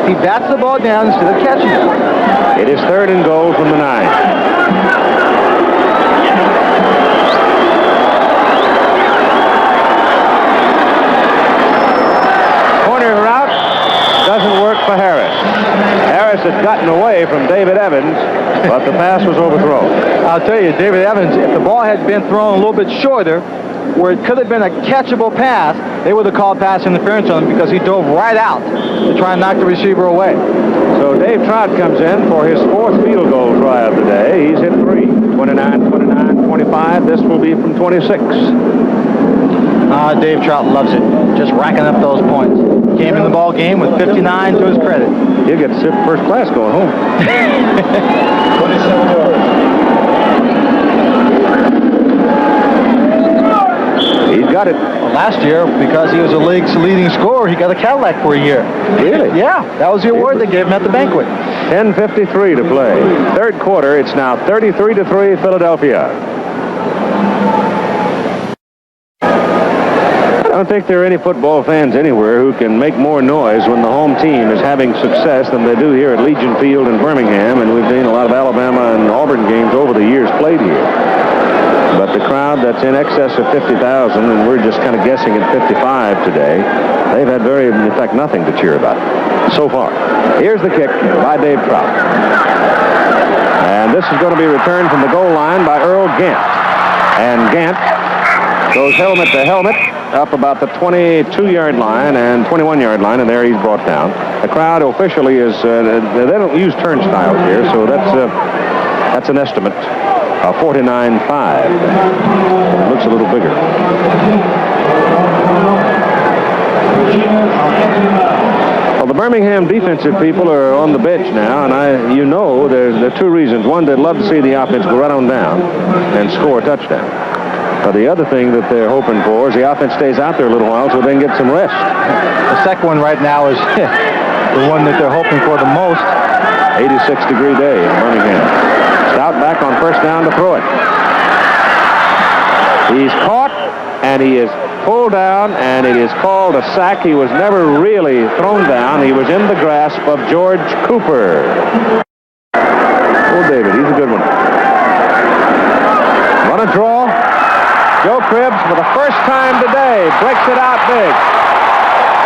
He bats the ball down instead of catching it. It is third and goal from the 9. Doesn't work for Harris. Harris had gotten away from David Evans, but the pass was overthrown. I'll tell you, David Evans, if the ball had been thrown a little bit shorter, where it could have been a catchable pass, they would have called pass interference on him because he dove right out to try and knock the receiver away. So Dave Trout comes in for his 4th field goal try of the day. He's hit 3. 29, 29, 25. This will be from 26. Dave Trout loves it, just racking up those points. came in the ball game with 59 to his credit. He'll get to sit first class going home. He's got it. Well, last year, because he was the league's leading scorer, he got a Cadillac for a year. Really? Yeah, that was the award they gave him at the banquet. 10:53 to play. Third quarter, it's now 33-3 Philadelphia. I don't think there are any football fans anywhere who can make more noise when the home team is having success than they do here at Legion Field in Birmingham, and we've seen a lot of Alabama and Auburn games over the years played here. But the crowd that's in excess of 50,000, and we're just kind of guessing at 55 today, they've had in fact, nothing to cheer about so far. Here's the kick by Dave Trout. And this is going to be returned from the goal line by Earl Gant. And Gant goes helmet to helmet up about the 22-yard line and 21-yard line, and there he's brought down. The crowd officially is, they don't use turnstiles here, so that's an estimate. 49.5. Looks a little bigger. Well, the Birmingham defensive people are on the bench now, and there are two reasons. One, they'd love to see the offense go right on down and score a touchdown. But the other thing that they're hoping for is the offense stays out there a little while so they can get some rest. The second one right now is the one that they're hoping for the most. 86-degree day in Birmingham. Stout back on first down to throw it. He's caught, and he is pulled down, and it is called a sack. He was never really thrown down. He was in the grasp of George Cooper. Oh, David, he's a good one. Run a draw. Joe Cribbs, for the first time today, breaks it out big.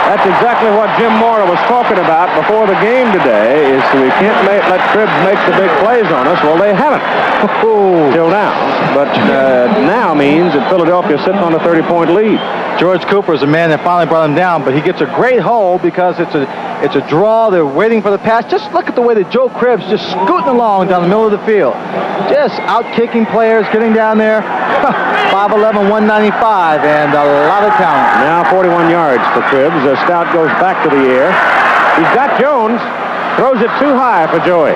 That's exactly what Jim Mora was talking about before the game today, is we can't let Cribbs make the big plays on us. Well, they haven't till now. But now means that Philadelphia's sitting on a 30-point lead. George Cooper is a man that finally brought him down, but he gets a great hole because it's a draw. They're waiting for the pass. Just look at the way that Joe Cribbs just scooting along down the middle of the field. Just out-kicking players, getting down there. 5'11", 195, and a lot of talent. Now 41 yards for Cribbs. Stout goes back to the air. He's got Jones. Throws it too high for Joey.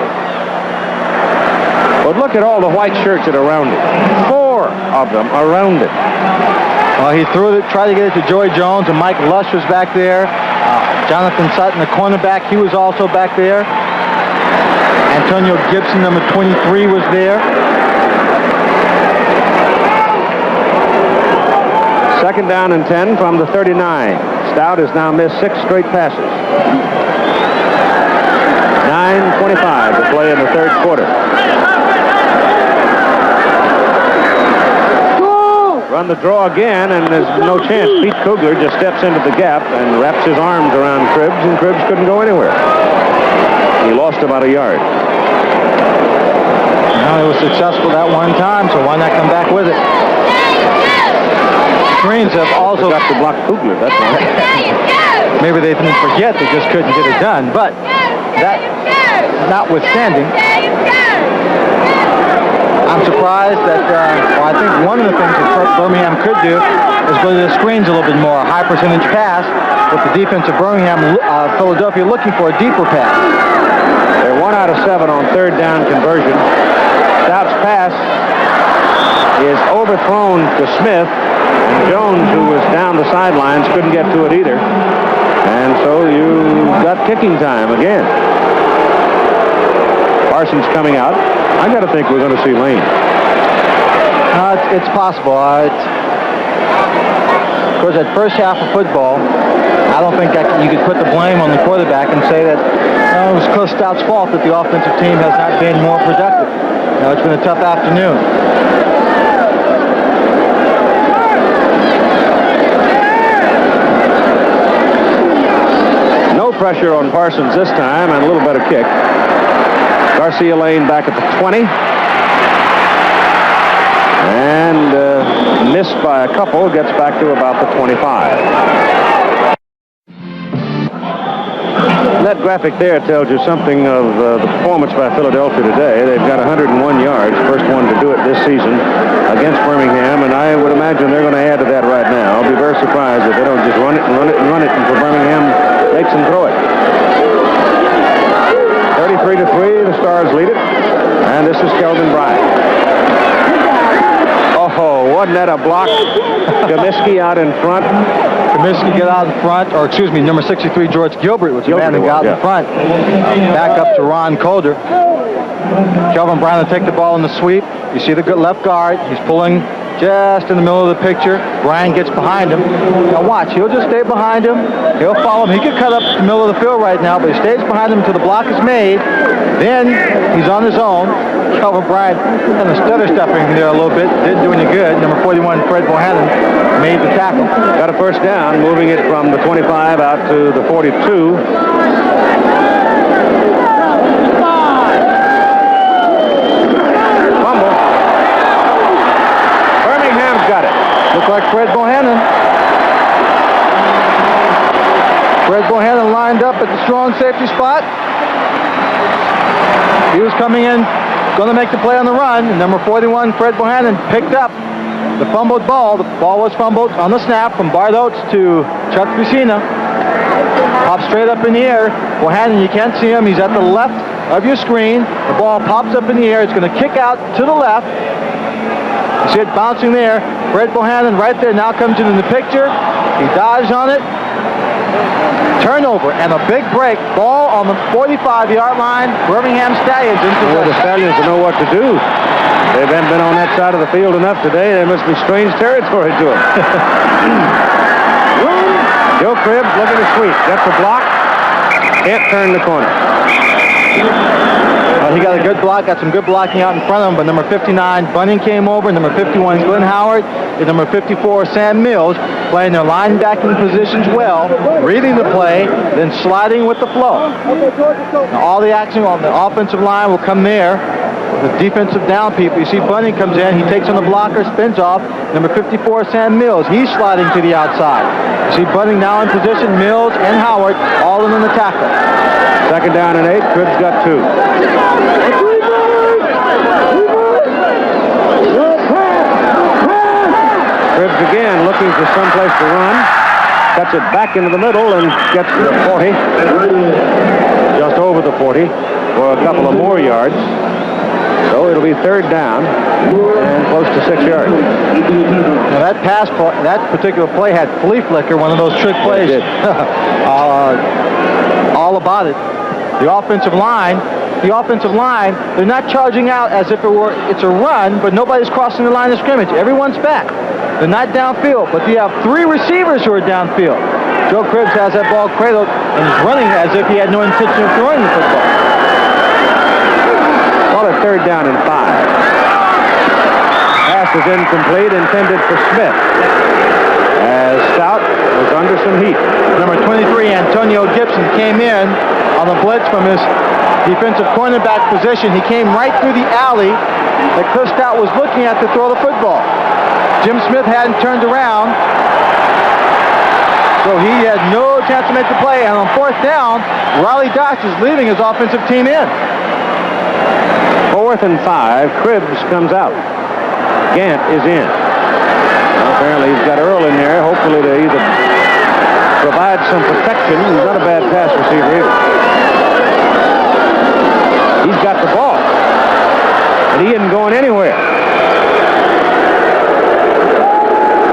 But look at all the white shirts that are around it. 4 of them around it. Well, he threw it, tried to get it to Joey Jones, and Mike Lush was back there. Jonathan Sutton, the cornerback, he was also back there. Antonio Gibson, number 23, was there. Second down and 10 from the 39. Stout has now missed 6 straight passes. 9:25 to play in the third quarter. Run the draw again, and there's no chance. Pete Kugler just steps into the gap and wraps his arms around Cribbs, and Cribbs couldn't go anywhere. He lost about a yard. Well, it was successful that one time, so why not come back with it? Screens have also got to block Kugler, that's why. Maybe they didn't forget, they just couldn't get it done. But that notwithstanding, I'm surprised that, I think one of the things that Birmingham could do is go to the screens a little bit more. High percentage pass with the defense of Birmingham, Philadelphia looking for a deeper pass. They're 1 out of 7 on third down conversion. Stout's pass is overthrown to Smith. And Jones, who was down the sidelines, couldn't get to it either. And so you got kicking time again. Parsons coming out. I got to think we're going to see Lane. It's possible. Of course, that first half of football, I don't think you could put the blame on the quarterback and say that it was Cliff Stout's fault that the offensive team has not been more productive. It's been a tough afternoon. Pressure on Parsons this time, and a little better kick. Garcia Lane back at the 20. And missed by a couple, gets back to about the 25. That graphic there tells you something of the performance by Philadelphia today. They've got 101 yards, first one to do it this season against Birmingham, and I would imagine they're going to add to that right now. I'll be very surprised if they don't just run it and run it and run it, and for Birmingham, blocks and throw it. 33-3, the Stars lead it. And this is Kelvin Bryant. Oh, wasn't that a block? Comiskey out in front. Comiskey get out in front, or excuse me, number 63, George Gilbert was the man who got in front. Back up to Ron Calder. Kelvin Bryant will take the ball in the sweep. You see the good left guard. He's pulling just in the middle of the picture. Brian gets behind him. Now watch, he'll just stay behind him. He'll follow him. He could cut up the middle of the field right now, but he stays behind him until the block is made. Then he's on his own. Kelvin Bryant kind of stutter stepping there a little bit. Didn't do any good. Number 41, Fred Bohannon, made the tackle. Got a first down, moving it from the 25 out to the 42. Looks like Fred Bohannon. Fred Bohannon lined up at the strong safety spot. He was coming in, going to make the play on the run. And number 41, Fred Bohannon, picked up the fumbled ball. The ball was fumbled on the snap from Bart Oates to Chuck Fusina. Pops straight up in the air. Bohannon, you can't see him. He's at the left of your screen. The ball pops up in the air. It's going to kick out to the left. You see it bouncing there. Fred Bohannon right there now comes in the picture. He dodged on it. Turnover and a big break. Ball on the 45-yard line. Birmingham Stallions in possession. Well, the Stallions know what to do. They've been on that side of the field enough today. There must be strange territory to them. Joe Cribbs looking to sweep. Gets a block. Can't turn the corner. He got a good block, got some good blocking out in front of him, but number 59, Bunning came over, number 51, Glenn Howard, and number 54, Sam Mills, playing their linebacking positions well, reading the play, then sliding with the flow. Now, all the action on the offensive line will come there. The defensive down people, you see Bunning comes in, he takes on the blocker, spins off. Number 54, Sam Mills, he's sliding to the outside. You see Bunning now in position, Mills and Howard all in on the tackle. Second down and 8, Cribbs got 2. Cribbs again looking for someplace to run. Cuts it back into the middle and gets to the 40. Just over the 40 for a couple of more yards. So it'll be third down and close to 6 yards. Now that pass, that particular play had flea flicker, one of those trick plays. All about it. The offensive line, they're not charging out as if it's a run, but nobody's crossing the line of scrimmage. Everyone's back. They're not downfield, but you have 3 receivers who are downfield. Joe Cribbs has that ball cradled and is running as if he had no intention of throwing the football. Call it third down and 5. Pass is incomplete, intended for Smith. As Stout was under some heat. Number 23, Antonio Gibson, came in on the blitz from his defensive cornerback position. He came right through the alley that Cliff Stout was looking at to throw the football. Jim Smith hadn't turned around, so he had no chance to make the play. And on fourth down, Riley Dodge is leading his offensive team in. 4th and 5, Cribbs comes out. Gant is in. Well, apparently he's got Earl in there, hopefully to either provide some protection. He's not a bad pass receiver either. He's got the ball. And he isn't going anywhere.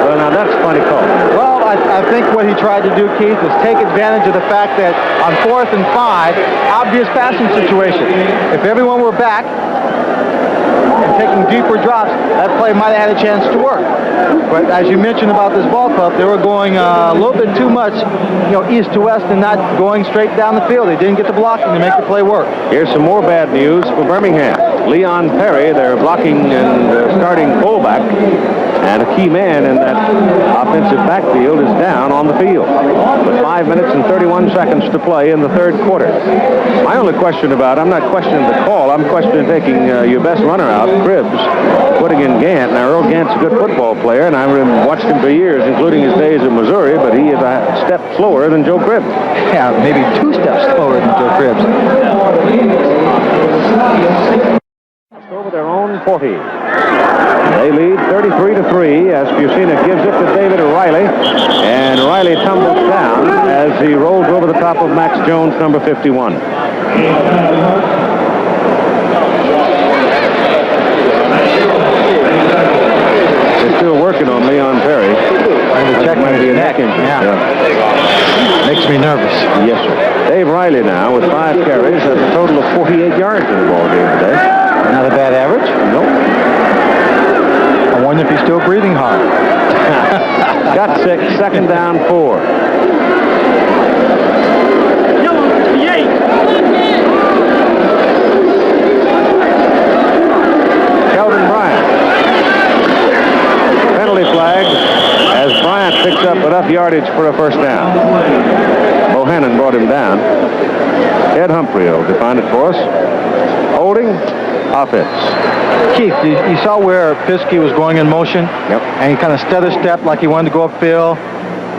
Well, now that's funny call. Well, I think what he tried to do, Keith, was take advantage of the fact that on 4th and 5, obvious passing situation. If everyone were back and taking deeper drops, that play might have had a chance to work. But as you mentioned about this ball club, they were going a little bit too much, east to west and not going straight down the field. They didn't get the blocking to make the play work. Here's some more bad news for Birmingham. Leon Perry, their blocking and starting fullback, and a key man in that offensive backfield, is down on the field with 5 minutes and 31 seconds to play in the third quarter. My only question I'm not questioning the call, I'm questioning taking your best runner out, Cribbs, putting in Gant. Now, Earl Gant's a good football player, and I've watched him for years, including his days in Missouri, but he is a step slower than Joe Cribbs. Yeah, maybe 2 steps slower than Joe Cribbs. Over their own 40. They lead 33-3 as Fusina gives it to David Riley, and Riley tumbles down as he rolls over the top top of Max Jones, number 51. They're still working on Leon Perry. Check Might be a neck injury. Yeah. Makes me nervous. Yes, sir. Dave Riley now with 5 carries, has a total of 48 yards in the ball game today. Not a bad average. Nope. I wonder if he's still breathing hard. Got 6, second down, 4. Kelvin Bryant. Penalty flag as Bryant picks up enough yardage for a first down. Bohannon brought him down. Ed Humphrey will define it for us. Holding, offense. Keith, you saw where Piskey was going in motion? Yep. And he kind of stutter-stepped like he wanted to go upfield.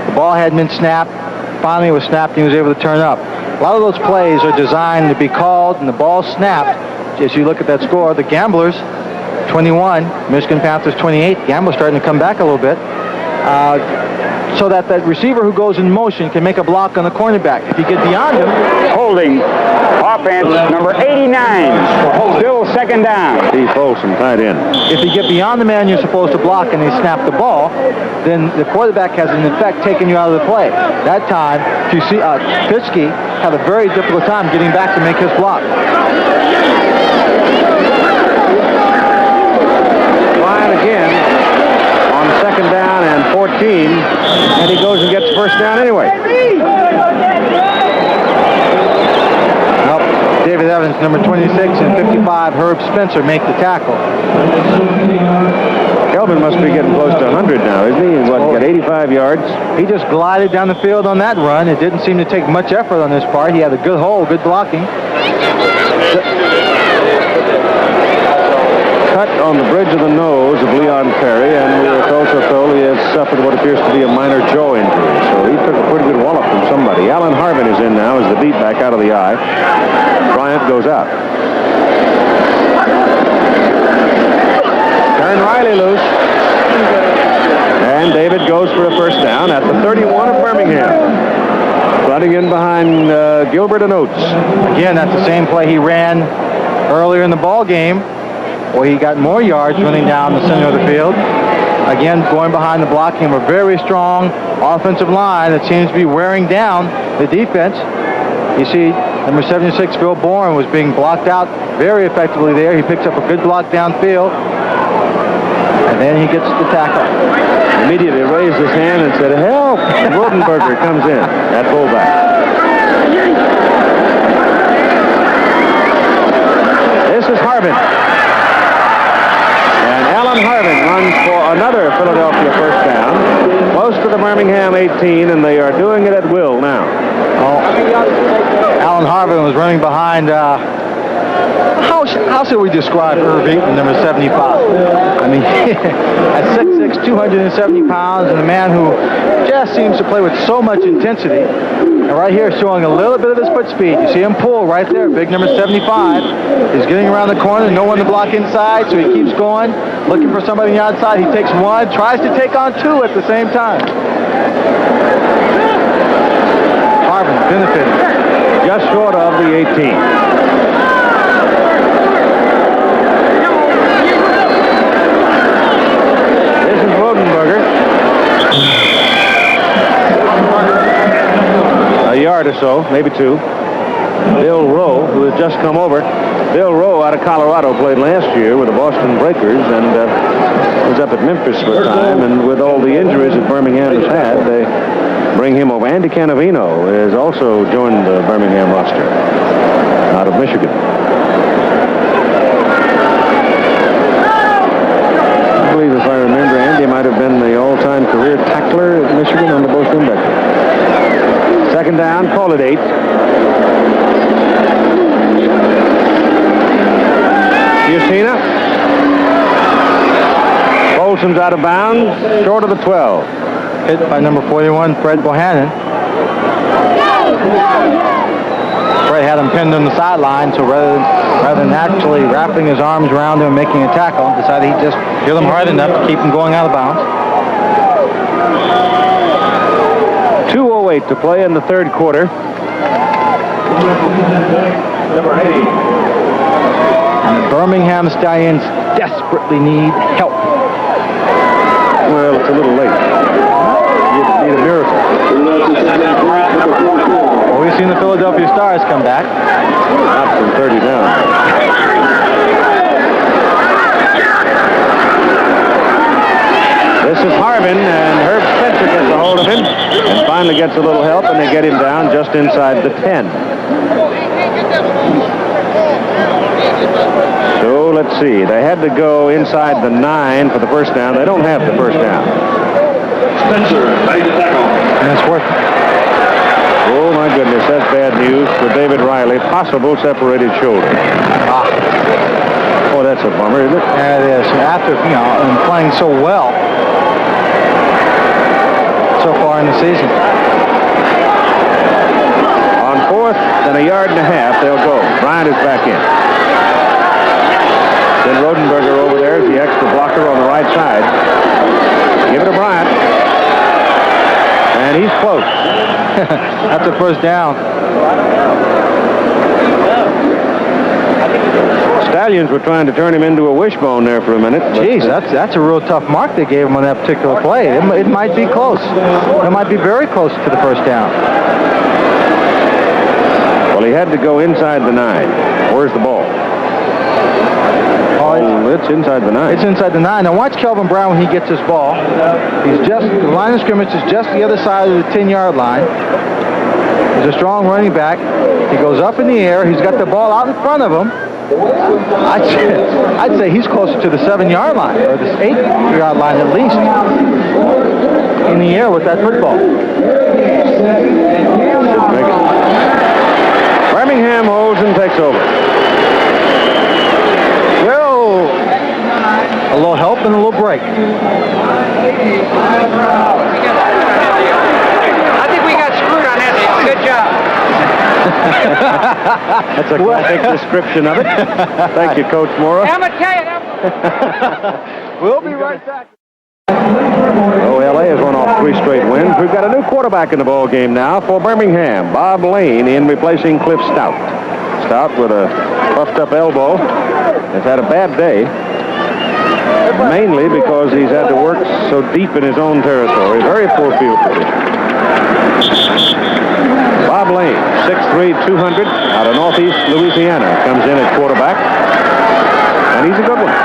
The ball hadn't been snapped. Finally, it was snapped and he was able to turn up. A lot of those plays are designed to be called and the ball snapped. As you look at that score, the Gamblers, 21, Michigan Panthers 28. Gamblers starting to come back a little bit. So that receiver who goes in motion can make a block on the cornerback. If you get beyond him... Holding. Offense, number 89. Still second down. Steve Folsom tied in. If you get beyond the man you're supposed to block and they snap the ball, then the quarterback has, in effect, taken you out of the play. That time, if you see Piskey had a very difficult time getting back to make his block. Bryant again on second down and 14, and he goes and gets first down anyway. David Evans, number 26, and 55, Herb Spencer, make the tackle. Kelvin must be getting close to 100 now, isn't he? He's got 85 yards. He just glided down the field on that run. It didn't seem to take much effort on his part. He had a good hole, good blocking. Cut on the bridge of the nose of Leon Perry, and we were also told he has suffered what appears to be a minor jaw injury. So he took a pretty good wallop from somebody. Alan Harvin is in now as the beat back out of the eye. Bryant goes out. Turn Riley loose. And David goes for a first down at the 31 of Birmingham. Running in behind Gilbert and Oates. Again, that's the same play he ran earlier in the ball game, where he got more yards running down the center of the field. Again, going behind the blocking of a very strong offensive line that seems to be wearing down the defense. You see, number 76, Phil Bourne, was being blocked out very effectively there. He picks up a good block downfield, and then he gets the tackle. Immediately raised his hand and said, "Help!" Rotenberger comes in at fullback. This is Harvin. And Alan Harvin runs for another Philadelphia first down. Close to the Birmingham 18, and they are doing it at will now. Alan Harvin was running behind, how should we describe Irv Eaton, number 75? I mean, at 6'6", 270 pounds, and a man who just seems to play with so much intensity. And right here showing a little bit of his foot speed. You see him pull right there, big number 75. He's getting around the corner, no one to block inside, so he keeps going, looking for somebody on the outside. He takes one, tries to take on two at the same time. Harvin benefiting. Just short of the 18. This is Rotenberger. A yard or so, maybe 2. Bill Rowe, who has just come over. Bill Rowe out of Colorado played last year with the Boston Breakers and was up at Memphis for a time. And with all the injuries that Birmingham has had, they bring him over. Andy Canavino has also joined the Birmingham roster out of Michigan. I believe, if I remember, Andy might have been the all-time career tackler at Michigan on the Boston Breakers. Second down, call it 8. Yusina. Folsom's out of bounds, short of the 12. Hit by number 41, Fred Bohannon. Fred had him pinned on the sideline, so rather than actually wrapping his arms around him and making a tackle, decided he'd just hit him hard enough to keep him going out of bounds. 2:08 to play in the third quarter. And the Birmingham Stallions desperately need help. Well, it's a little late. You need a miracle. Well, we've seen the Philadelphia Stars come back. Not from 30 down. This is Harvin, and Herb Spencer gets a hold of him and finally gets a little help, and they get him down just inside the 10. So let's see. They had to go inside the 9 for the first down. They don't have the first down. Spencer made the tackle. And it's worth it. Oh, my goodness, that's bad news for David Riley. Possible separated shoulder. Oh, that's a bummer, isn't it? Yeah, it is. After, and playing so well so far in the season. On 4th and a yard and a half, they'll go. Bryant is back in. Then Rodenberger over there is the extra blocker on the right side. Give it to Bryant. And he's close. That's a first down. Stallions were trying to turn him into a wishbone there for a minute. Jeez, that's a real tough mark they gave him on that particular play. It might be close. It might be very close to the first down. Well, he had to go inside the 9. Where's the ball? Oh, it's inside the 9. It's inside the 9. Now watch Kelvin Brown when he gets his ball. The line of scrimmage is just the other side of the 10-yard line. He's a strong running back. He goes up in the air. He's got the ball out in front of him. I'd say he's closer to the 7-yard line, or the 8-yard line at least, in the air with that football. Birmingham holds and takes over. Well, a little help and a little break. I think we got screwed on that. Good job. That's a graphic description of it. Thank you, Coach Mora. I'm going to tell you that. We'll be right back. LA has won off 3 straight wins. We've got a new quarterback in the ball game now for Birmingham. Bob Lane in replacing Cliff Stout. Stout with a puffed up elbow has had a bad day, mainly because he's had to work so deep in his own territory. Very poor field position. Bob Lane, 6'3", 200, out of Northeast Louisiana, comes in at quarterback, and he's a good one.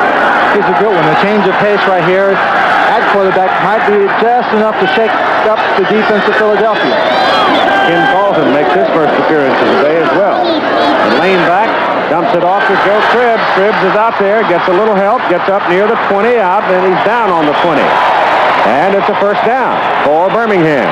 He's a good one. A change of pace right here at quarterback might be just enough to shake up the defense of Philadelphia. Ken Carlton makes his first appearance of the day as well. And Lane back, dumps it off to Joe Cribbs. Cribbs is out there, gets a little help, gets up near the 20, out, and he's down on the 20. And it's a first down for Birmingham.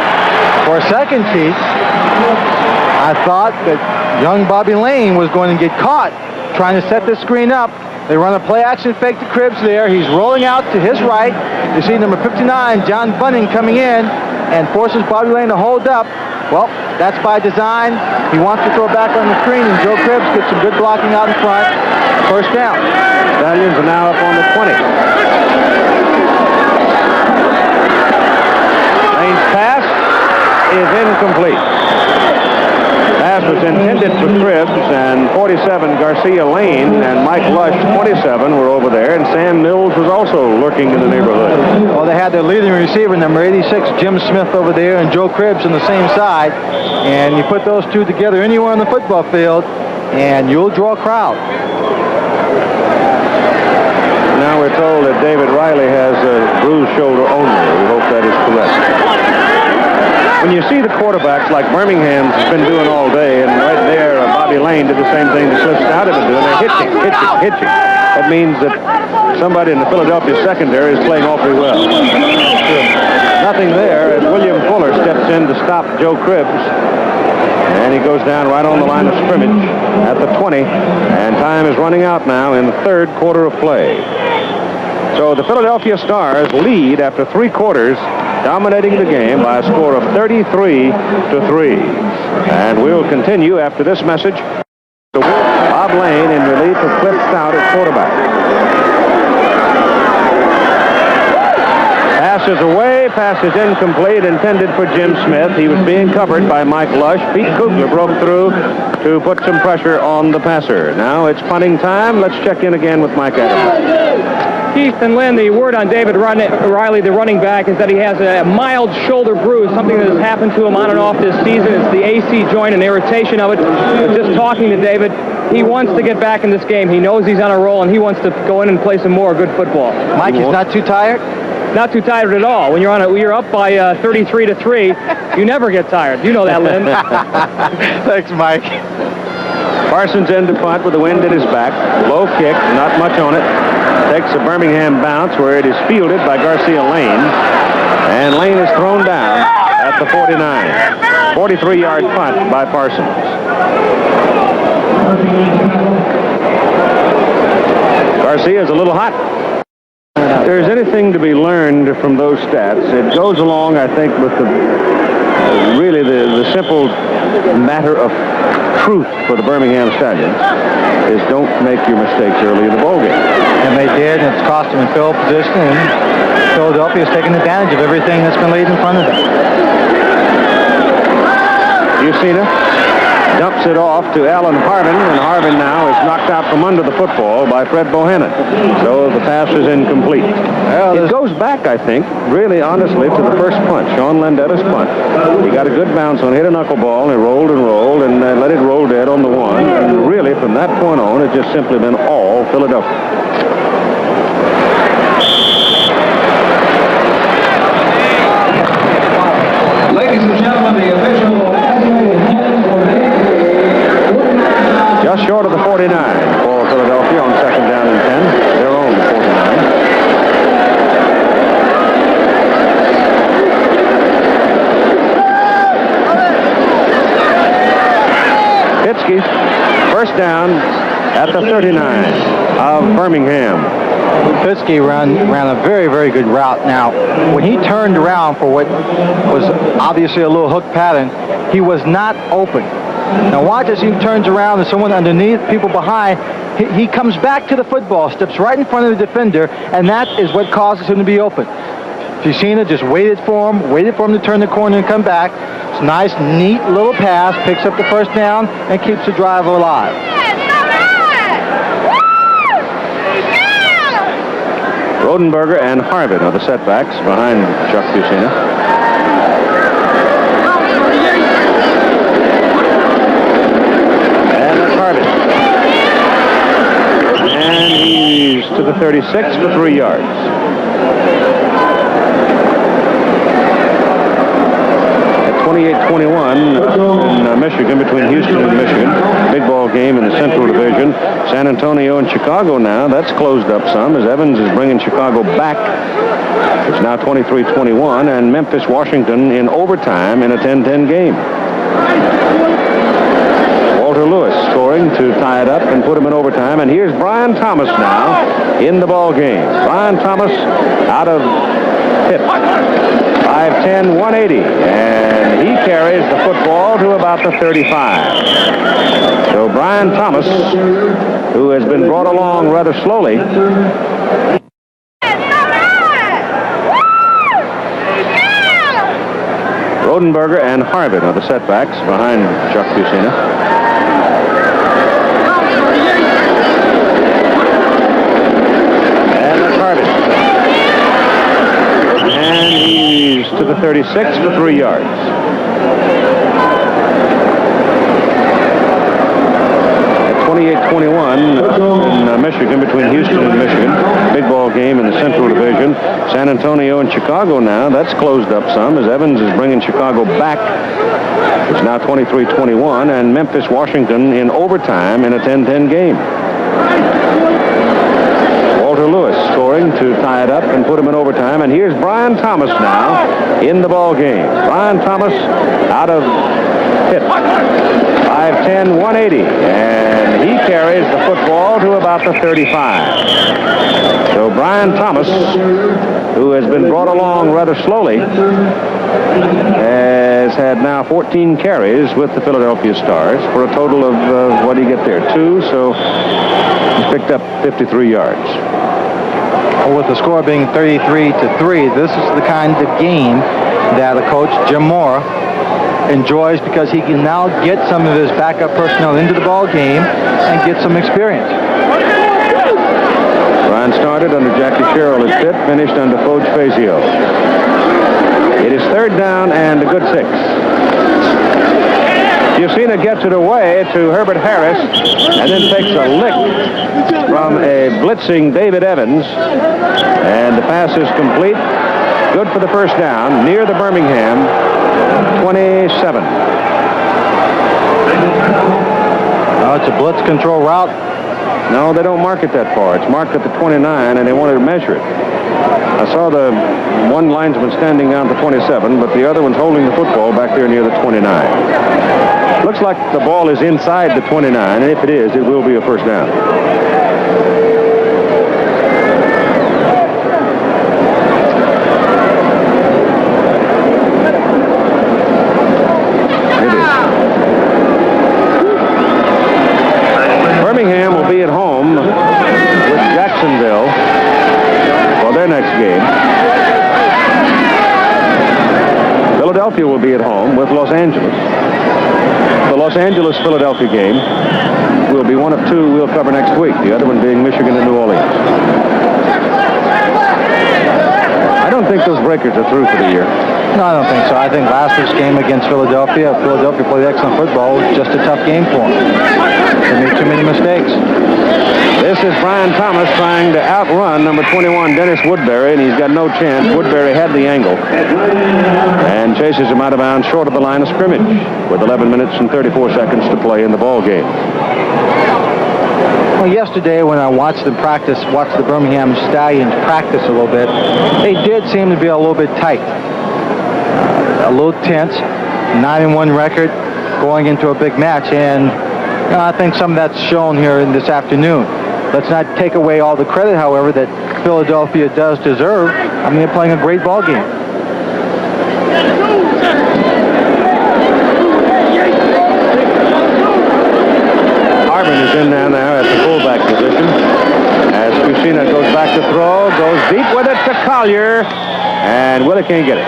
For a second, Keith, I thought that young Bobby Lane was going to get caught trying to set this screen up. They run a play-action fake to Cribbs there. He's rolling out to his right. You see number 59, John Bunning, coming in and forces Bobby Lane to hold up. Well, that's by design. He wants to throw back on the screen, and Joe Cribbs gets some good blocking out in front. First down. Stallions are now up on the 20. Lane's pass is incomplete. Pass was intended for Cribbs, and 47 Garcia Lane and Mike Lush, 27, were over there, and Sam Mills was also lurking in the neighborhood. Well, they had their leading receiver, number 86, Jim Smith, over there, and Joe Cribbs on the same side. And you put those two together anywhere on the football field, and you'll draw a crowd. Now we're told that David Riley has a bruised shoulder only. We hope that is correct. When you see the quarterbacks like Birmingham's has been doing all day, and right there Bobby Lane did the same thing that Cliff Stout had been doing, they're hitching. That means that somebody in the Philadelphia secondary is playing awfully well. Nothing there as William Fuller steps in to stop Joe Cribbs. And he goes down right on the line of scrimmage at the 20, and time is running out now in the 3rd quarter of play. So the Philadelphia Stars lead after 3 quarters, dominating the game by a score of 33-3. And we'll continue after this message. Bob Lane in relief of Cliff Stout at quarterback. Pass is away, pass is incomplete, intended for Jim Smith. He was being covered by Mike Lush. Pete Kugler broke through to put some pressure on the passer. Now it's punting time. Let's check in again with Mike Adams. Keith and Lynn, the word on David Riley, the running back, is that he has a mild shoulder bruise, something that has happened to him on and off this season. It's the AC joint and irritation of it. But just talking to David, he wants to get back in this game. He knows he's on a roll, and he wants to go in and play some more good football. Mike, he's not too tired? Not too tired at all. When you're up by 33-3, you never get tired. You know that, Lynn. Thanks, Mike. Parsons in to punt with the wind at his back. Low kick, not much on it. Takes a Birmingham bounce where it is fielded by Garcia Lane. And Lane is thrown down at the 49. 43-yard punt by Parsons. Garcia's a little hot. If there's anything to be learned from those stats, it goes along, I think, with really the simple matter of truth for the Birmingham Stallions is don't make your mistakes early in the ballgame. And they did, and it's cost them in field position, and Philadelphia's taken advantage of everything that's been laid in front of them. Yusina dumps it off to Alan Harvin, and Harvin now is knocked out from under the football by Fred Bohannon. So the pass is incomplete. Well, it goes back, I think, really honestly, to the first punt, Sean Landetta's punt. He got a good bounce on, hit a knuckleball, and rolled and let it roll dead on the one. And really, from that point on, it's just simply been all Philadelphia. Ladies and gentlemen, the official just short of the 49 for Philadelphia on second down and 10. Their own 49. Pitsky, first down at the 39 of Birmingham. Pitsky ran a very, very good route. Now, when he turned around for what was obviously a little hook pattern, he was not open. Now watch as he turns around, there's someone underneath, people behind. He comes back to the football, steps right in front of the defender, and that is what causes him to be open. Yusina just waited for him to turn the corner and come back. It's a nice, neat little pass, picks up the first down, and keeps the drive alive. Rodenberger and Harvin are the setbacks behind Chuck Yusina. And he's to the 36 for 3 yards. At 28-21 in Michigan, between Houston and Michigan. Big ball game in the Central Division. San Antonio and Chicago now. That's closed up some as Evans is bringing Chicago back. It's now 23-21, and Memphis, Washington in overtime in a 10-10 game. Walter Lewis scoring to tie it up and put him in overtime. And here's Brian Thomas now in the ball game. Brian Thomas out of Pitt. 5'10", 180. And he carries the football to about the 35. So Brian Thomas, who has been brought along rather slowly, Rodenberger and Harvin are the setbacks behind Chuck Yusina. To the 36 for 3 yards. At 28-21 in Michigan, between Houston and Michigan. Big ball game in the Central Division. San Antonio and Chicago now. That's closed up some as Evans is bringing Chicago back. It's now 23-21, and Memphis, Washington in overtime in a 10-10 game. Walter Lewis scoring to tie it up and put him in overtime. And here's Brian Thomas now in the ball game. Brian Thomas out of Pitt. 5'10", 180. And he carries the football to about the 35. So Brian Thomas, who has been brought along rather slowly, has had now 14 carries with the Philadelphia Stars for a total of, what do you get there, 2? So he's picked up 53 yards. With the score being 33-3, this is the kind of game that a coach, Jim Mora, enjoys because he can now get some of his backup personnel into the ball game and get some experience. Brian started under Jackie Sherrill at Pitt, finished under Foge Fazio. It is third down and a good 6. Yusina gets it away to Herbert Harris and then takes a lick from a blitzing David Evans. And the pass is complete. Good for the first down near the Birmingham 27. It's a blitz control route. No, they don't mark it that far. It's marked at the 29, and they wanted to measure it. I saw the one linesman standing down at the 27, but the other one's holding the football back there near the 29. Looks like the ball is inside the 29, and if it is, it will be a first down. Birmingham will be at home with Jacksonville for their next game. Philadelphia will be at home with Los Angeles. The Los Angeles-Philadelphia game will be one of two we'll cover next week, the other one being Michigan and New Orleans. I don't think those breakers are through for the year. No, I don't think so. I think last week's game against Philadelphia played excellent football. It was just a tough game for them. They made too many mistakes. This is Brian Thomas trying to outrun number 21, Dennis Woodbury, and he's got no chance. Woodbury had the angle and chases him out of bounds short of the line of scrimmage with 11 minutes and 34 seconds to play in the ball game. Well, yesterday when I watched the Birmingham Stallions practice a little bit, they did seem to be a little bit tight. A little tense, 9-1 record going into a big match, and I think some of that's shown here in this afternoon. Let's not take away all the credit, however, that Philadelphia does deserve. I mean, they're playing a great ball game. Harbin is in there now at the fullback position. As Cucina goes back to throw, goes deep with it to Collier, and Willie can't get it.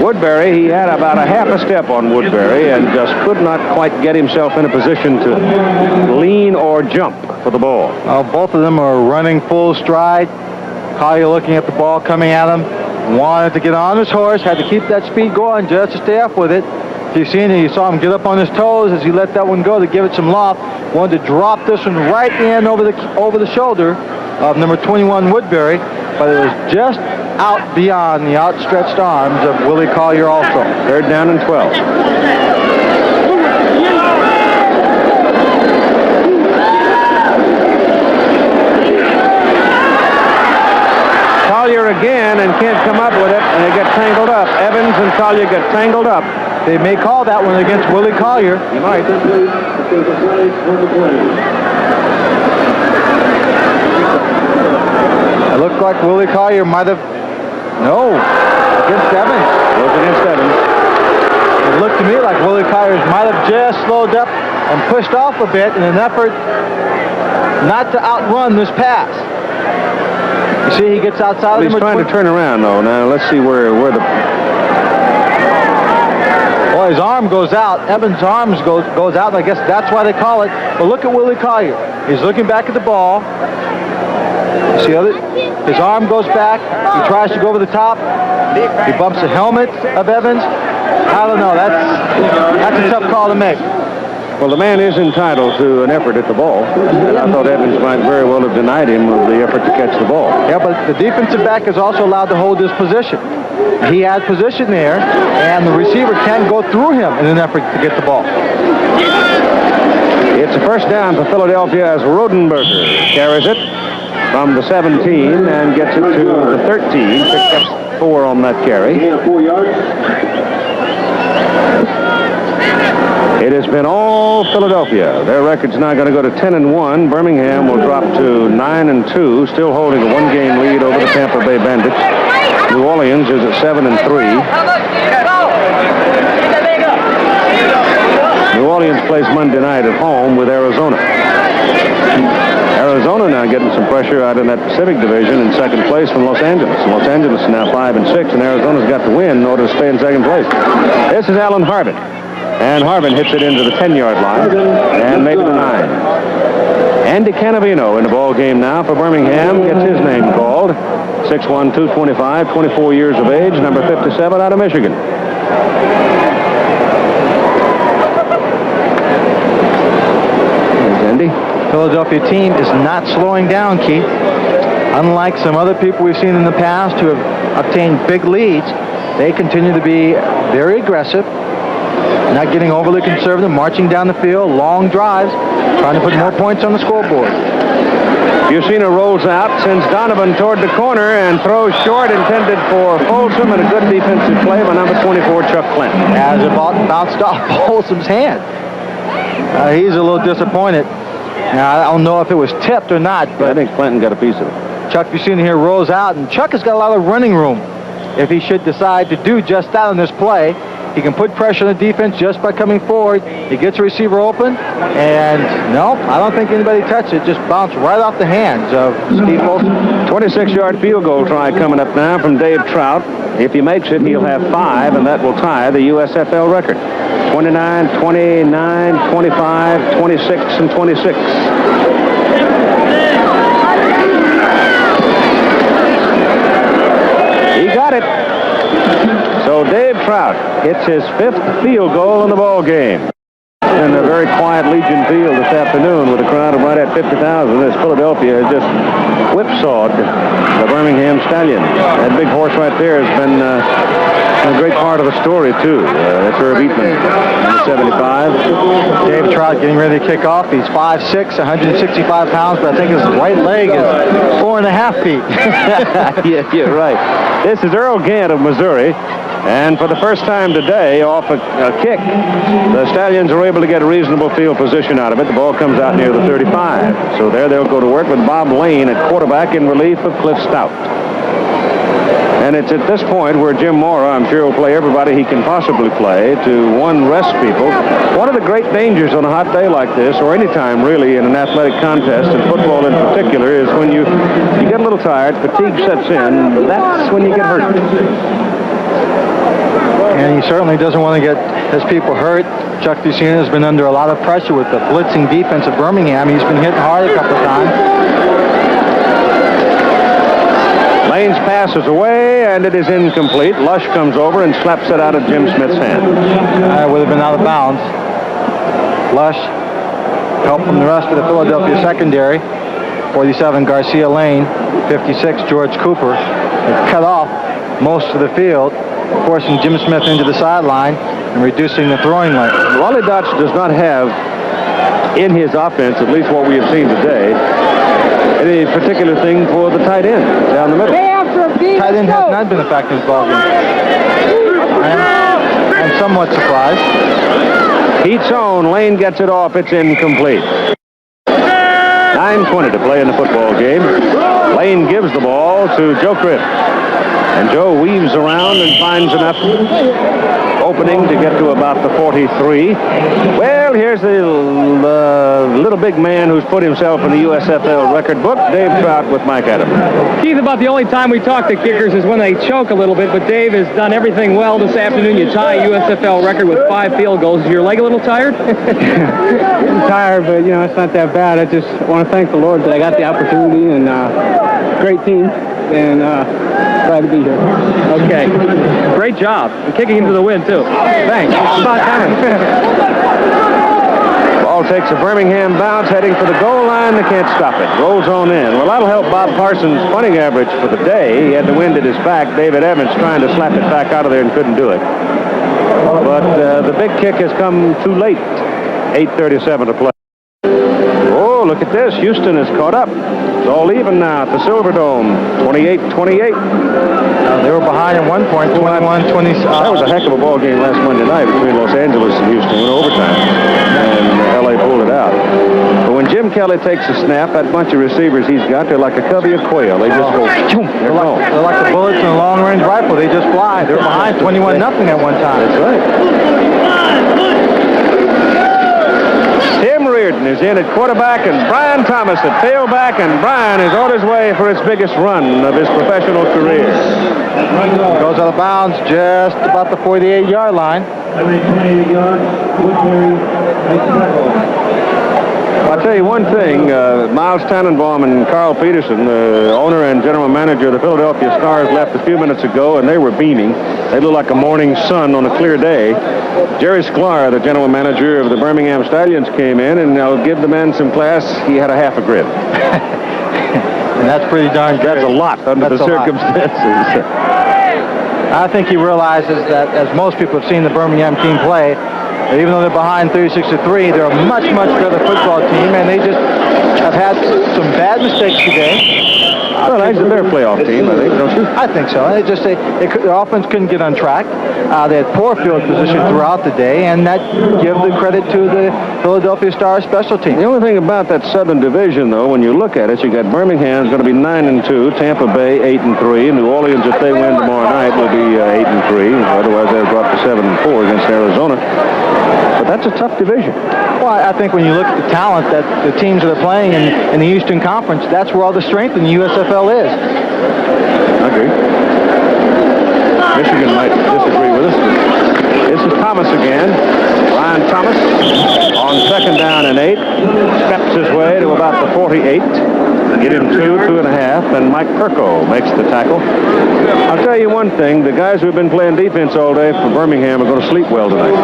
Woodbury, he had about a half a step on Woodbury and just could not quite get himself in a position to lean or jump for the ball. Both of them are running full stride. Collier looking at the ball coming at him, wanted to get on his horse, had to keep that speed going just to stay up with it. If you've seen it, you saw him get up on his toes as he let that one go to give it some loft. Wanted to drop this one right in over the shoulder of number 21 Woodbury, but it was just out beyond the outstretched arms of Willie Collier also. Third down and 12. Collier again and can't come up with it, and they get tangled up. Evans and Collier get tangled up. They may call that one against Willie Collier. He might. It looked like Willie Collier might have... No, against Evans. It was against Evans. It looked to me like Willie Collier might have just slowed up and pushed off a bit in an effort not to outrun this pass. You see, he gets outside of him. He's trying to turn around, though. Now, let's see where the... Well, his arm goes out. Evans' arms goes out, and I guess that's why they call it. But look at Willie Collier. He's looking back at the ball. You see his arm goes back. He tries to go over the top. He bumps the helmet of Evans. I don't know. That's a tough call to make. Well, the man is entitled to an effort at the ball, and I thought Evans might very well have denied him of the effort to catch the ball. Yeah, but the defensive back is also allowed to hold his position. He had position there, and the receiver can go through him in an effort to get the ball. It's a first down for Philadelphia as Rodenberger carries it from the 17 and gets it to the 13. Picked up 4 on that carry. 4 yards. It has been all Philadelphia. Their record's now going to go to 10-1. Birmingham will drop to 9-2, still holding a 1-game lead over the Tampa Bay Bandits. New Orleans is at 7-3. New Orleans plays Monday night at home with Arizona. Arizona now getting some pressure pressure out in that Pacific Division in second place from Los Angeles. Los Angeles is now 5-6, and Arizona's got to win in order to stay in second place. This is Alan Harvin. And Harvin hits it into the 10-yard line and maybe the 9. Andy Canavino in the ball game now for Birmingham. Gets his name called. 6'1", 225, 24 years of age, number 57 out of Michigan. There's Andy. Philadelphia team is not slowing down, Keith. Unlike some other people we've seen in the past who have obtained big leads, they continue to be very aggressive, not getting overly conservative, marching down the field, long drives, trying to put more points on the scoreboard. Bucina rolls out, sends Donovan toward the corner, and throws short, intended for Folsom, and a good defensive play by number 24, Chuck Clinton. As it bounced off Folsom's hand. He's a little disappointed. Now, I don't know if it was tipped or not, but I think Clinton got a piece of it. Chuck Bucina here rolls out, and Chuck has got a lot of running room. If he should decide to do just that on this play, he can put pressure on the defense just by coming forward. He gets a receiver open, and no, I don't think anybody touched it. Just bounced right off the hands of Steve Folsom. 26-yard field goal try coming up now from Dave Trout. If he makes it, he'll have 5, and that will tie the USFL record. 29, 29, 25, 26, and 26. He got it. So Dave Trout hits his 5th field goal in the ball game. In a very quiet Legion Field this afternoon with a crowd of right at 50,000. This Philadelphia has just whipsawed the Birmingham Stallions. That big horse right there has been a great part of the story, too. That's Herb Eatman, 75. Dave Trout getting ready to kick off. He's 5'6", 165 pounds, but I think his right leg is 4.5 feet. Yeah, you're right. This is Earl Gant of Missouri. And for the first time today, off a kick, the Stallions are able to get a reasonable field position out of it. The ball comes out near the 35. So there they'll go to work with Bob Lane at quarterback in relief of Cliff Stout. And it's at this point where Jim Mora, I'm sure, will play everybody he can possibly play to, one, rest people. One of the great dangers on a hot day like this, or any time really in an athletic contest, and football in particular, is when you get a little tired, fatigue sets in, that's when you get hurt. And he certainly doesn't want to get his people hurt. Chuck Bucina has been under a lot of pressure with the blitzing defense of Birmingham. He's been hitting hard a couple of times. Lane's pass is away, and it is incomplete. Lush comes over and slaps it out of Jim Smith's hand. Would have been out of bounds. Lush, help from the rest of the Philadelphia secondary. 47, Garcia Lane. 56, George Cooper. They cut off most of the field, forcing Jim Smith into the sideline and reducing the throwing lane. Wally Dodge does not have in his offense, at least what we have seen today, any particular thing for the tight end down the middle. Tight end has not been effective in this ball game. I'm somewhat surprised. Heat's own. Lane gets it off. It's incomplete. 9:20 to play in the football game. Lane gives the ball to Joe Cribb. And Joe weaves around and finds enough opening to get to about the 43. Well, here's the little big man who's put himself in the USFL record book, Dave Trout with Mike Adams. Keith, about the only time we talk to kickers is when they choke a little bit, but Dave has done everything well this afternoon. You tie a USFL record with 5 field goals. Is your leg a little tired? I'm tired, but, you know, it's not that bad. I just want to thank the Lord that I got the opportunity, and great team, and glad to be here. Okay. Great job. And kicking into the wind, too. Thanks. About time. Ball takes a Birmingham bounce, heading for the goal line. They can't stop it. Rolls on in. Well, that'll help Bob Parsons' punting average for the day. He had the wind at his back. David Evans trying to slap it back out of there and couldn't do it. But the big kick has come too late. 8:37 to play. Oh, look at this. Houston is caught up. It's all even now at the Silverdome. 28-28. They were behind at one point, 21-20. That was a heck of a ball game last Monday night between Los Angeles and Houston. Went overtime, and L.A. pulled it out. But when Jim Kelly takes a snap, that bunch of receivers he's got, they're like a covey of quail. They just go, they're like the bullets in a long-range rifle. They just fly. They're behind 21-0 at one time. That's right. Tim Reardon is in at quarterback, and Brian Thomas at tailback, and Brian is on his way for his biggest run of his professional career. Goes out of bounds just about the 48-yard line. Every 28 yards, Woodbury makes the tackle. I'll tell you one thing, Miles Tannenbaum and Carl Peterson, the owner and general manager of the Philadelphia Stars, left a few minutes ago, and they were beaming. They looked like a morning sun on a clear day. Jerry Sklar, the general manager of the Birmingham Stallions, came in, and I'll give the man some class. He had a half a grin. And that's pretty darn good. That's a lot under the circumstances. I think he realizes that, as most people have seen the Birmingham team play, that even though they're behind 36-3, they're a much, much better football team, and they just have had some bad mistakes today. Well, actually, they're a playoff team, I think, don't you? I think so. Their offense couldn't get on track. They had poor field position throughout the day, and that gives the credit to the Philadelphia Stars special team. The only thing about that Southern Division, though, when you look at it, you got Birmingham's going to be 9-2, Tampa Bay 8-3, New Orleans, if they win tomorrow night, will be 8-3. Otherwise, they'll drop to 7-4 against Arizona. But that's a tough division. Well, I think when you look at the talent that the teams that are playing in the Eastern Conference, that's where all the strength in the USFL is. I agree. Michigan might disagree with us. This is Thomas again. Ryan Thomas on 2nd down and 8. Steps his way to about the 48. Get him 2.5, and Mike Perko makes the tackle. I'll tell you one thing. The guys who have been playing defense all day for Birmingham are going to sleep well tonight.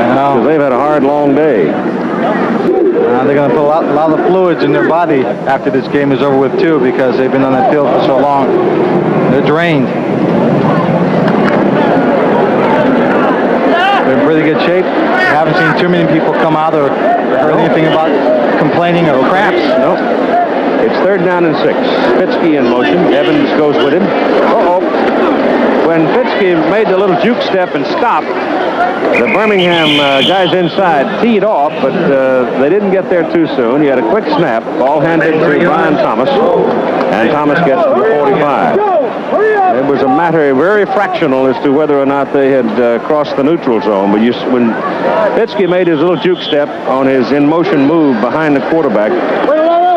Because they've had a hard, long day. They're going to put a lot of fluids in their body after this game is over with, too, because they've been on that field for so long. They're drained. They're in pretty good shape. I haven't seen too many people come out or heard anything about complaining of cramps. Nope. It's 3rd down and 6. Fitzke in motion. Evans goes with him. Uh-oh. When Fitzke made the little juke step and stopped, the Birmingham guys inside teed off, but they didn't get there too soon. He had a quick snap. Ball handed to Brian Thomas, and Thomas gets to the 45. It was a matter very fractional as to whether or not they had crossed the neutral zone. But when Fitzke made his little juke step on his in-motion move behind the quarterback,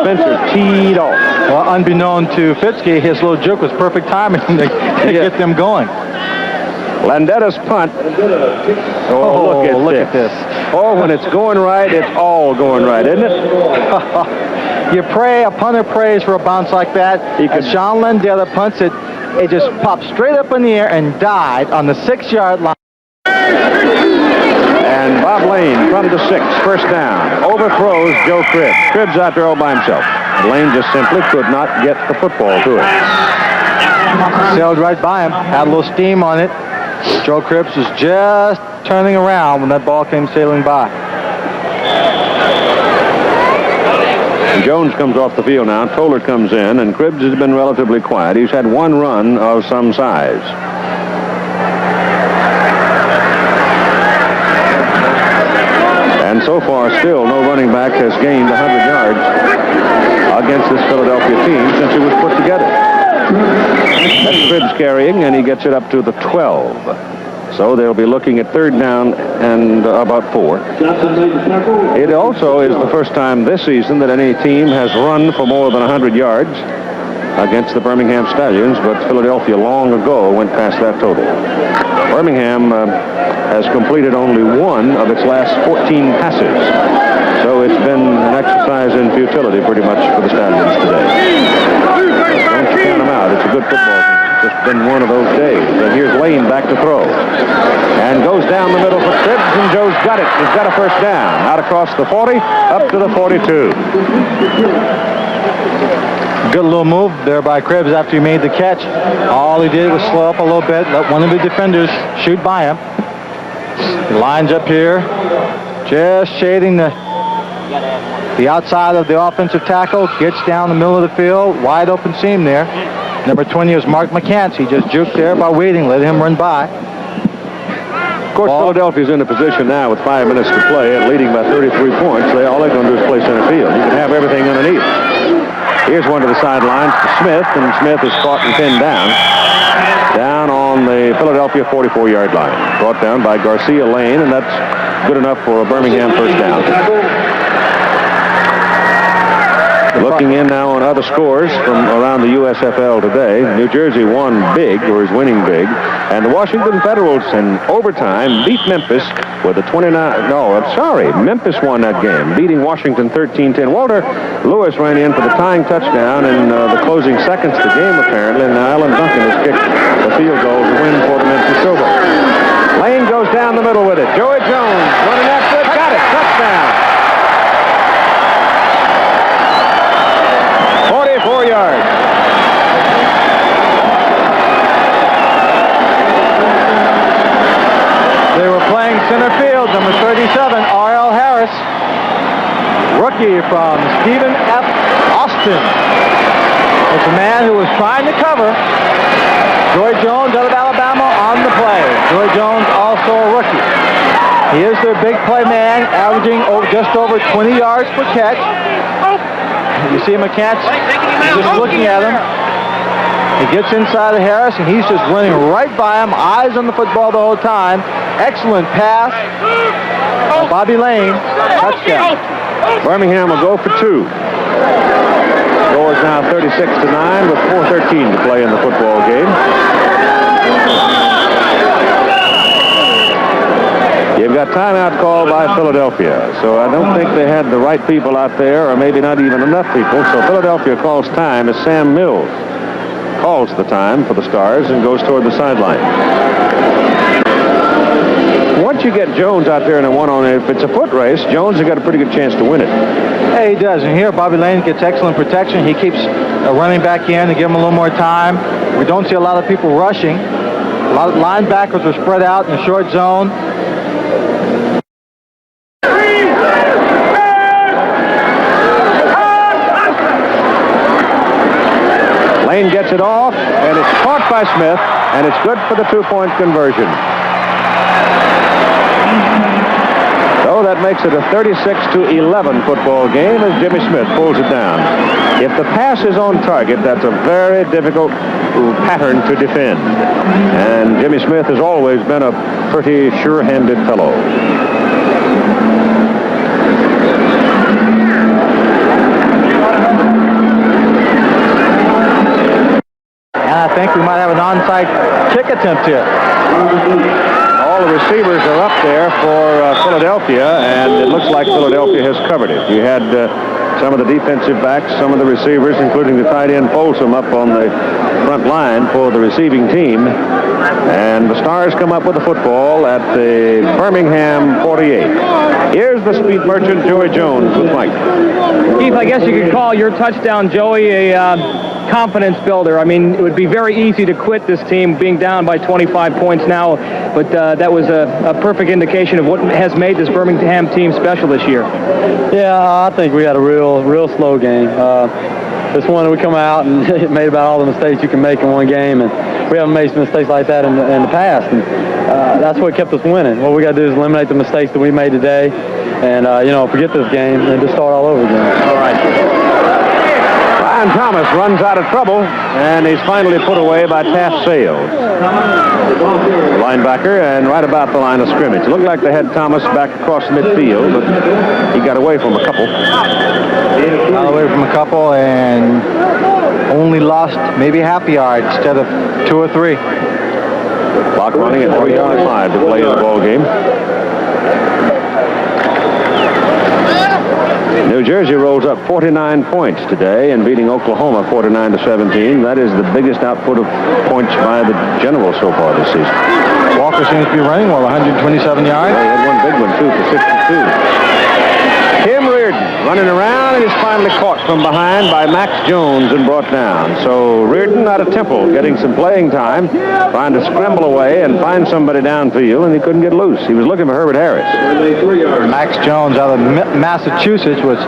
Spencer teed off. Well, unbeknown to Fitzke, his little juke was perfect timing to get them going. Landetta's punt. Oh, look at this. Oh, when it's going right, it's all going right, isn't it? A punter prays for a bounce like that. As Sean Landetta punts it, it just popped straight up in the air and died on the 6-yard line. And Bob Lane from the 6, 1st down, overthrows Joe Cribbs. Cribbs out there all by himself. Lane just simply could not get the football to him. Sailed right by him, had a little steam on it. Joe Cribbs was just turning around when that ball came sailing by. And Jones comes off the field now. Toller comes in, and Cribbs has been relatively quiet. He's had one run of some size. And so far, still, no running back has gained 100 yards against this Philadelphia team since it was put together. That's Cribbs carrying, and he gets it up to the 12. So they'll be looking at 3rd down and about 4. It also is the first time this season that any team has run for more than 100 yards against the Birmingham Stallions, but Philadelphia long ago went past that total. Birmingham has completed only one of its last 14 passes. So it's been an exercise in futility pretty much for the Stallions today. Don't you count them out. It's a good football team. It's just been one of those days. And here's Lane back to throw. And goes down the middle for Cribbs, and Joe's got it. He's got a 1st down. Out across the 40, up to the 42. Good little move there by Cribbs after he made the catch. All he did was slow up a little bit, let one of the defenders shoot by him. He lines up here, just shading the outside of the offensive tackle, gets down the middle of the field, wide open seam there. Number 20 is Mark McCants. He just juked there by waiting, let him run by. Of course, Philadelphia's in a position now with 5 minutes to play and leading by 33 points. All they're going to do is play center field. You can have everything underneath. Here's one to the sidelines to Smith, and Smith is caught and pinned down. Down on the Philadelphia Philadelphia 44-yard line. Brought down by Garcia Lane, and that's good enough for a Birmingham first down. Looking in now on other scores from around the USFL today. New Jersey won big, or is winning big, and the Washington Federals in overtime beat Memphis with a 29. No, I'm sorry. Memphis won that game, beating Washington 13-10. Walter Lewis ran in for the tying touchdown in the closing seconds of the game, apparently, and now Alan Duncan has kicked the field goal to win for the Memphis Silver. Lane goes down the middle with it. Joey Jones running after it. Got it. Touchdown. 44 yards. They were playing center field, number 37, R.L. Harris. Rookie from Stephen F. Austin. It's a man who was trying to cover. Joy Jones out of Alabama on the play. Joy Jones also a rookie. He is their big play man, averaging just over 20 yards per catch. You see him a catch, just looking at him. He gets inside of Harris, and he's just running right by him, eyes on the football the whole time. Excellent pass. Bobby Lane, touchdown. Birmingham will go for 2. Score is now 36-9 with 4:13 to play in the football game. You've got timeout called by Philadelphia, so I don't think they had the right people out there, or maybe not even enough people. So Philadelphia calls time as Sam Mills calls the time for the Stars and goes toward the sideline. Once you get Jones out there in a one-on, if it's a foot race, Jones has got a pretty good chance to win it. Yeah, he does. And here, Bobby Lane gets excellent protection. He keeps running back in to give him a little more time. We don't see a lot of people rushing. A lot of linebackers are spread out in the short zone. Lane gets it off, and it's caught by Smith, and it's good for the 2-point conversion. So that makes it a 36-11 football game as Jimmy Smith pulls it down. If the pass is on target, that's a very difficult pattern to defend. And Jimmy Smith has always been a pretty sure-handed fellow. I think we might have an onside kick attempt here. All the receivers are up there for Philadelphia, and it looks like Philadelphia has covered it. You had some of the defensive backs, some of the receivers, including the tight end Folsom, up on the front line for the receiving team. And the Stars come up with the football at the Birmingham 48. Here's the speed merchant, Joey Jones, with Mike. Keith, I guess you could call your touchdown, Joey, a confidence builder. I mean, it would be very easy to quit this team being down by 25 points now, but that was a perfect indication of what has made this Birmingham team special this year. Yeah, I think we had a real slow game. This one we come out and made about all the mistakes you can make in one game, and we haven't made mistakes like that in the past, and that's what kept us winning. What we got to do is eliminate the mistakes that we made today, and forget this game and just start all over again. All right. Ryan Thomas runs out of trouble, and he's finally put away by Taft Sales, linebacker, and right about the line of scrimmage. It looked like they had Thomas back across midfield, but he got away from a couple. Got away from a couple and only lost maybe half a yard instead of 2 or 3. Clock running at 3:25 to play in the ball game. New Jersey rolls up 49 points today and beating Oklahoma 49-17. That is the biggest output of points by the Generals so far this season. Walker seems to be running well, 127 yards. Well, he had one big one, too, for 62. Tim Reardon running around and is finally caught from behind by Max Jones and brought down. So Reardon out of Temple getting some playing time, trying to scramble away and find somebody downfield, and he couldn't get loose. He was looking for Herbert Harris. Max Jones out of Massachusetts was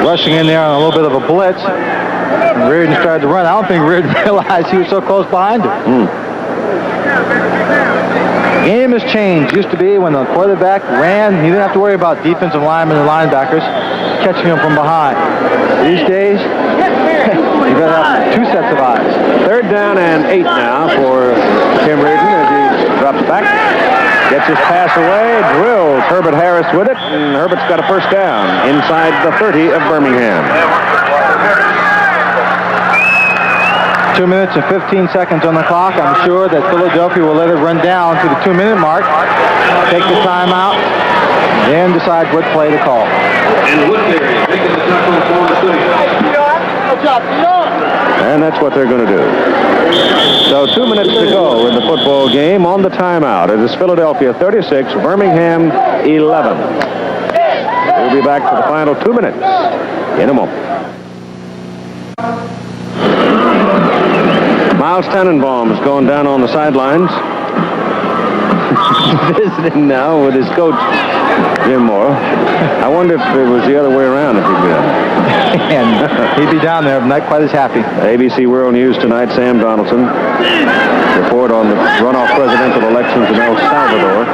rushing in there on a little bit of a blitz. And Reardon started to run. I don't think Reardon realized he was so close behind him. The game has changed. Used to be when the quarterback ran, he didn't have to worry about defensive linemen and linebackers catching him from behind. These days, you better have 2 sets of eyes. 3rd down and 8 now for Tim Reardon. Gets his pass away, drills Herbert Harris with it, and Herbert's got a first down inside the 30 of Birmingham. 2 minutes and 15 seconds on the clock. I'm sure that Philadelphia will let it run down to the 2-minute mark, take the timeout, and decide what play to call. And that's what they're going to do. So 2 minutes to go in the football game on the timeout. It is Philadelphia 36, Birmingham 11. We'll be back for the final 2 minutes in a moment. Miles Tannenbaum's going down on the sidelines. Visiting now with his coach, Jim Moore. I wonder if it was the other way around if he'd be down there. And he'd be down there, not quite as happy. ABC World News tonight, Sam Donaldson. Report on the runoff presidential elections in El Salvador.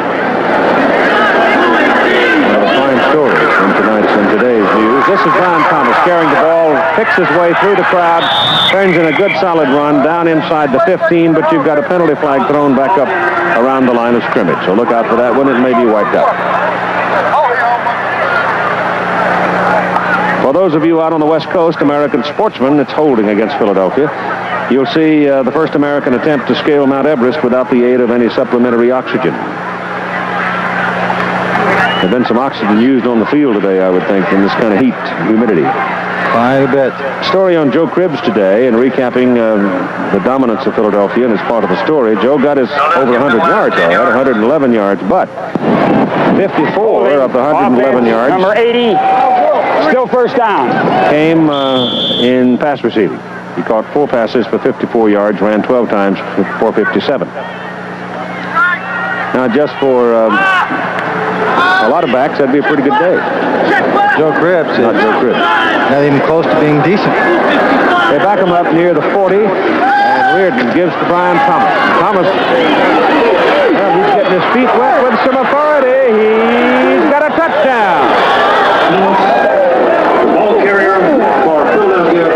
Another fine story in tonight's and today's news. This is Brian Thomas carrying the ball, picks his way through the crowd, turns in a good solid run down inside the 15, but you've got a penalty flag thrown back up around the line of scrimmage. So look out for that one. It may be wiped out. For those of you out on the West Coast, American sportsmen, it's holding against Philadelphia. You'll see the first American attempt to scale Mount Everest without the aid of any supplementary oxygen. There's been some oxygen used on the field today, I would think, in this kind of heat, humidity. Quite a bit. Story on Joe Cribbs today, and recapping the dominance of Philadelphia, and as part of the story, Joe got his over 100 yards, all right, 111 yards, but 54 of the 111 yards. Number 80, still first down. Came in pass receiving. He caught 4 passes for 54 yards, ran 12 times for 457. Now, just for a lot of backs, that'd be a pretty good day. Joe Cribbs. Not Joe Cribbs. Not even close to being decent. They back him up near the 40, and Reardon gives to Brian Thomas. Thomas, well, he's getting his feet wet with some authority. He's got a touchdown. Ball carrier for Philadelphia.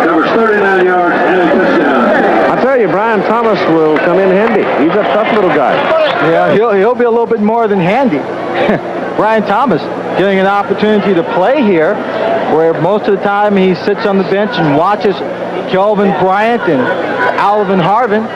Covers 39 yards and a touchdown. I tell you, Brian Thomas will come in handy. He's a tough little guy. Yeah, he'll be a little bit more than handy. Brian Thomas getting an opportunity to play here, where most of the time he sits on the bench and watches Kelvin Bryant and Alan Harvin.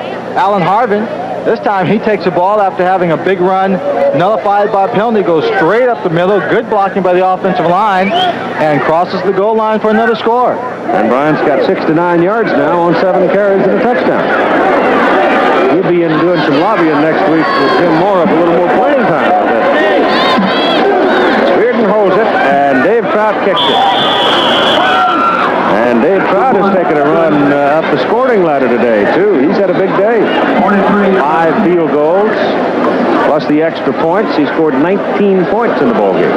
This time he takes the ball after having a big run, nullified by a penalty, goes straight up the middle, good blocking by the offensive line, and crosses the goal line for another score. And Bryant's got 69 yards now on 7 carries and a touchdown. He'll be in doing some lobbying next week with Jim Moore for a little more playing time. Reardon holds it, and Dave Trout kicks it. And Dave Trout has taken a run up the scoring ladder today, too. He's had a big day. 5 field goals, plus the extra points. He scored 19 points in the ballgame.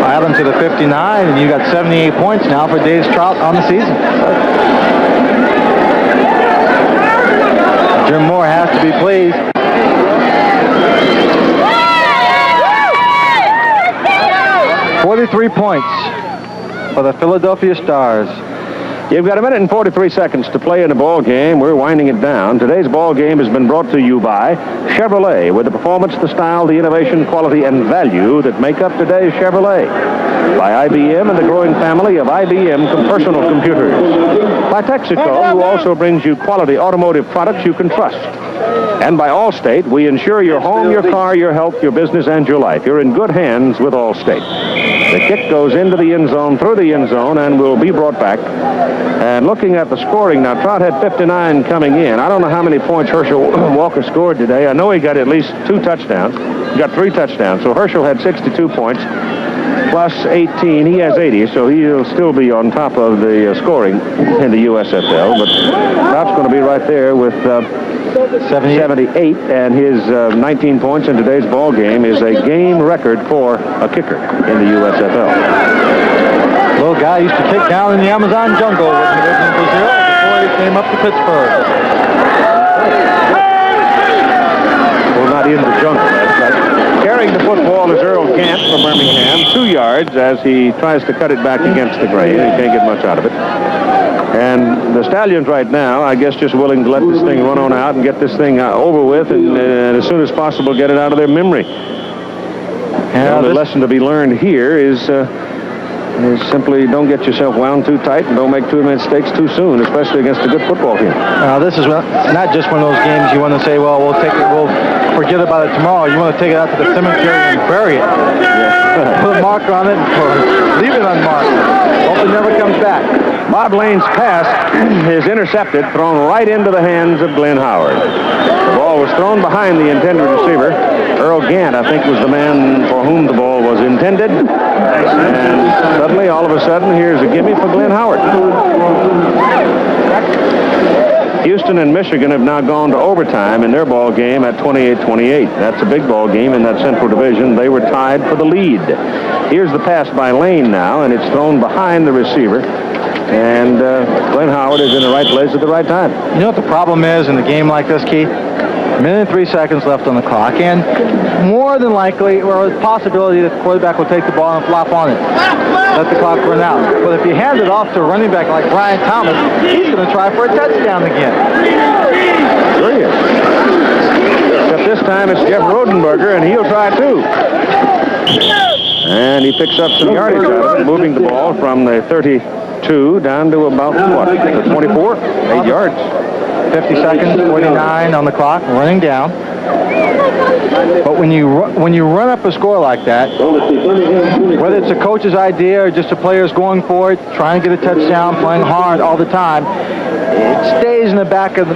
Add them to the 59, and you got 78 points now for Dave Trout on the season. Jim Moore has to be pleased. .43 points for the Philadelphia Stars. You've got 1 minute and 43 seconds to play in the ball game. We're winding it down. Today's ball game has been brought to you by Chevrolet, with the performance, the style, the innovation, quality, and value that make up today's Chevrolet. By IBM and the growing family of IBM personal computers. By Texaco, who also brings you quality automotive products you can trust. And by Allstate, we insure your home, your car, your health, your business, and your life. You're in good hands with Allstate. The kick goes into the end zone, through the end zone, and will be brought back. And looking at the scoring, now Trout had 59 coming in. I don't know how many points Herschel Walker scored today. I know he got at least 2 touchdowns. He got 3 touchdowns. So Herschel had 62 points. Plus 18, he has 80, so he'll still be on top of the scoring in the USFL. But Trout's going to be right there with 78, and his 19 points in today's ball game is a game record for a kicker in the USFL. Little guy used to kick down in the Amazon jungle when he lived in Brazil before he came up to Pittsburgh. Well, not in the jungle, that's right. Carrying the football is Earl Gant from Birmingham, 2 yards as he tries to cut it back against the grain. He can't get much out of it. And the Stallions right now, I guess, just willing to let this thing run on out and get this thing over with, and as soon as possible get it out of their memory. The only lesson to be learned here is simply don't get yourself wound too tight and don't make too many mistakes too soon, especially against a good football team. This is not just one of those games you want to say, well, we'll forget about it tomorrow. You want to take it out to the cemetery and bury it. Yeah. Put a marker on it or leave it unmarked. Hope it never comes back. Bob Lane's pass is intercepted, thrown right into the hands of Glenn Howard. The ball was thrown behind the intended receiver. Earl Gant, I think, was the man for whom the ball was intended. And suddenly, all of a sudden, here's a gimme for Glenn Howard. Houston and Michigan have now gone to overtime in their ball game at 28-28. That's a big ball game in that Central Division. They were tied for the lead. Here's the pass by Lane now, and it's thrown behind the receiver. And Glenn Howard is in the right place at the right time. You know what the problem is in a game like this, Keith? A minute and 3 seconds left on the clock, and more than likely, or a possibility that the quarterback will take the ball and flop on it. Let the clock run out. But if you hand it off to a running back like Brian Thomas, he's going to try for a touchdown again. Sure he is. Except this time it's Jeff Rodenberger, and he'll try too. And he picks up some yardage out of it, moving the ball from the 32 down to about, what, the 24? 8 yards. 50 seconds, 49 on the clock, running down. But when you run up a score like that, whether it's a coach's idea or just the players going for it, trying to get a touchdown, playing hard all the time, it stays in the back of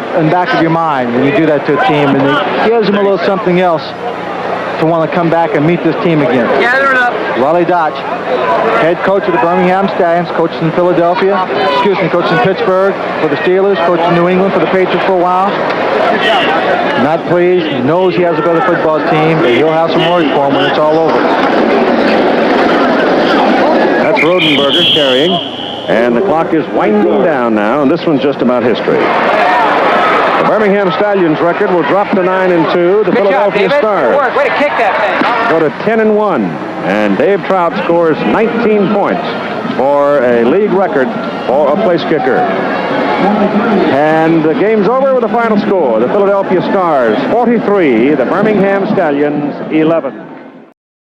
your mind when you do that to a team, and it gives them a little something else to want to come back and meet this team again. Gather it up. Raleigh Dodge, head coach of the Birmingham Stallions, coached in coached in Pittsburgh for the Steelers, coached in New England for the Patriots for a while. Not pleased, he knows he has a better football team, but he'll have some words for him when it's all over. That's Rodenberger carrying, and the clock is winding down now, and this one's just about history. The Birmingham Stallions record will drop to 9-2. The Philadelphia Stars Way to kick that thing. go to 10-1. And Dave Trout scores 19 points for a league record for a place kicker. And the game's over with the final score. The Philadelphia Stars 43, the Birmingham Stallions 11.